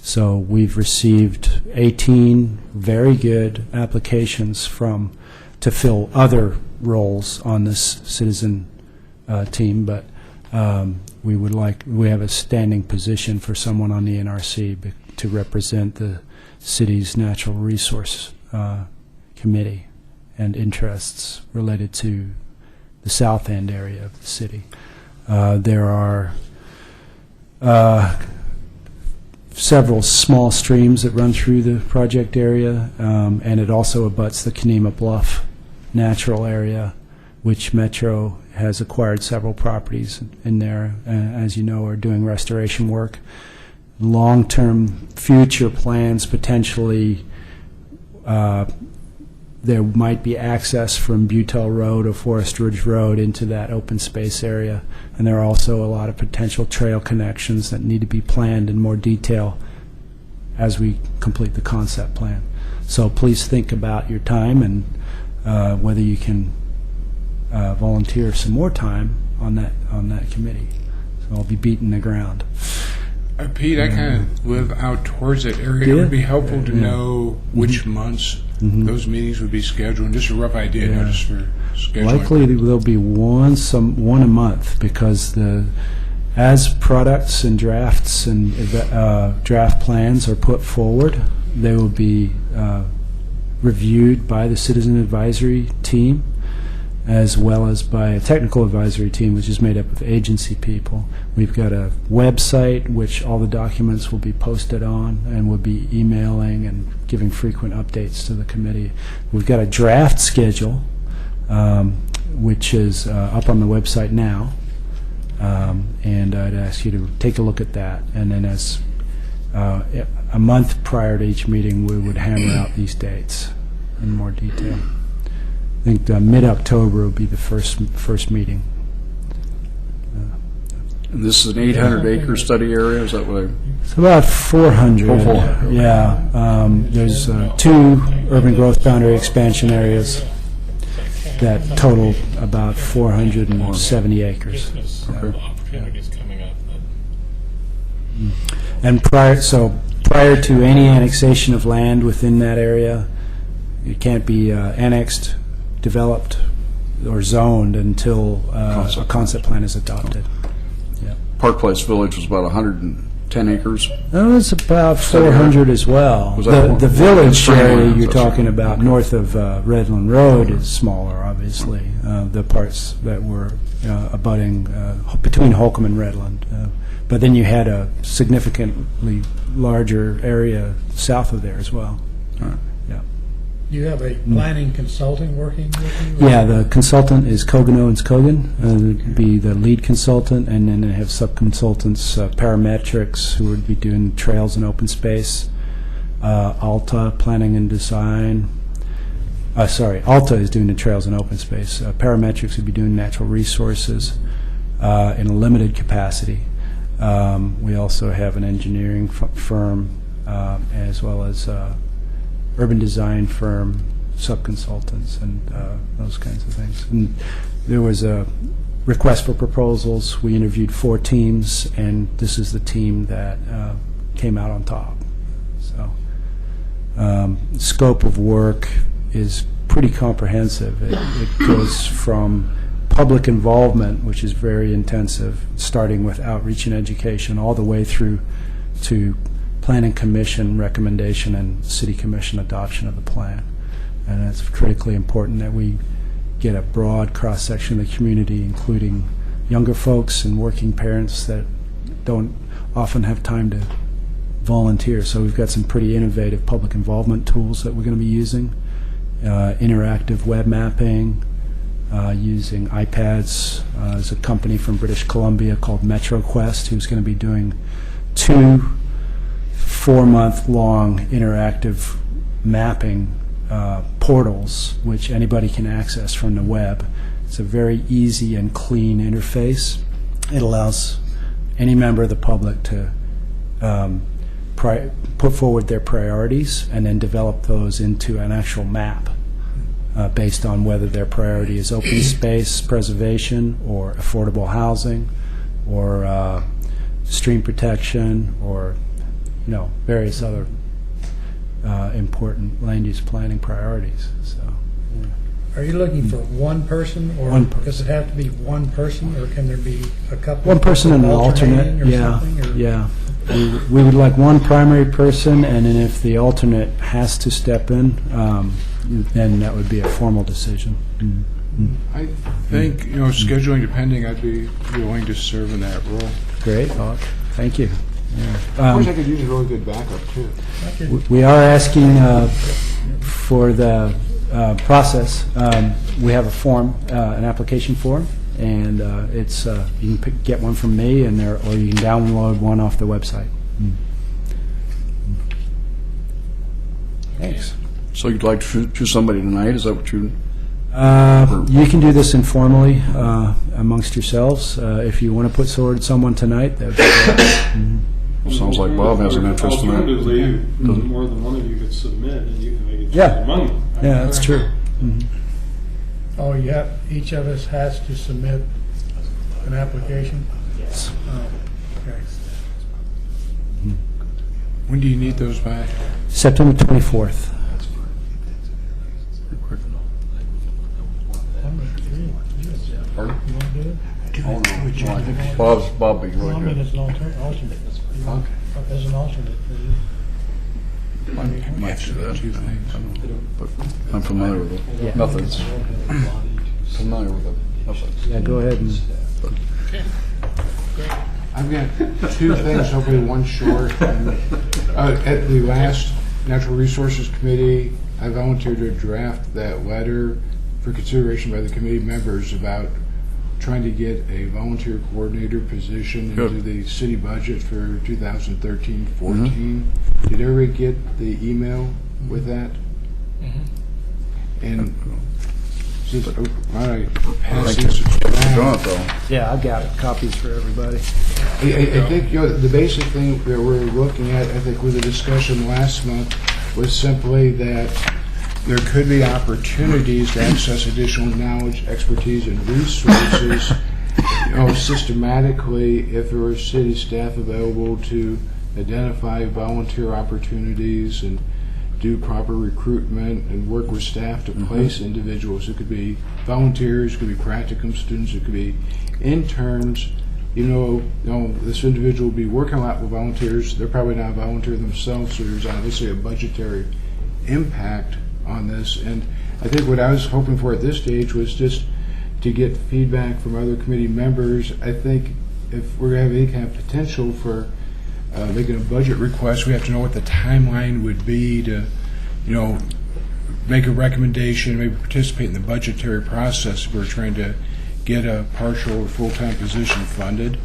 So we've received 18 very good applications to fill other roles on this citizen team, but we have a standing position for someone on the NRC to represent the city's natural resource committee and interests related to the south end area of the city. There are several small streams that run through the project area, and it also abuts the Kenema Bluff natural area, which Metro has acquired several properties in there, as you know, are doing restoration work. Long-term future plans, potentially there might be access from Butel Road or Forest Ridge Road into that open space area, and there are also a lot of potential trail connections that need to be planned in more detail as we complete the concept plan. So please think about your time and whether you can volunteer some more time on that committee. So I'll be beating the ground. Pete, I kind of live out towards that area. It would be helpful to know which months those meetings would be scheduled, and just a rough idea, not just for scheduling. Likely there'll be one a month, because as products and drafts and draft plans are put forward, they will be reviewed by the Citizen Advisory Team, as well as by a technical advisory team, which is made up of agency people. We've got a website which all the documents will be posted on, and we'll be emailing and giving frequent updates to the committee. We've got a draft schedule, which is up on the website now, and I'd ask you to take a look at that. And then as a month prior to each meeting, we would hammer out these dates in more detail. I think mid-October will be the first meeting. And this is an 800-acre study area, is that what It's about 400. Yeah. There's 2 urban growth boundary expansion areas that total about 470 acres. Opportunities coming up. And prior to any annexation of land within that area, it can't be annexed, developed, or zoned until a concept plan is adopted. Yeah. Park Place Village was about 110 acres. That was about 400 as well. Was that The village Spring area Lands, you're that's talking about north of Redland Road is smaller, obviously. The parts that were abutting between Holcomb and Redland. But then you had a significantly larger area south of there as well. Yeah. You have a planning consulting working with you? Yeah, the consultant is Kogan Owens Kogan, be the lead consultant, and then they have sub-consultants, Parametrics, who would be doing trails and open space, Alta, planning and design. Alta is doing the trails and open space. Parametrics would be doing natural resources in a limited capacity. We also have an engineering firm, as well as urban design firm, sub-consultants, and those kinds of things. And there was a request for proposals. We interviewed 4 teams, and this is the team that came out on top. So scope of work is pretty comprehensive. It goes from public involvement, which is very intensive, starting with outreach and education, all the way through to Planning Commission recommendation and City Commission adoption of the plan. And it's critically important that we get a broad cross-section of the community, including younger folks and working parents that don't often have time to volunteer. So we've got some pretty innovative public involvement tools that we're going to be using, interactive web mapping, using iPads. There's a company from British Columbia called MetroQuest who's going to be doing 2 4-month-long interactive mapping portals, which anybody can access from the web. It's a very easy and clean interface, It allows any member of the public to put forward their priorities and then develop those into an actual map based on whether their priority is open space preservation or affordable housing or stream protection or, various other important land use planning priorities. So, Are you looking for one person, or One person. does it have to be one person, or can there be a couple? one person and an alternate, alternating or something, or- yeah. We would like one primary person, and then if the alternate has to step in, then that would be a formal decision. I think, scheduling depending, I'd be willing to serve in that role. Great, thank you. Of course, I could use a really good backup, too. We are asking for the process. We have a form, an application form, and it's you can get one from me, or you can download one off the website. Thanks. So you'd like to choose somebody tonight? Is that what you? You can do this informally amongst yourselves. If you want to put forward someone tonight, that would be great. Sounds like Bob has an interest in that. Alternatively, more than one of you could submit, and you can make a choice Yeah. among them. Yeah, that's true. Oh, each of us has to submit an application? Yes. Oh, okay. When do you need those by? September 24th. Pardon? You want to do it? Oh, no. I think Bob be Well, I really mean, good. as an alternate. As an alternate for you. Might do that. But I'm familiar with Yeah. it. Methods. Familiar with it. Methods. Yeah, go ahead and. I've got two things, hopefully one short. At the last Natural Resources Committee, I volunteered to draft that letter for consideration by the committee members about trying to get a volunteer coordinator position into Good. the city budget for 2013-14. Did everybody get the email with that? And since, why don't I pass this Done around? it, though. Yeah, I've got copies for everybody. I think the basic thing that we're looking at, I think with the discussion last month, was simply that there could be opportunities to access additional knowledge, expertise, and resources, systematically, if there were city staff available to identify volunteer opportunities and do proper recruitment and work with staff to place individuals. It could be volunteers, it could be practicum students, it could be interns. This individual will be working a lot with volunteers. They're probably not a volunteer themselves, so there's obviously a budgetary impact on this. And I think what I was hoping for at this stage was just to get feedback from other committee members. I think if we're going to have any kind of potential for making a budget request, we have to know what the timeline would be to, make a recommendation, maybe participate in the budgetary process if we're trying to get a partial or full-time position funded.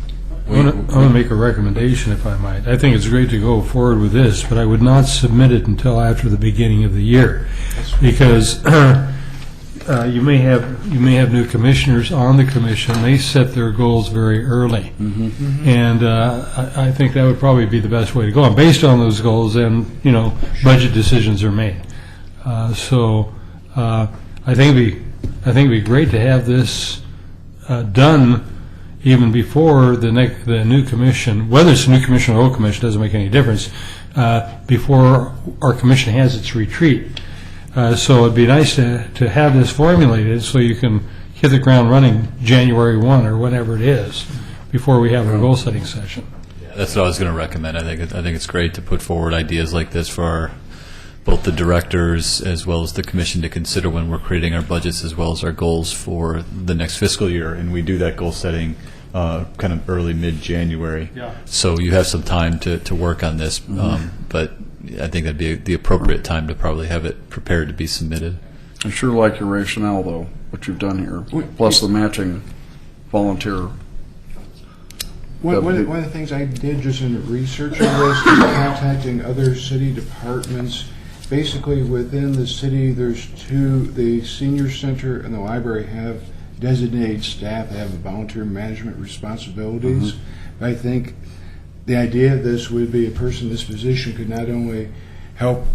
I want to make a recommendation, if I might. I think it's great to go forward with this, but I would not submit it until after the beginning of the year, because you may have new commissioners on the commission. They set their goals very early, and I think that would probably be the best way to go. And based on those goals, then budget decisions are made. So I think it'd be great to have this done even before the new commission, whether it's a new commission or old commission, doesn't make any difference, before our commission has its retreat. So it'd be nice to have this formulated so you can hit the ground running January 1 or whatever it is, before we have our goal-setting session. That's what I was going to recommend. I think it's great to put forward ideas like this for both the directors as well as the commission to consider when we're creating our budgets as well as our goals for the next fiscal year. And we do that goal setting kind of early, mid-January. Yeah. So you have some time to work on this, but I think that'd be the appropriate time to probably have it prepared to be submitted. I sure like your rationale, though, what you've done here, plus the matching volunteer. One of the things I did just in researching this, contacting other city departments, basically within the city, there's the senior center and the library have designated staff that have volunteer management responsibilities. I think the idea of this would be a person in this position could not only help,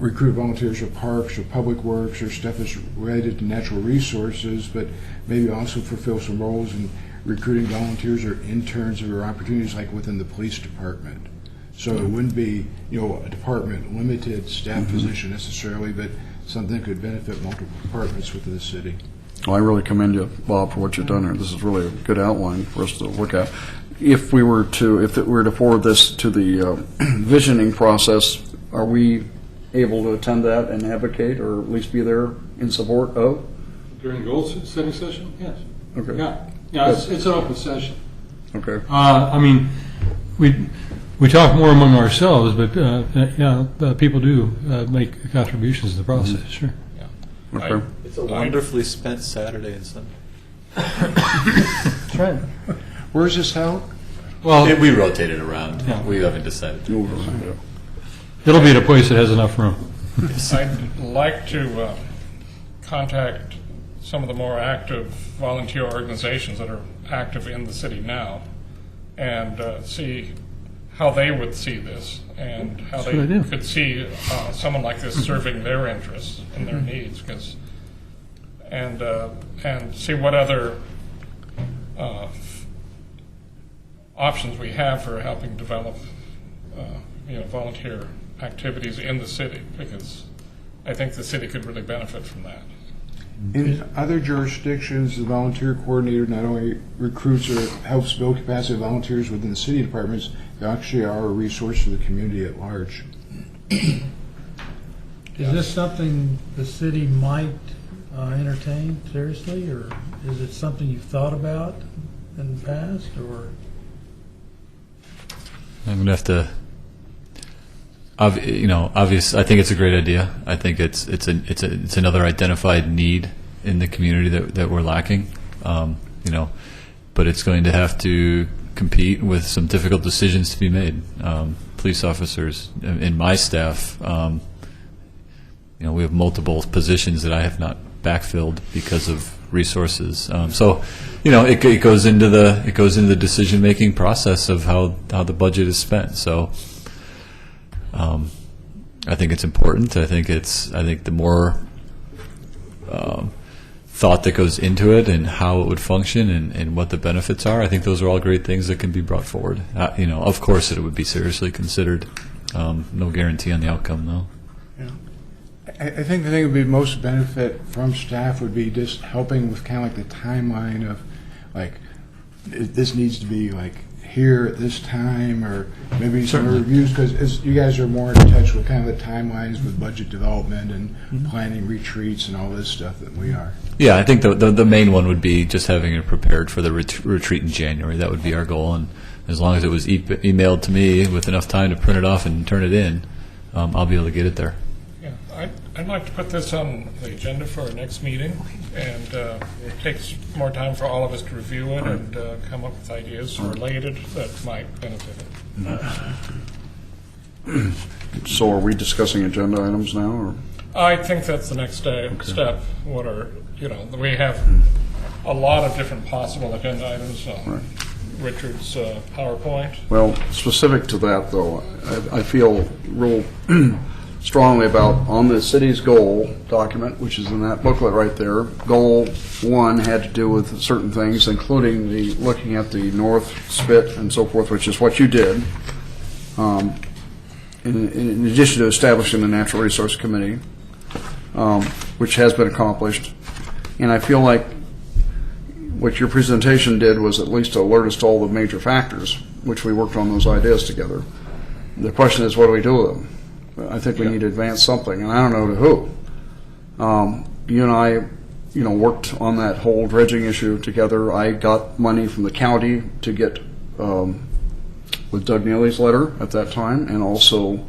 recruit volunteers for parks or public works or stuff that's related to natural resources, but maybe also fulfill some roles in recruiting volunteers or interns or opportunities like within the police department. So it wouldn't be, a department limited staff position necessarily, but something that could benefit multiple departments within the city. Well, I really commend you, Bob, for what you've done here. This is really a good outline for us to look at. If we were to forward this to the visioning process, are we able to attend that and advocate, or at least be there in support of? During the goal setting session? Yes. Okay. Yeah, it's an open session. Okay. I mean, we talk more among ourselves, but people do make contributions to the process, sure. Okay. It's a wonderfully spent Saturday and Sunday. That's right. Where's this held? Well, We rotate it around. Yeah. We haven't decided. it'll be at a place that has enough room. I'd like to contact some of the more active volunteer organizations that are active in the city now and see how they would see this and how That's they a good idea. could see someone like this serving their interests and their needs, and see what other options we have for helping develop volunteer activities in the city, because I think the city could really benefit from that. In other jurisdictions, the volunteer coordinator not only recruits or helps build capacity of volunteers within the city departments, they actually are a resource for the community at large. Is this something the city might entertain seriously, or is it something you've thought about in the past, or? I'm gonna have to. Obvious. I think it's a great idea. I think it's another identified need in the community that we're lacking. But it's going to have to compete with some difficult decisions to be made. Police officers in my staff, we have multiple positions that I have not backfilled because of resources. It goes into the decision making process of how the budget is spent. So. I think it's important. I think the more thought that goes into it and how it would function and what the benefits are, I think those are all great things that can be brought forward. Of course, it would be seriously considered. No guarantee on the outcome, though. Yeah. I think the thing that would be most benefit from staff would be just helping with kind of like the timeline of, like, this needs to be like here at this time, or maybe some reviews, because you guys are more in touch with kind of the timelines with budget development and planning retreats and all this stuff than we are. Yeah, I think the main one would be just having it prepared for the retreat in January. That would be our goal, and as long as it was emailed to me with enough time to print it off and turn it in, I'll be able to get it there. Yeah, I'd like to put this on the agenda for our next meeting, and it takes more time for all of us to review it and come up with ideas related that might benefit it. So are we discussing agenda items now, or? I think that's the next step. We have a lot of different possible agenda items on Richard's PowerPoint. Well, specific to that, though, I feel real strongly about, on the city's goal document, which is in that booklet right there, goal 1 had to do with certain things, including looking at the North Spit and so forth, which is what you did, in addition to establishing the Natural Resource Committee, which has been accomplished. And I feel like what your presentation did was at least alert us to all the major factors, which we worked on those ideas together. The question is, what do we do with them? I think we need to advance something, and I don't know to who. You and I, worked on that whole dredging issue together. I got money from the county to get, with Doug Neely's letter at that time, and also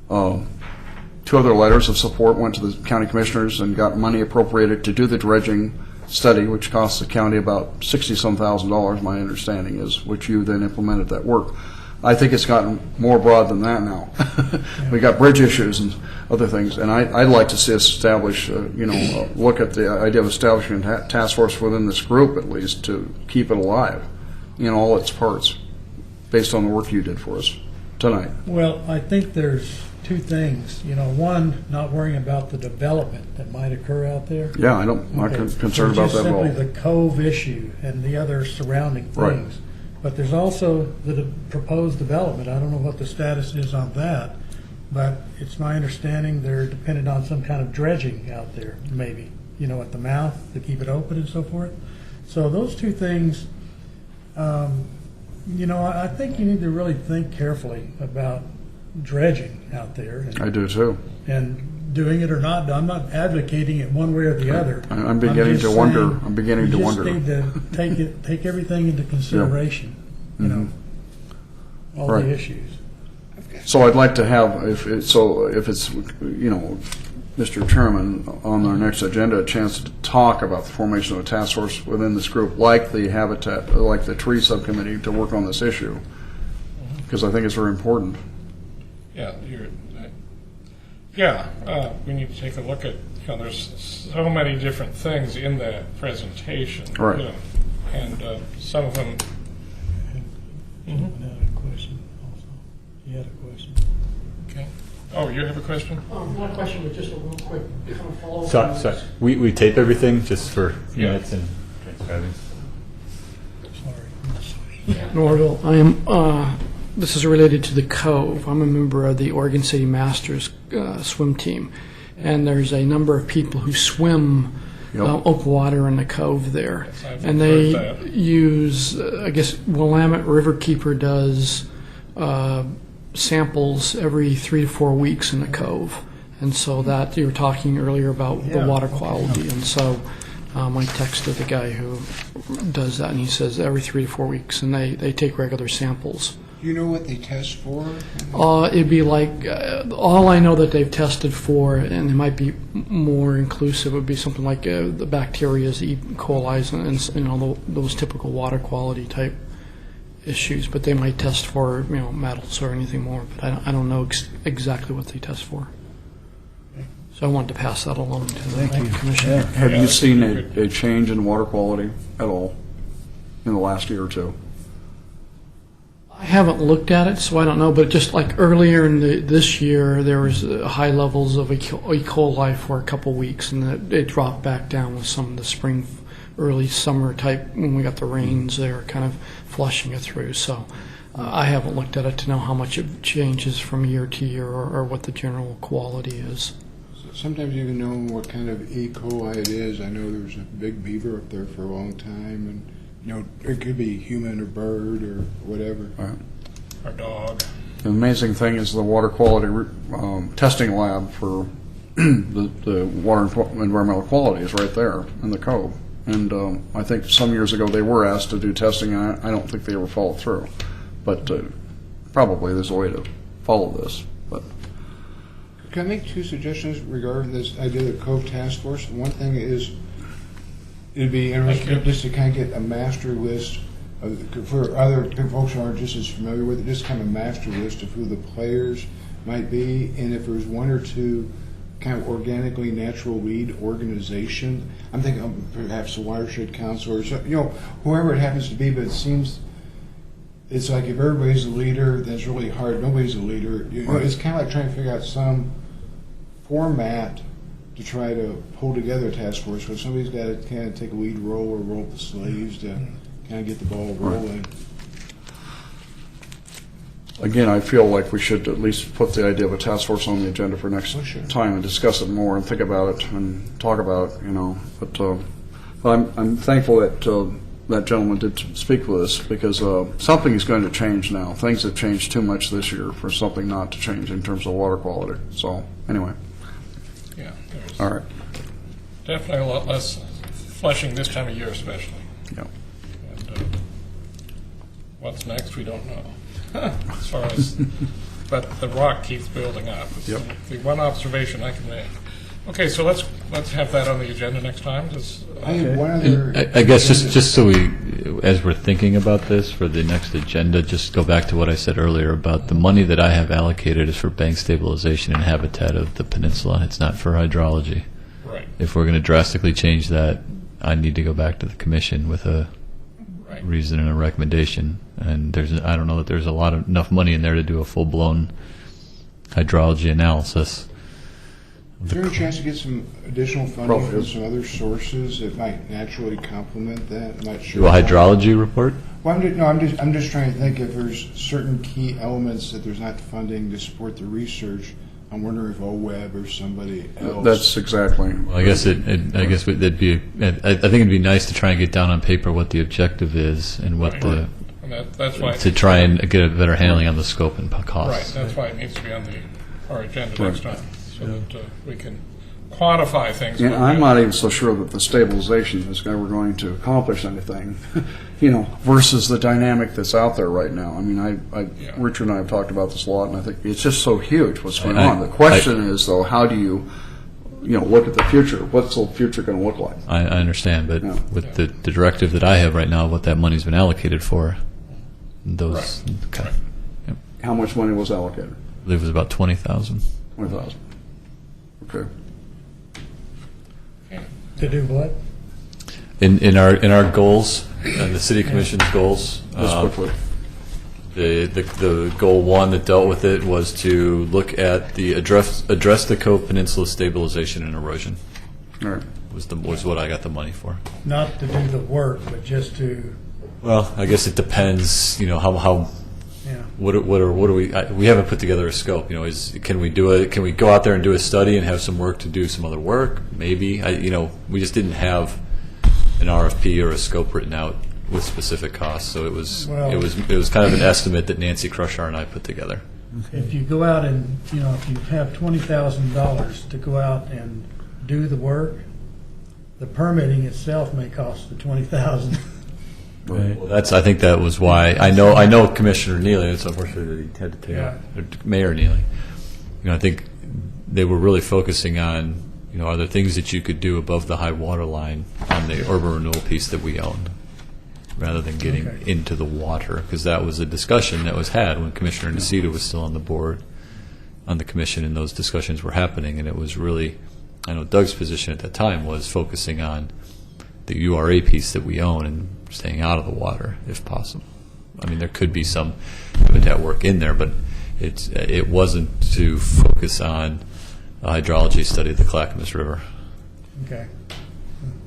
2 other letters of support went to the county commissioners and got money appropriated to do the dredging study, which cost the county about $60,000, my understanding is, which you then implemented that work. I think it's gotten more broad than that now. We got bridge issues and other things, and I'd like to see us establish, look at the idea of establishing a task force within this group at least to keep it alive in all its parts, based on the work you did for us tonight. Well, I think there's two things. One, not worrying about the development that might occur out there. Yeah, I'm not concerned about that at all. Just simply the cove issue and the other surrounding things. Right. But there's also the proposed development. I don't know what the status is on that, but it's my understanding they're dependent on some kind of dredging out there, maybe, at the mouth to keep it open and so forth. So those two things, I think you need to really think carefully about dredging out there. I do too. And doing it or not, I'm not advocating it one way or the other. I'm beginning to wonder. We just need to take everything into consideration. All Right. the issues. So I'd like to have, if it's, Mr. Chairman, on our next agenda, a chance to talk about the formation of a task force within this group, like the tree subcommittee, to work on this issue, because I think it's very important. We need to take a look at, there's so many different things in that presentation. Right. And some of them. I had a question also. You had a question. Okay. Oh, you have a question? Not a question, but just a real quick kind of follow-up. Sorry. We tape everything just for minutes and transcribing. Sorry. Norville, I am. This is related to the Cove. I'm a member of the Oregon City Masters swim team, and there's a number of people who swim open water in the Cove there, and they use. I guess Willamette Riverkeeper does samples every 3 to 4 weeks in the Cove, and so that you were talking earlier about the water quality, and so. I texted the guy who does that, and he says every 3 to 4 weeks, and they take regular samples. Do you know what they test for? It'd be like, all I know that they've tested for, and it might be more inclusive, would be something like the bacterias, E. coli, and all those typical water quality type issues, but they might test for, metals or anything more, but I don't know exactly what they test for. So I wanted to pass that along to the Commissioner. Have you seen a change in water quality at all in the last year or two? I haven't looked at it, so I don't know, but just like earlier in this year, there was high levels of E. coli for a couple weeks, and it dropped back down with some of the spring, early summer type, when we got the rains, they were kind of flushing it through. So I haven't looked at it to know how much it changes from year to year or what the general quality is. Sometimes you even know what kind of E. coli it is. I know there was a big beaver up there for a long time, and it could be human or bird or whatever. Right. Or dog. The amazing thing is the water quality testing lab for the water and environmental quality is right there in the Cove. And I think some years ago they were asked to do testing, and I don't think they ever followed through. But probably there's a way to follow this. But Can I make 2 suggestions regarding this idea of the Cove Task Force? One thing is, it'd be interesting just to kind of get a master list for other folks who aren't just as familiar with it, just kind of a master list of who the players might be, and if there's 1 or 2 kind of organically natural lead organization. I'm thinking of perhaps the Watershed Council or whoever it happens to be, but it seems it's like if everybody's a leader, then it's really hard. Nobody's a leader. It's kind of like trying to figure out some format to try to pull together a task force where somebody's got to kind of take a lead role or roll up the sleeves to kind of get the ball rolling. again, I feel like we should at least put the idea of a task force on the agenda for next time and discuss it more and think about it and talk about it, But I'm thankful that that gentleman did speak with us because something is going to change now. Things have changed too much this year for something not to change in terms of water quality. So, anyway. Yeah. All right. Definitely a lot less flushing this time of year especially. Yeah. And what's next, we don't know. As far as, but the rock keeps building up. It's the one observation I can make. Okay, so let's have that on the agenda next time. I have one other. I guess just so we, as we're thinking about this for the next agenda, just go back to what I said earlier about the money that I have allocated is for bank stabilization and habitat of the peninsula. It's not for hydrology. Right. If we're going to drastically change that, I need to go back to the commission with a Right. reason and a recommendation. And I don't know that there's enough money in there to do a full-blown hydrology analysis. Is there a chance to get some additional funding Probably from is. some other sources that might naturally complement that? I'm not sure. Do a hydrology report? Well, I'm just trying to think if there's certain key elements that there's not funding to support the research. I'm wondering if OWEB or somebody else. That's exactly. Well, I guess that'd be. I think it'd be nice to try and get down on paper what the objective is and what Right. And that's why to try and get a better handling on the scope and right. costs. That's why it needs to be on our agenda next time, so that we can quantify things. And I'm not even so sure that the stabilization is we're going to accomplish anything, versus the dynamic that's out there right now. I mean, Yeah. Richard and I have talked about this a lot, and I think it's just so huge what's going I- on. The question is, though, how do you, look at the future? What's the future going to look like? I understand, but Yeah. with the directive that I have right now, what that money's been allocated for, those, okay, How much money was allocated? I believe it was about 20,000. 20,000. Okay. To do what? In our goals, the city commission's goals. Just quickly. The goal one that dealt with it was to look at the address the Cove Peninsula stabilization and erosion. All right. Was what I got the money for. Not to do the work, but just to, Well, I guess it depends. How yeah. what are we haven't put together a scope. Can we do it? Can we go out there and do a study and have some work to do some other work? Maybe. We just didn't have an RFP or a scope written out with specific costs. So it was kind of an estimate that Nancy Crushar and I put together. If you go out and, if you have $20,000 to go out and do the work, the permitting itself may cost the $20,000. Well, I think that was why I know Commissioner Neely. It's unfortunate that he had to take Yeah. or Mayor Neely. I think they were really focusing on are there things that you could do above the high water line on the urban renewal piece that we own, rather than getting into the water, because that was a discussion that was had when Commissioner Nacita was still on the board, on the commission, and those discussions were happening, and it was really, I know Doug's position at that time was focusing on the URA piece that we own and staying out of the water if possible. I mean, there could be some habitat work in there, but it wasn't to focus on a hydrology study of the Clackamas River. Okay.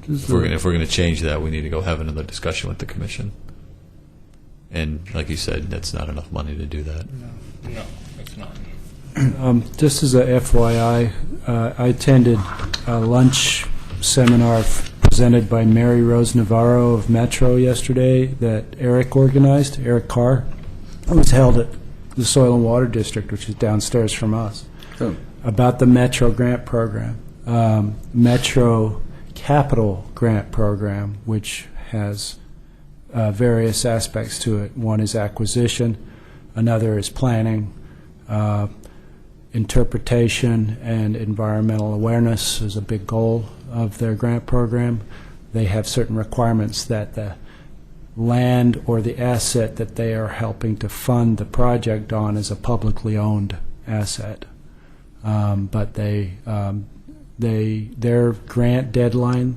If we're going to change that, we need to go have another discussion with the commission. And like you said, that's not enough money to do that. No, it's not. Just as a FYI, I attended a lunch seminar presented by Mary Rose Navarro of Metro yesterday that Eric organized, Eric Carr. It was held at the Soil and Water District, which is downstairs from us, about the Metro grant program. Metro Capital Grant Program, which has various aspects to it. One is acquisition, another is planning, interpretation, and environmental awareness is a big goal of their grant program. They have certain requirements that the land or the asset that they are helping to fund the project on is a publicly owned asset. But their grant deadline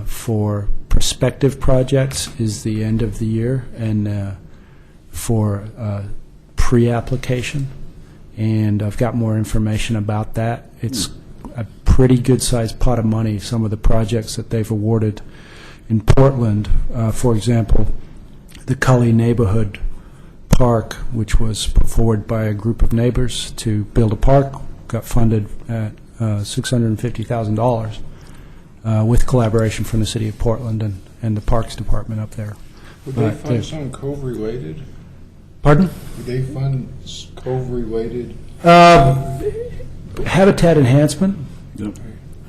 for prospective projects is the end of the year, and for pre-application. And I've got more information about that. It's a pretty good-sized pot of money. Some of the projects that they've awarded in Portland, for example, the Cully Neighborhood Park, which was put forward by a group of neighbors to build a park, got funded at $650,000 with collaboration from the city of Portland and the Parks Department up there. Would they fund something Cove-related? Pardon? Would they fund Cove-related? Habitat enhancement. Yep.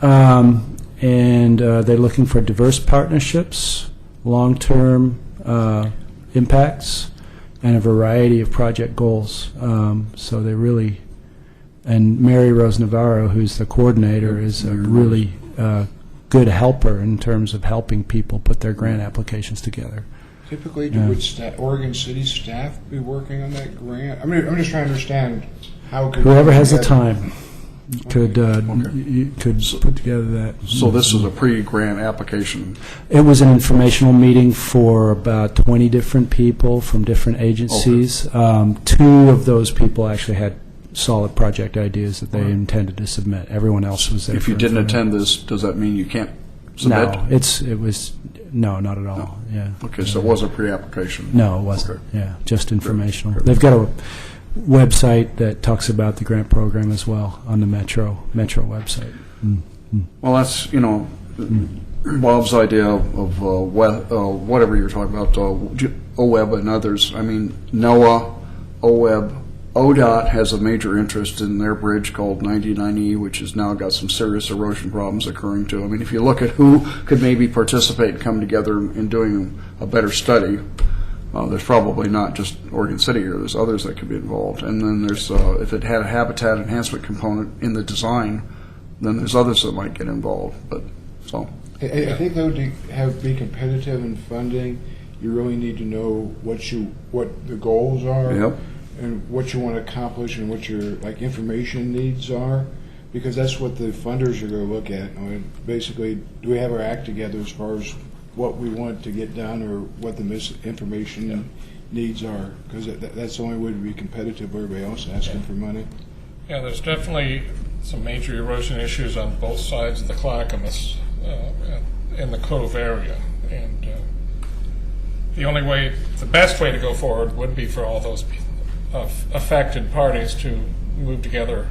And they're looking for diverse partnerships, long-term impacts, and a variety of project goals. So they really, and Mary Rose Navarro, who's the coordinator, is a really good helper in terms of helping people put their grant applications together. Typically, Yeah. would Oregon City staff be working on that grant? I mean, I'm just trying to understand how could Whoever has the together- time could put together that. So this is a pre-grant application. It was an informational meeting for about 20 different people from different agencies. Two of those people actually had solid project ideas that they intended to submit. Everyone else was there. If you for didn't information. attend this, does that mean you can't submit? No, not at all. Yeah. Okay, so it was a pre-application. No, it wasn't. Okay. Yeah, just informational. They've got a website that talks about the grant program as well on the Metro website. Well, that's, Bob's idea of whatever you're talking about, OWEB and others. I mean, NOAA, OWEB, ODOT has a major interest in their bridge called 99E, which has now got some serious erosion problems occurring too. I mean, if you look at who could maybe participate and come together in doing a better study, there's probably not just Oregon City here. There's others that could be involved. And then there's, if it had a habitat enhancement component in the design, then there's others that might get involved. But so I think though to be competitive in funding, you really need to know what the goals are. Yep. And what you want to accomplish and what your information needs are, because that's what the funders are going to look at. Basically, do we have our act together as far as what we want to get done or what the information needs are? Because that's the only way to be competitive with everybody else asking for money. Yeah, there's definitely some major erosion issues on both sides of the Clackamas in the Cove area. And the best way to go forward would be for all those affected parties to move together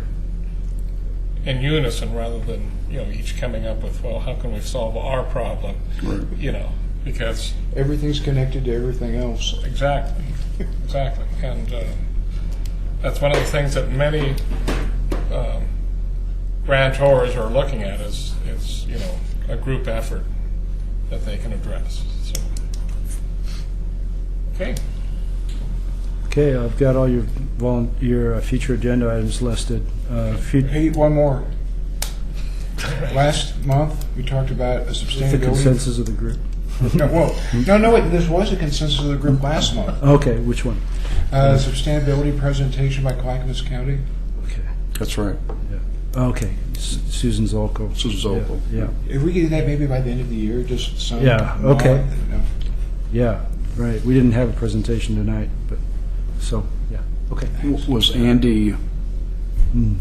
in unison rather than each coming up with, well, how can we solve our problem? Right. Because everything's connected to everything else. Exactly, and that's one of the things that many grantors are looking at is a group effort that they can address. So, okay. Okay, I've got all your future agenda items listed. Hey, one more. Last month, we talked about a The sustainability... consensus of the group. This was a consensus of the group last month. Okay, which one? Sustainability presentation by Clackamas County. Okay. that's right. Okay, Susan Zolko. Susan Zolko. Yeah. If we could do that maybe by the end of the year, just some... okay. Yeah, right. We didn't have a presentation tonight, but, so, yeah, okay. Was Andy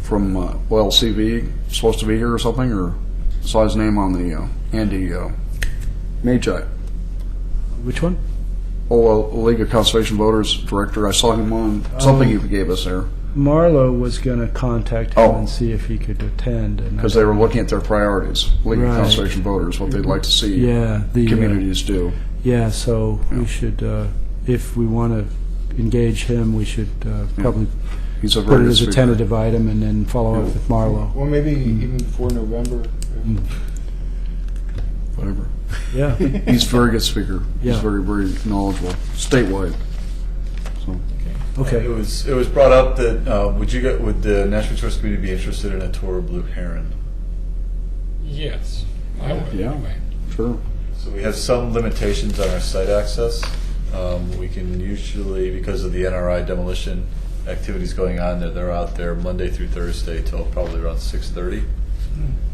from OLCV supposed to be here or something, or saw his name on the Andy Magi? Which one? League of Conservation Voters Director. I saw him on something you gave us there. Marlo was going to contact him and see if he could attend. Because they were looking at their priorities, League Right. of Conservation Voters, what they'd like to see communities do. Yeah, so we should, if we want to engage him, we should probably He's a put very it good as a speaker. tentative item and then follow up with Marlo. Well, maybe even before November. Whatever. Yeah. He's a very good speaker. He's Yeah. very, very knowledgeable, statewide. So. Okay. It was brought up that would the National Resource Committee be interested in a tour of Blue Heron? Yes, I would Yeah. anyway. Sure. So we have some limitations on our site access. We can usually, because of the NRI demolition activities going on there, they're out there Monday through Thursday till probably around 6:30.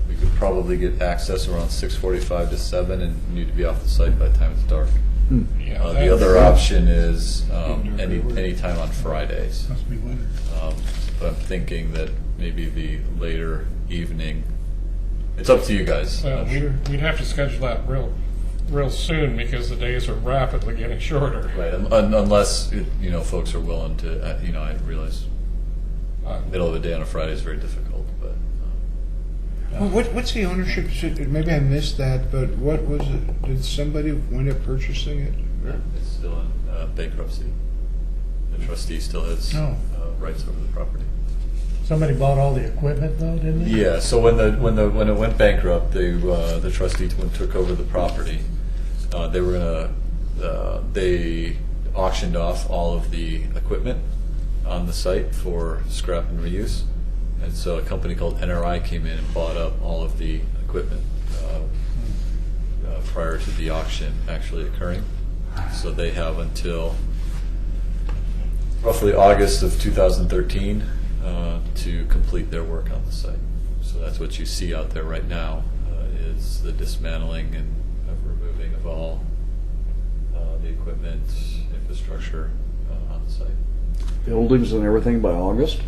We could probably get access around 6:45 to 7 and need to be off the site by the time it's dark. Yeah, The other option is any time on Fridays. Must be winter. But I'm thinking that maybe the later evening. It's up to you guys. Well, we'd have to schedule that real soon because the days are rapidly getting shorter. Right, unless folks are willing to. I realize middle of the day on a Friday is very difficult, but. Well, what's the ownership? Maybe I missed that, but what was it? Did somebody wind up purchasing it? It's still in bankruptcy. The trustee still has rights over the property. Somebody bought all the equipment though, didn't they? Yeah. So when it went bankrupt, the trustee took over the property. They auctioned off all of the equipment on the site for scrap and reuse, and so a company called NRI came in and bought up all of the equipment. prior to the auction actually occurring. So they have until roughly August of 2013 to complete their work on the site. So that's what you see out there right now, is the dismantling and removing of all the equipment, infrastructure on the site. Buildings and everything by August?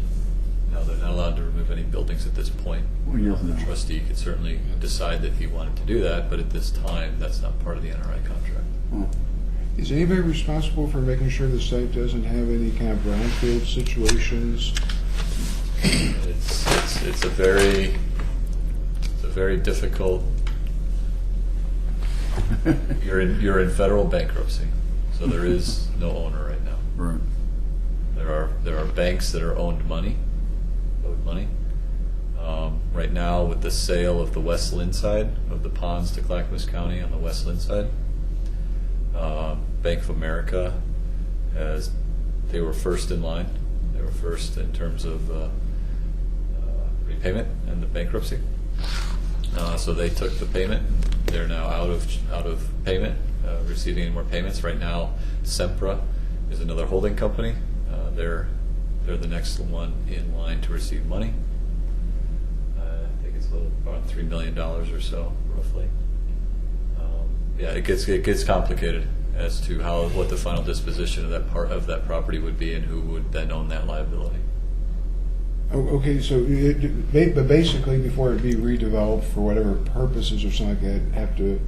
No, they're not allowed to remove any buildings at this point. Well, yeah. The trustee could certainly decide that he wanted to do that, but at this time, that's not part of the NRI contract. Is anybody responsible for making sure the site doesn't have any kind of brownfield situations? It's a very difficult. You're in federal bankruptcy, so there is no owner right now. Right. There are banks that are owed money. Right now, with the sale of the West Lynn side of the ponds to Clackamas County on the West Lynn side, Bank of America they were first in line. They were first in terms of repayment and the bankruptcy. So they took the payment. They're now out of payment, receiving any more payments. Right now, Sempra is another holding company. They're the next one in line to receive money. I think it's about $3 million or so, roughly. Yeah, it gets complicated as to what the final disposition of that property would be and who would then own that liability. Okay, so but basically, before it be redeveloped for whatever purposes or something like that, have to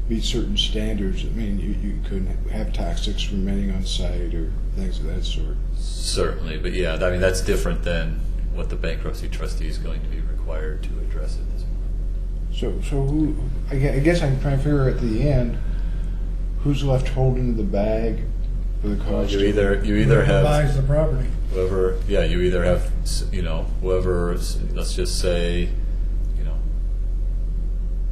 meet certain standards. I mean, you couldn't have toxics remaining on site or things of that sort. Certainly, but yeah, I mean, that's different than what the bankruptcy trustee is going to be required to address at this point. So who? I guess I'm trying to figure at the end who's left holding the bag for the cost. You either have buys the property. whoever. Yeah, you either have whoever. Let's just say,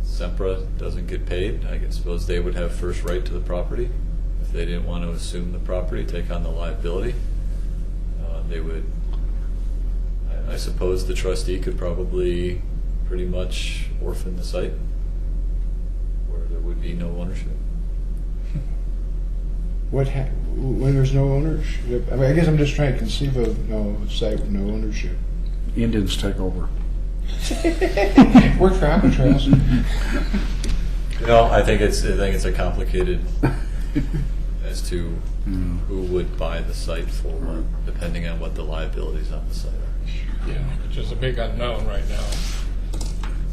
Sempra doesn't get paid. I suppose they would have first right to the property if they didn't want to assume the property, take on the liability. They would. I suppose the trustee could probably pretty much orphan the site, where there would be no ownership. When there's no ownership? I mean, I guess I'm just trying to conceive of a site with no ownership. Indians take over. We're Alcatraz. I think it's a complicated as to who would buy the site for what, depending on what the liabilities on the site are. Yeah, which is a big unknown right now.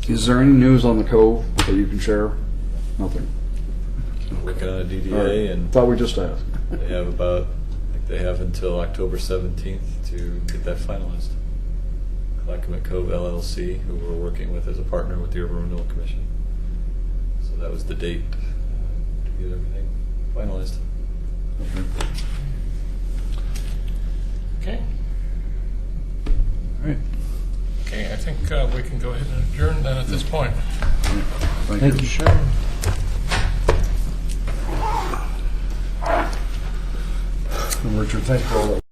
Is there any news on the Cove that you can share? Nothing. Working on a DDA, Right. and Thought we just asked. they have until October 17th to get that finalized. Clackamas Cove LLC, who we're working with as a partner with the Urban Renewal Commission. So that was the date to get everything finalized. Okay. All right. Okay, I think we can go ahead and adjourn then at this point. Thank you. Sure. Richard, thanks for all that.